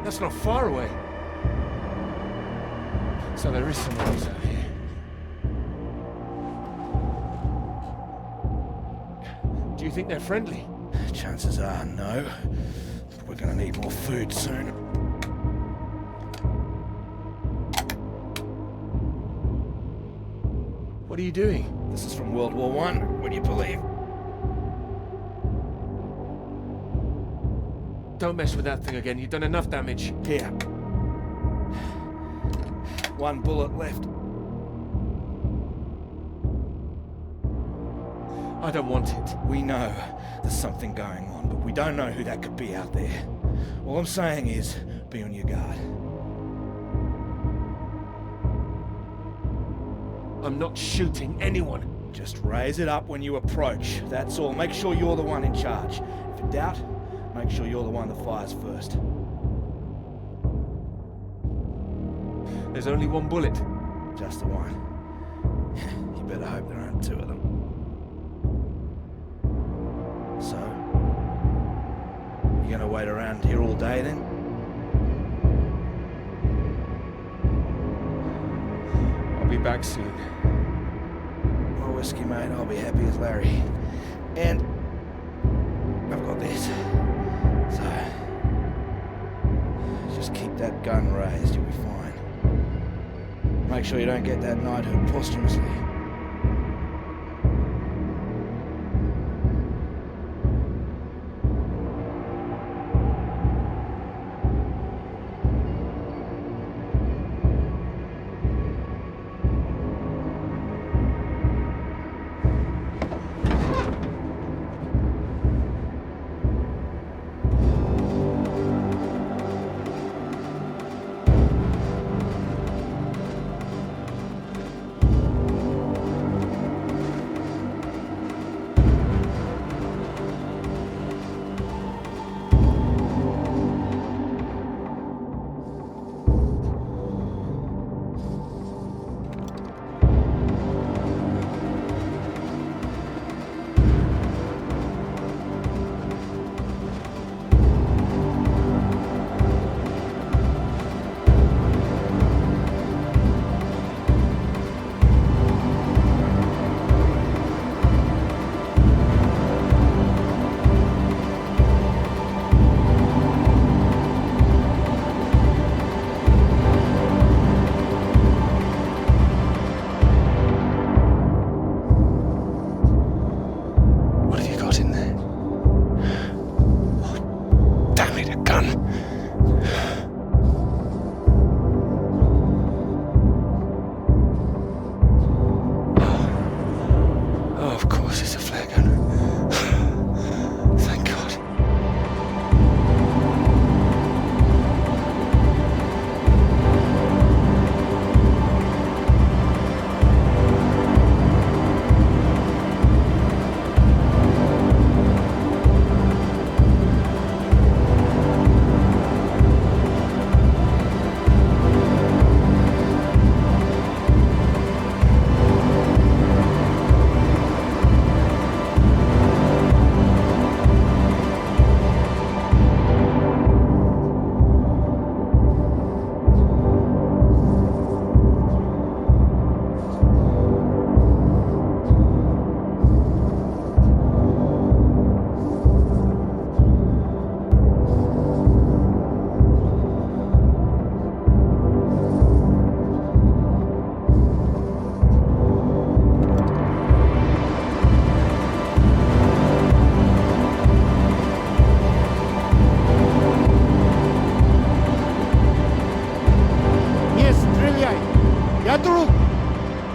That's not far away. So there is some noise out here. Do you think they're friendly?
Chances are no. We're gonna need more food soon.
What are you doing?
This is from World War One. Would you believe?
Don't mess with that thing again. You've done enough damage.
Here. One bullet left.
I don't want it.
We know there's something going on, but we don't know who that could be out there. All I'm saying is, be on your guard.
I'm not shooting anyone.
Just raise it up when you approach. That's all. Make sure you're the one in charge. If in doubt, make sure you're the one that fires first.
There's only one bullet.
Just the one. You better hope there aren't two of them. So, you gonna wait around here all day then?
I'll be back soon.
More whiskey, mate. I'll be happy as Larry. And I've got this. So, just keep that gun raised. You'll be fine. Make sure you don't get that knighthood posthumously.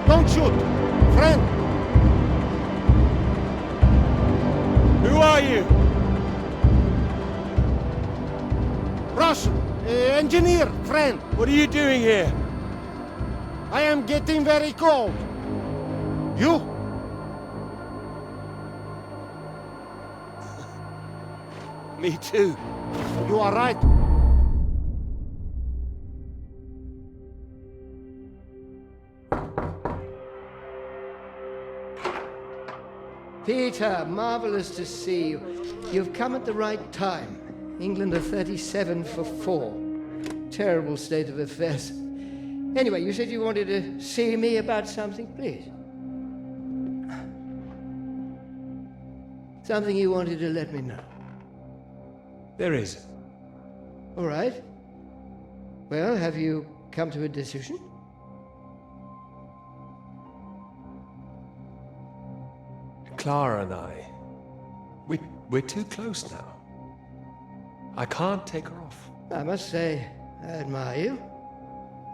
Don't shoot! Friend!
Who are you?
Russian! Engineer, friend!
What are you doing here?
I am getting very cold. You?
Me too.
You are right.
Peter, marvelous to see you. You've come at the right time. England are 37 for 4. Terrible state of affairs. Anyway, you said you wanted to see me about something, please. Something you wanted to let me know.
There is.
All right. Well, have you come to a decision?
Clara and I, we're too close now. I can't take her off.
I must say, I admire you.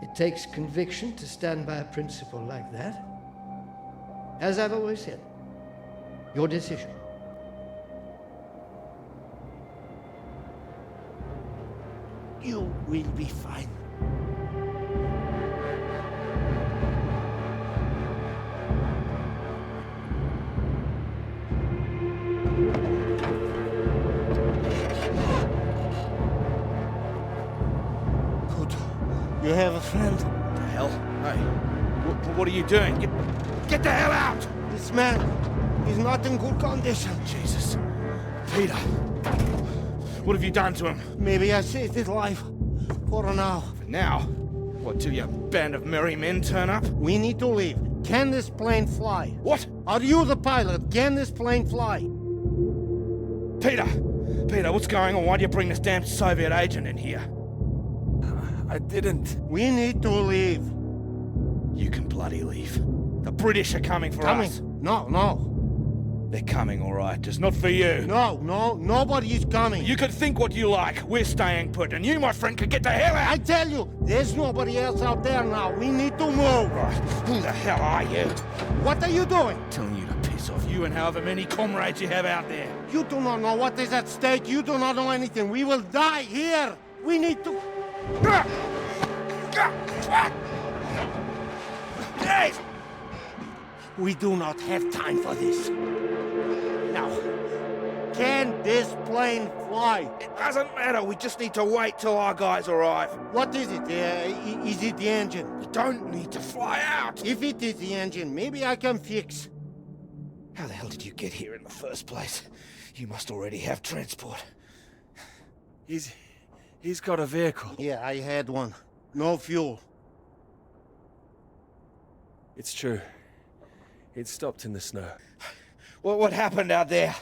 It takes conviction to stand by a principle like that. As I've always said, your decision.
You will be fine. Good. You have a friend.
What the hell? Hey, what are you doing? Get the hell out!
This man is not in good condition.
Jesus. Peter, what have you done to him?
Maybe I saved his life. For now.
For now? What, till your band of merry men turn up?
We need to leave. Can this plane fly?
What?
Are you the pilot? Can this plane fly?
Peter, what's going on? Why'd you bring this damn Soviet agent in here?
I didn't.
We need to leave.
You can bloody leave. The British are coming for us.
No.
They're coming, all right, just not for you.
No, nobody is coming.
You could think what you like. We're staying put, and you, my friend, could get the hell out.
I tell you, there's nobody else out there now. We need to move.
Right. Who the hell are you?
What are you doing?
Telling you to piss off, you and however many comrades you have out there.
You do not know what is at stake. You do not know anything. We will die here. We need to... We do not have time for this. Now, can this plane fly?
It doesn't matter. We just need to wait till our guys arrive.
What is it? Is it the engine?
We don't need to fly out.
If it is the engine, maybe I can fix.
How the hell did you get here in the first place? You must already have transport.
He's got a vehicle.
Yeah, I had one. No fuel.
It's true. It stopped in the snow.
What happened out there?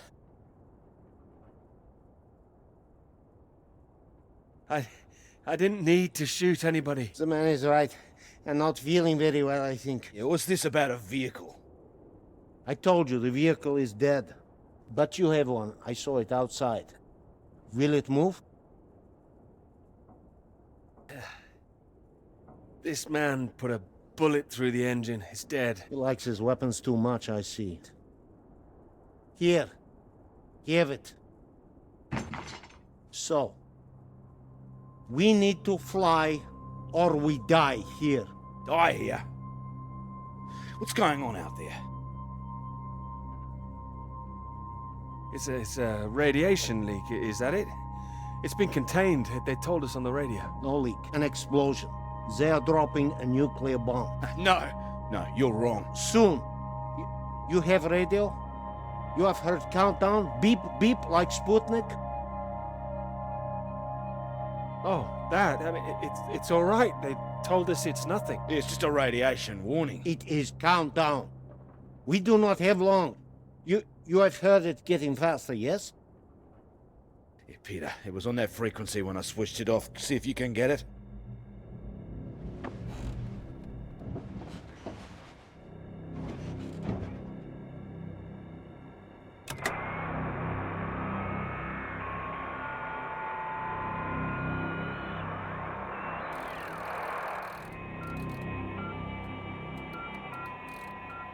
I didn't need to shoot anybody.
The man is right. And not feeling very well, I think.
Yeah, what's this about a vehicle?
I told you, the vehicle is dead. But you have one. I saw it outside. Will it move?
This man put a bullet through the engine. It's dead.
He likes his weapons too much, I see. Here. Have it. So. We need to fly, or we die here.
Die here? What's going on out there?
It's a radiation leak, is that it? It's been contained. They told us on the radio.
No leak. An explosion. They are dropping a nuclear bomb.
No, you're wrong.
Soon. You have radio? You have heard countdown? Beep, beep, like Sputnik?
Oh, that. I mean, it's all right. They told us it's nothing.
It's just a radiation warning.
It is countdown. We do not have long. You have heard it getting faster, yes?
Yeah, Peter, it was on that frequency when I switched it off. See if you can get it.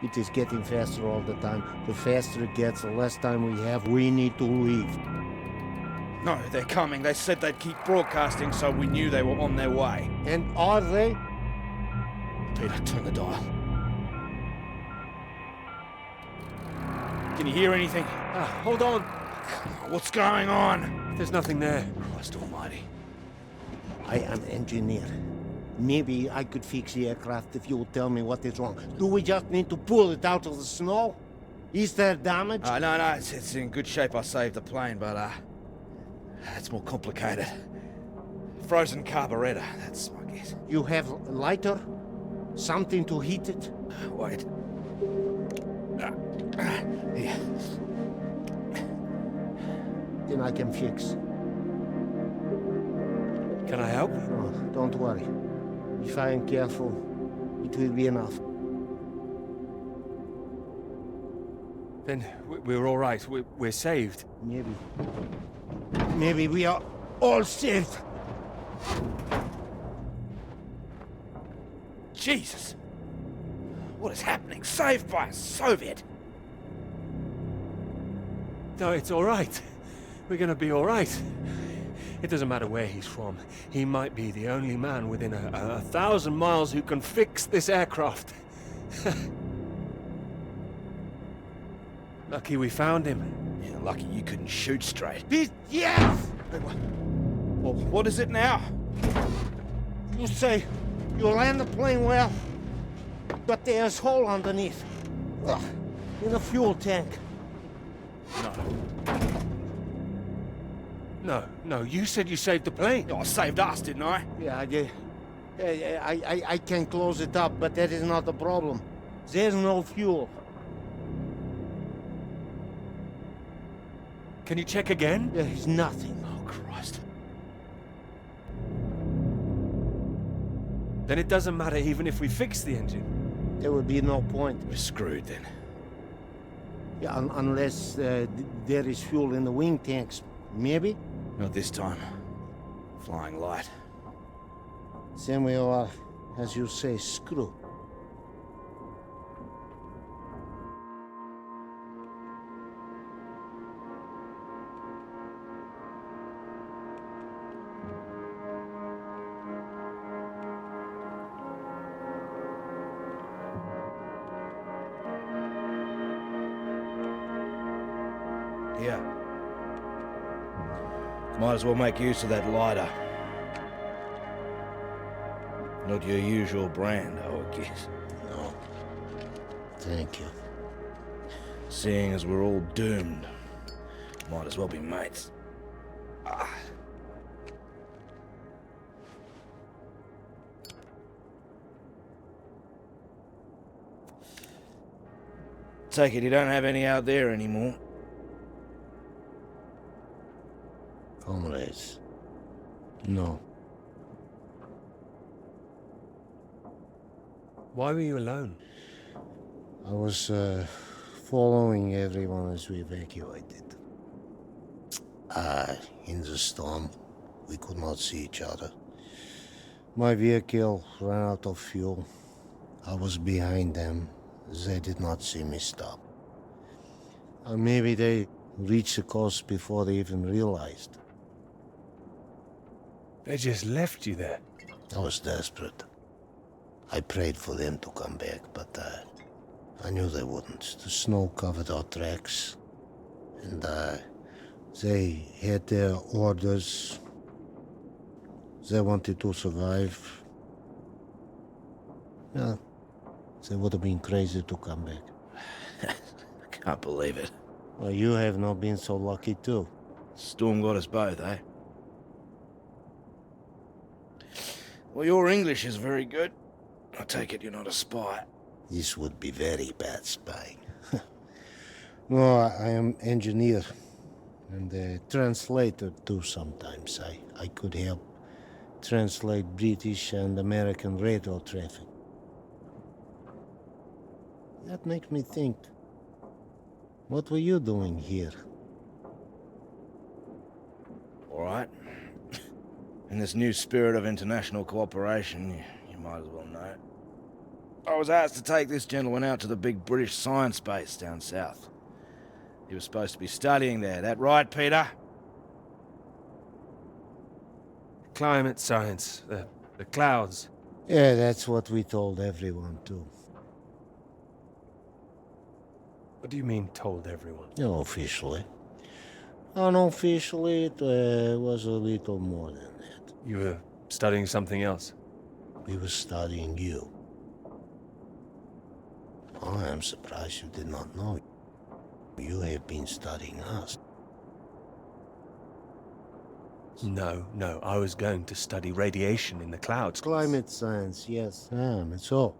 It is getting faster all the time. The faster it gets, the less time we have. We need to leave.
No, they're coming. They said they'd keep broadcasting, so we knew they were on their way.
And are they?
Peter, turn the dial. Can you hear anything?
Hold on.
What's going on?
There's nothing there.
Christ almighty.
I am engineer. Maybe I could fix the aircraft if you would tell me what is wrong. Do we just need to pull it out of the snow? Is there damage?
No, it's in good shape. I saved the plane, but it's more complicated. Frozen carburetor, that's my guess.
You have a lighter? Something to heat it?
Wait. Here.
Then I can fix.
Can I help?
Oh, don't worry. If I am careful, it will be enough.
Then we're all right. We're saved.
Maybe we are all saved.
Jesus! What is happening? Saved by a Soviet!
No, it's all right. We're gonna be all right. It doesn't matter where he's from. He might be the only man within 1,000 miles who can fix this aircraft. Lucky we found him.
Yeah, lucky you couldn't shoot straight.
Yes!
Well, what is it now?
You say you land the plane well, but there's a hole underneath. In the fuel tank.
No, you said you saved the plane.
Oh, I saved us, didn't I?
Yeah, I can close it up, but that is not the problem. There's no fuel.
Can you check again?
There is nothing.
Oh, Christ.
Then it doesn't matter even if we fix the engine.
There would be no point.
We're screwed then.
Yeah, unless there is fuel in the wing tanks. Maybe?
Not this time. Flying light.
Then we are, as you say, screwed.
Here. Might as well make use of that lighter. Not your usual brand, I would guess.
No. Thank you.
Seeing as we're all doomed, might as well be mates. Take it you don't have any out there anymore.
Comrades. No.
Why were you alone?
I was following everyone as we evacuated. In the storm, we could not see each other. My vehicle ran out of fuel. I was behind them. They did not see me stop. Maybe they reached the coast before they even realized.
They just left you there.
I was desperate. I prayed for them to come back, but I knew they wouldn't. The snow covered our tracks, and they had their orders. They wanted to survive. Yeah, they would have been crazy to come back.
I can't believe it.
Well, you have not been so lucky too.
Storm got us both, eh? Well, your English is very good. I take it you're not a spy.
This would be very bad spying. No, I am engineer and a translator too sometimes. I could help translate British and American radio traffic. That makes me think. What were you doing here?
All right. In this new spirit of international cooperation, you might as well know. I was asked to take this gentleman out to the big British science base down south. He was supposed to be studying there. That right, Peter?
Climate science, the clouds.
Yeah, that's what we told everyone too.
What do you mean, told everyone?
No, officially. Unofficially, it was a little more than that.
You were studying something else?
We were studying you. Oh, I'm surprised you did not know. You have been studying us.
No, I was going to study radiation in the clouds.
Climate science, yes. So,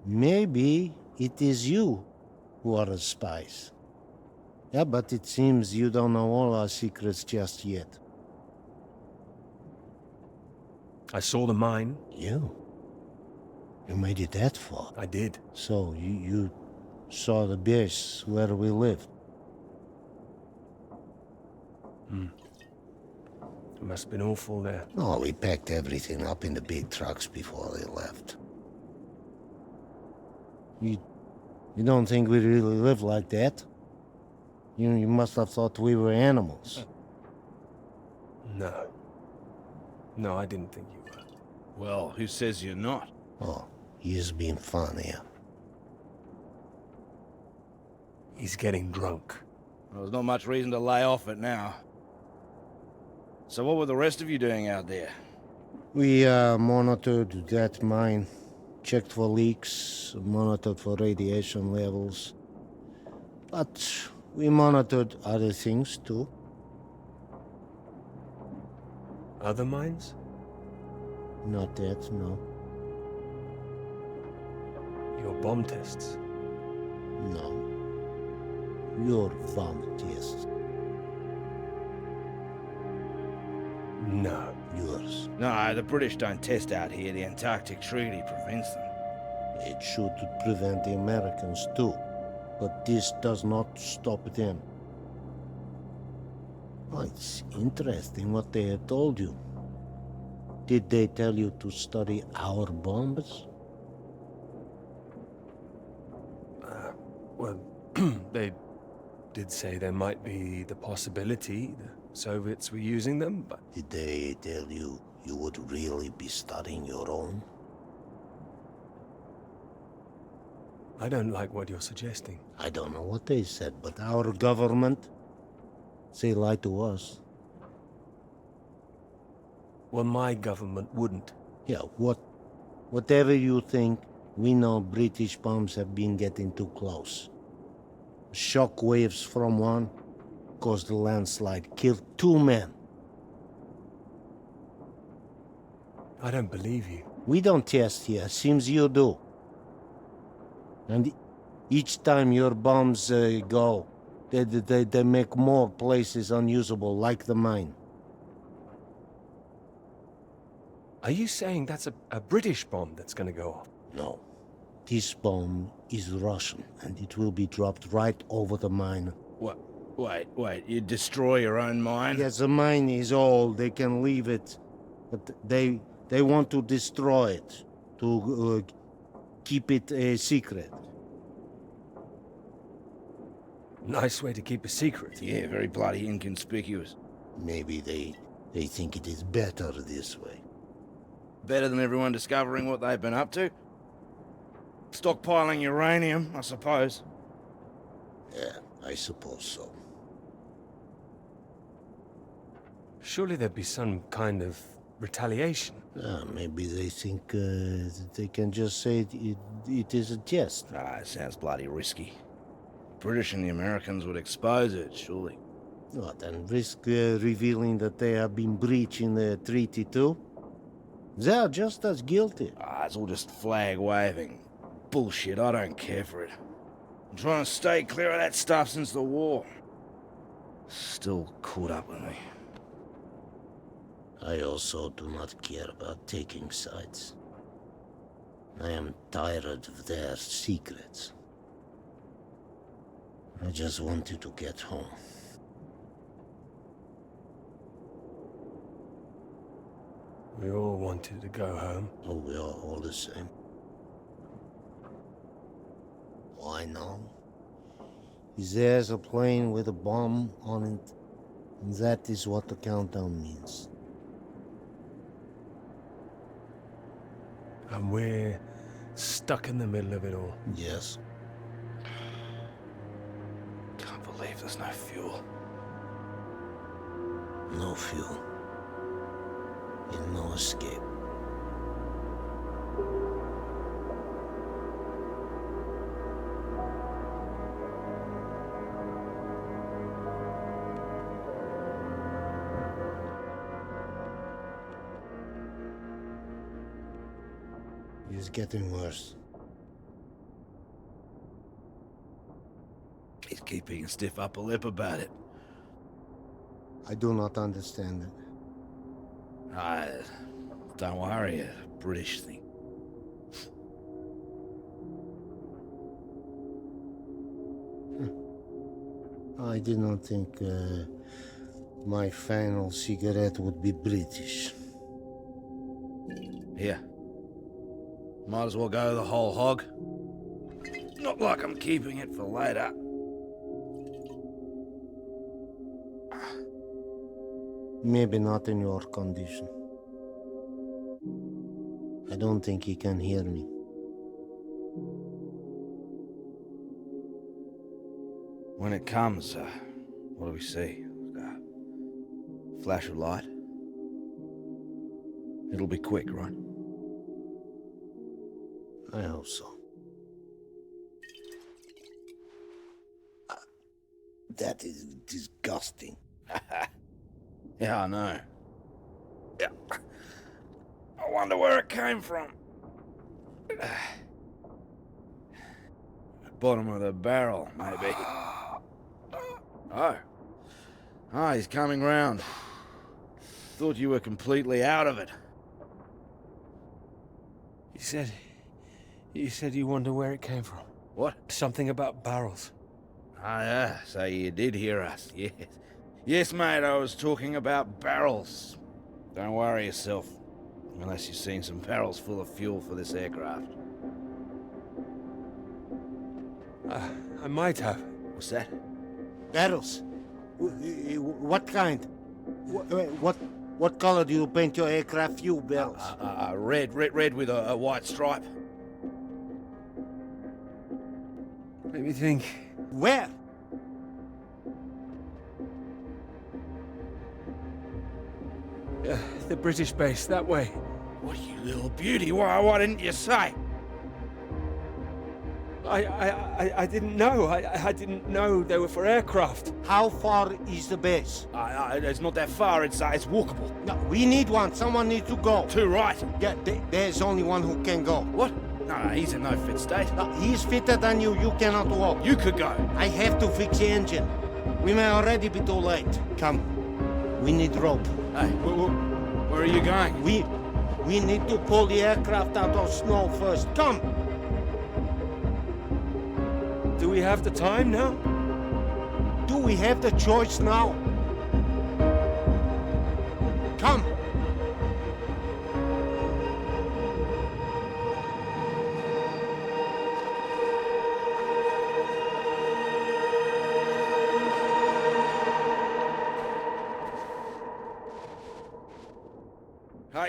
maybe it is you who are the spies. Yeah, but it seems you don't know all our secrets just yet.
I saw the mine.
You? You made it that far?
I did.
So, you saw the base where we lived.
It must have been awful there.
No, we packed everything up in the big trucks before they left. You don't think we really live like that? You must have thought we were animals.
No. No, I didn't think you were.
Well, who says you're not?
Oh, he's been fun here.
He's getting drunk.
Well, there's not much reason to lay off it now. So what were the rest of you doing out there?
We monitored that mine, checked for leaks, monitored for radiation levels. But we monitored other things too.
Other mines?
Not that, no.
Your bomb tests?
No. Your bomb test.
No.
Yours.
No, the British don't test out here. The Antarctic Treaty prevents them.
It should prevent the Americans too. But this does not stop them. Oh, it's interesting what they have told you. Did they tell you to study our bombs?
Well, they did say there might be the possibility the Soviets were using them, but...
Did they tell you you would really be studying your own?
I don't like what you're suggesting.
I don't know what they said, but our government, they lie to us.
Well, my government wouldn't.
Yeah, whatever you think, we know British bombs have been getting too close. Shock waves from one caused a landslide, killed 2 men.
I don't believe you.
We don't test here, seems you do. And each time your bombs go, they make more places unusable, like the mine.
Are you saying that's a British bomb that's gonna go off?
No. This bomb is Russian, and it will be dropped right over the mine.
What? Wait, you destroy your own mine?
Yes, the mine is old, they can leave it. But they want to destroy it, to keep it a secret.
Nice way to keep a secret.
Yeah, very bloody inconspicuous.
Maybe they think it is better this way.
Better than everyone discovering what they've been up to? Stockpiling uranium, I suppose.
Yeah, I suppose so.
Surely there'd be some kind of retaliation.
Maybe they think they can just say it is a jest.
It sounds bloody risky. British and the Americans would expose it, surely.
What, and risk revealing that they have been breaching the treaty too? They are just as guilty.
It's all just flag waving. Bullshit, I don't care for it. I'm trying to stay clear of that stuff since the war. Still caught up with me.
I also do not care about taking sides. I am tired of their secrets. I just wanted to get home.
We all wanted to go home.
Oh, we are all the same. Why now? There's a plane with a bomb on it, and that is what the countdown means.
And we're stuck in the middle of it all.
Yes.
Can't believe there's no fuel.
No fuel. And no escape. It's getting worse.
He's keeping a stiff upper lip about it.
I do not understand it.
Don't worry, a British thing.
I did not think my final cigarette would be British.
Here. Might as well go the whole hog. Not like I'm keeping it for later.
Maybe not in your condition. I don't think he can hear me.
When it comes, what do we see? Flash of light. It'll be quick, right?
I hope so. That is disgusting.
Yeah, I know. Yeah. I wonder where it came from. Bottom of the barrel, maybe. Oh. Ah, he's coming round. Thought you were completely out of it.
You said you wonder where it came from.
What?
Something about barrels.
Ah, yeah, so you did hear us, yes. Yes, mate, I was talking about barrels. Don't worry yourself. Unless you've seen some barrels full of fuel for this aircraft.
I might have.
What's that?
Barrels? What kind? What color do you paint your aircraft fuel barrels?
Red with a white stripe.
Let me think.
Where?
The British base, that way.
What, you little beauty? Why didn't you say?
I didn't know. I didn't know they were for aircraft.
How far is the base?
It's not that far. It's walkable.
No, we need one. Someone needs to go.
Too right.
Yeah, there's only one who can go.
What? No, he's in no fit state.
No, he's fitter than you. You cannot walk.
You could go.
I have to fix the engine. We may already be too late. Come. We need rope.
Hey, where are you going?
We need to pull the aircraft out of snow first. Come.
Do we have the time now?
Do we have the choice now? Come.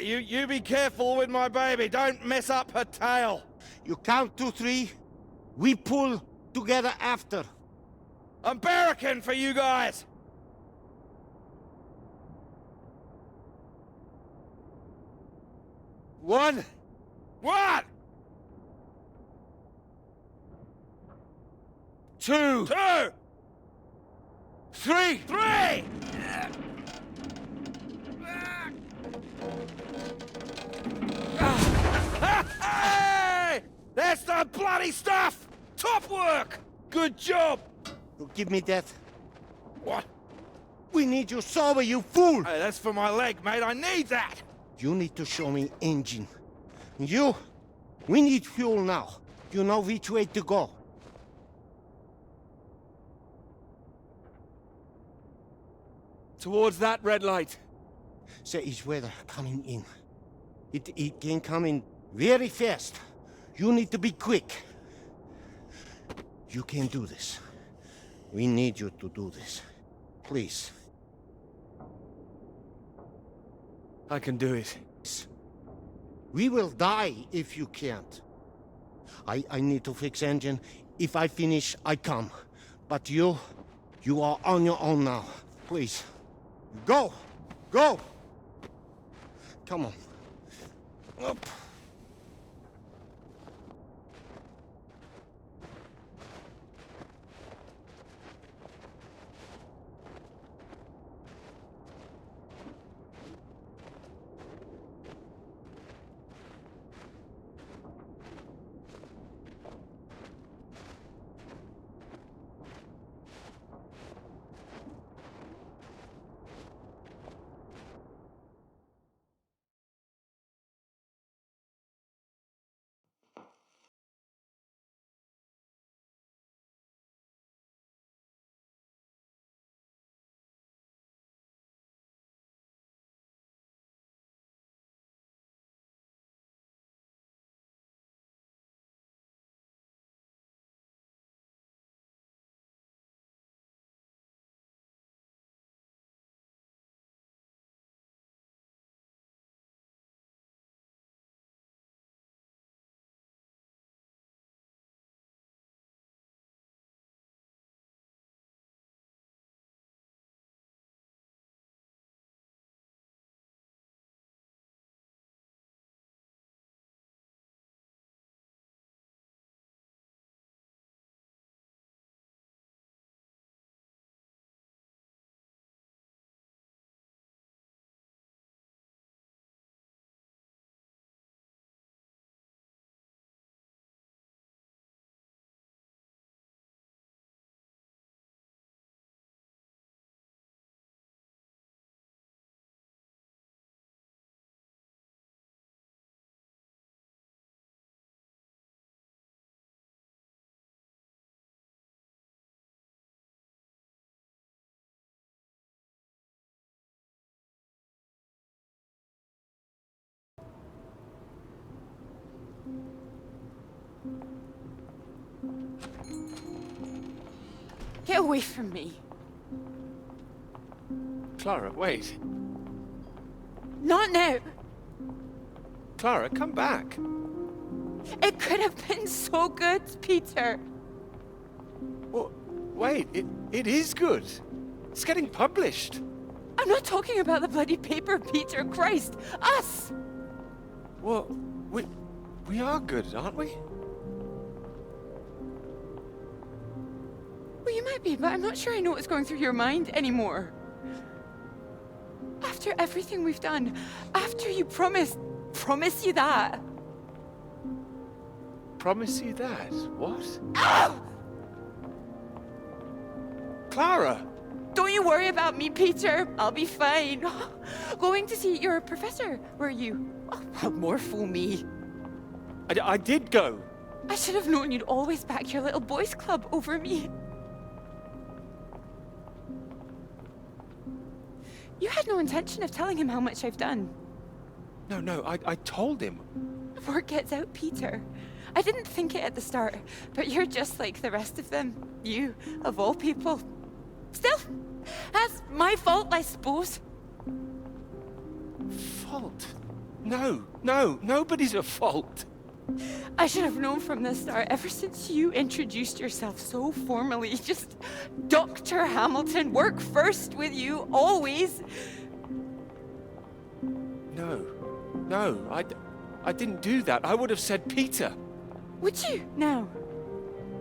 You be careful with my baby. Don't mess up her tail.
You count to 3. We pull together after.
I'm barracking for you guys.
1.
1.
2.
2.
3.
3. Hey! That's the bloody stuff! Top work! Good job!
You give me that.
What?
We need you sober, you fool!
Hey, that's for my leg, mate. I need that!
You need to show me engine. You, we need fuel now. You know which way to go.
Towards that red light.
There is weather coming in. It can come in very fast. You need to be quick. You can do this. We need you to do this. Please.
I can do it.
We will die if you can't. I need to fix engine. If I finish, I come. But you are on your own now. Please. Go! Go! Come on. Up.
Get away from me.
Clara, wait.
Not now.
Clara, come back.
It could have been so good, Peter.
Well, wait, it is good. It's getting published.
I'm not talking about the bloody paper, Peter. Christ. Us!
Well, we are good, aren't we?
Well, you might be, but I'm not sure I know what's going through your mind anymore. After everything we've done, after you promise you that.
Promise you that? What?
Ow!
Clara!
Don't you worry about me, Peter. I'll be fine. Going to see your professor, were you? Oh, well, more fool me.
I did go.
I should have known you'd always back your little boys' club over me. You had no intention of telling him how much I've done.
No, I told him.
Word gets out, Peter. I didn't think it at the start, but you're just like the rest of them. You, of all people. Still, that's my fault, I suppose.
Fault? No, nobody's at fault.
I should have known from the start, ever since you introduced yourself so formally. Just Dr. Hamilton, work first with you, always.
No, I didn't do that. I would have said Peter.
Would you? No.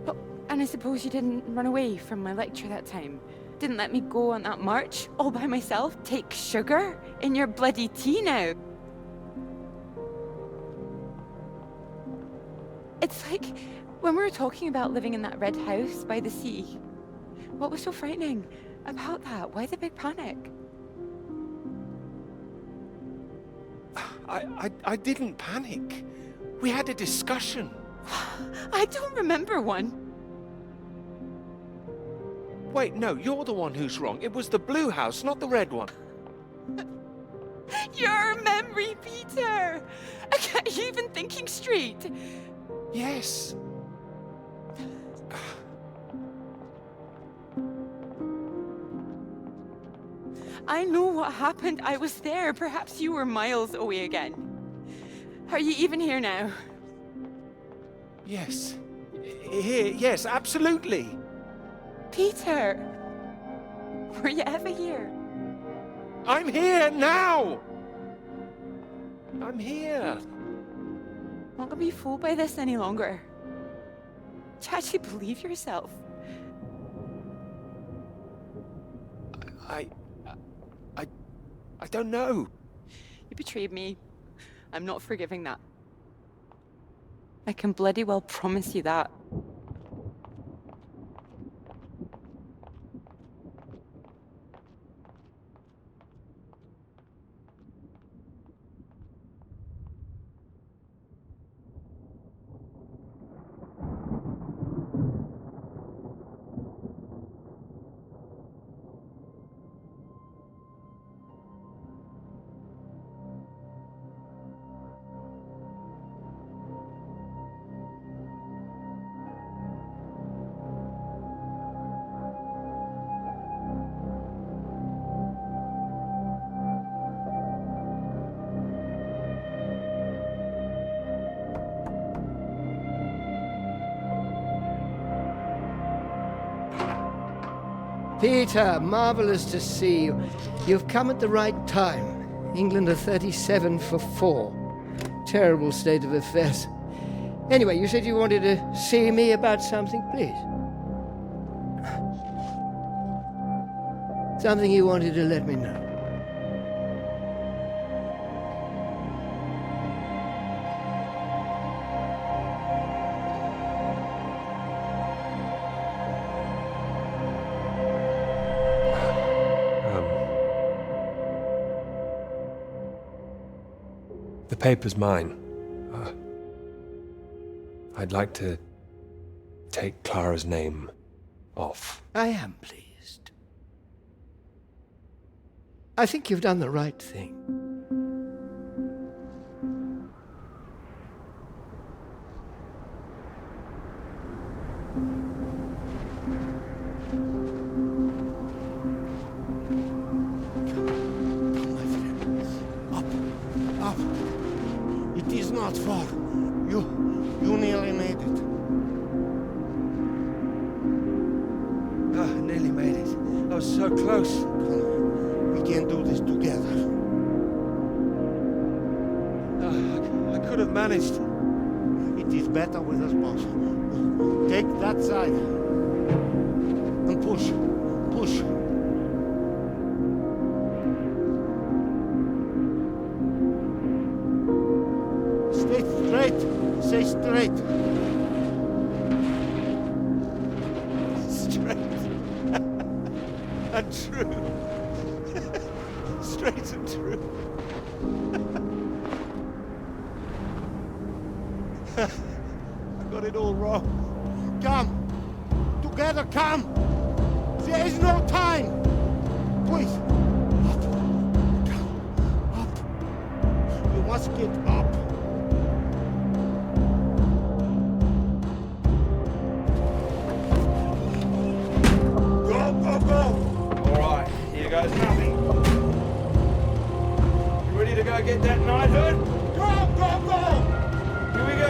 Oh, and I suppose you didn't run away from my lecture that time. Didn't let me go on that march all by myself, take sugar in your bloody tea now. It's like when we were talking about living in that red house by the sea. What was so frightening about that? Why the big panic?
I didn't panic. We had a discussion.
I don't remember one.
Wait, no, you're the one who's wrong. It was the blue house, not the red one.
Your memory, Peter! Are you even thinking straight?
Yes.
I know what happened. I was there. Perhaps you were miles away again. Are you even here now?
Yes. Here, yes, absolutely.
Peter! Were you ever here?
I'm here now! I'm here.
Not gonna be fooled by this any longer. Do you actually believe yourself?
I don't know.
You betrayed me. I'm not forgiving that. I can bloody well promise you that.
Peter, marvelous to see you. You've come at the right time. England are 37 for 4. Terrible state of affairs. Anyway, you said you wanted to see me about something, please. Something you wanted to let me know.
The paper's mine. I'd like to take Clara's name off.
I am pleased. I think you've done the right thing.
God, you nearly made it.
Nearly made it. I was so close.
We can do this together.
I could have managed.
It is better with us both. Take that side. And push. Push. Stay straight. Stay straight.
Straight. And true. Straight and true. I got it all wrong.
Come. Together, come. There is no time. Please. Up. Come. Up. You must get up.
Alright, here goes nothing. You ready to go get that knighthood? Go! Here we go!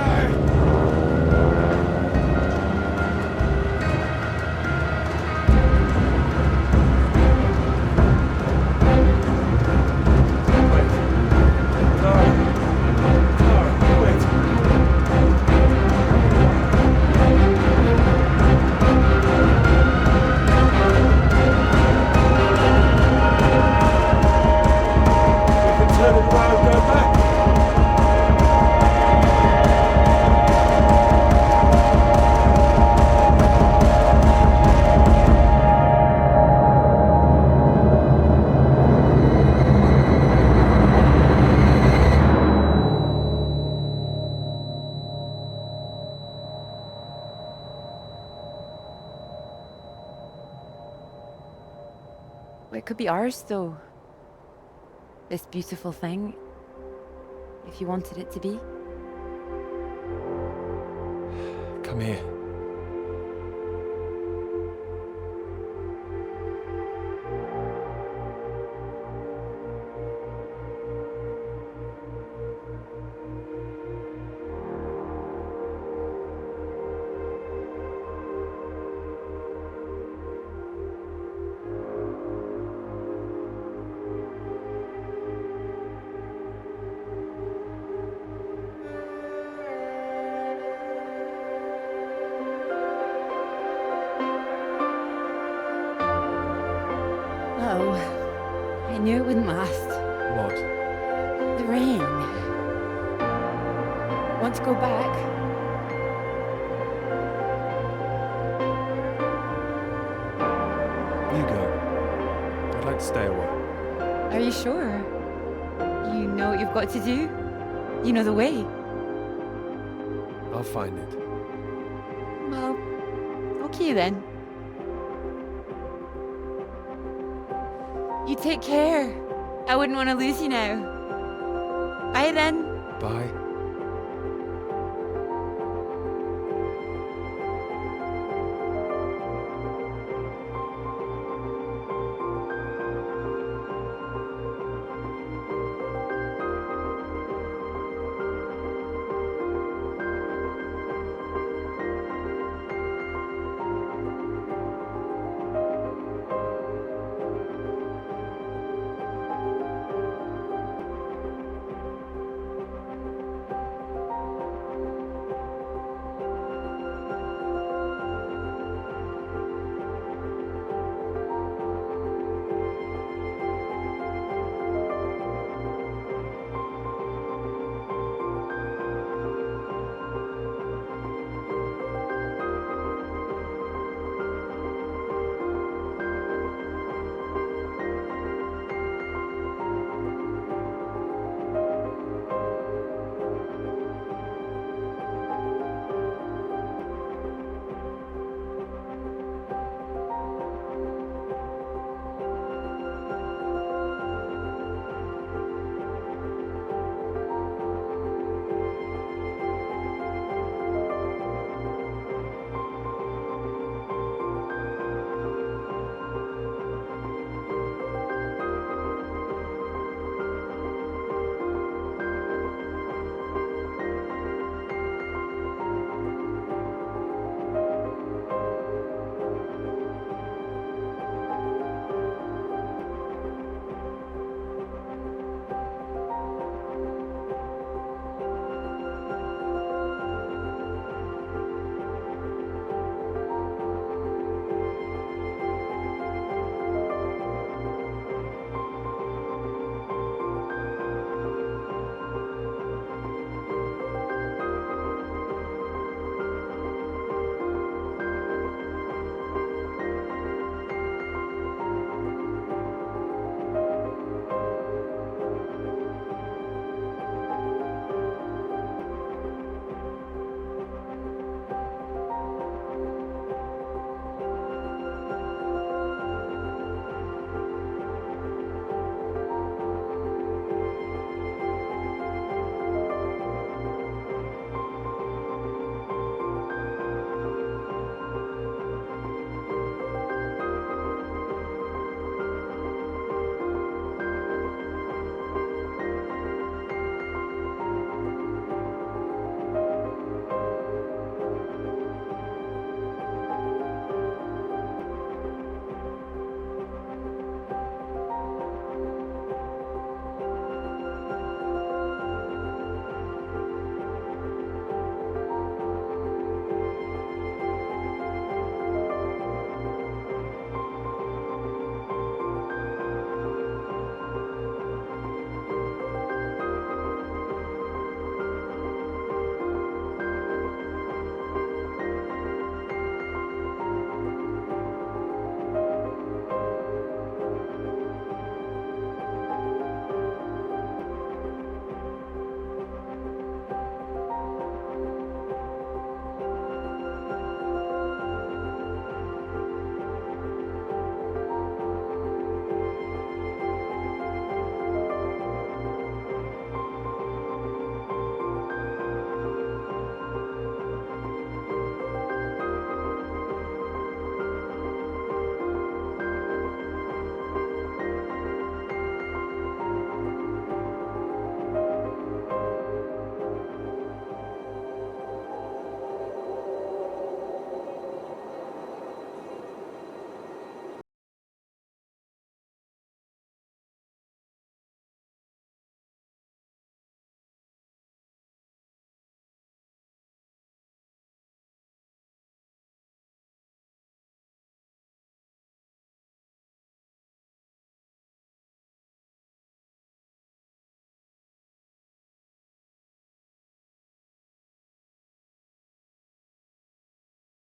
Well, it could be ours, though. This beautiful thing. If you wanted it to be.
Come here.
Oh, I knew it wouldn't last.
What?
The rain. Want to go back?
You go. I'd like to stay a while.
Are you sure? You know what you've got to do? You know the way?
I'll find it.
Well, okay then. You take care. I wouldn't want to lose you now. Bye then.
Bye.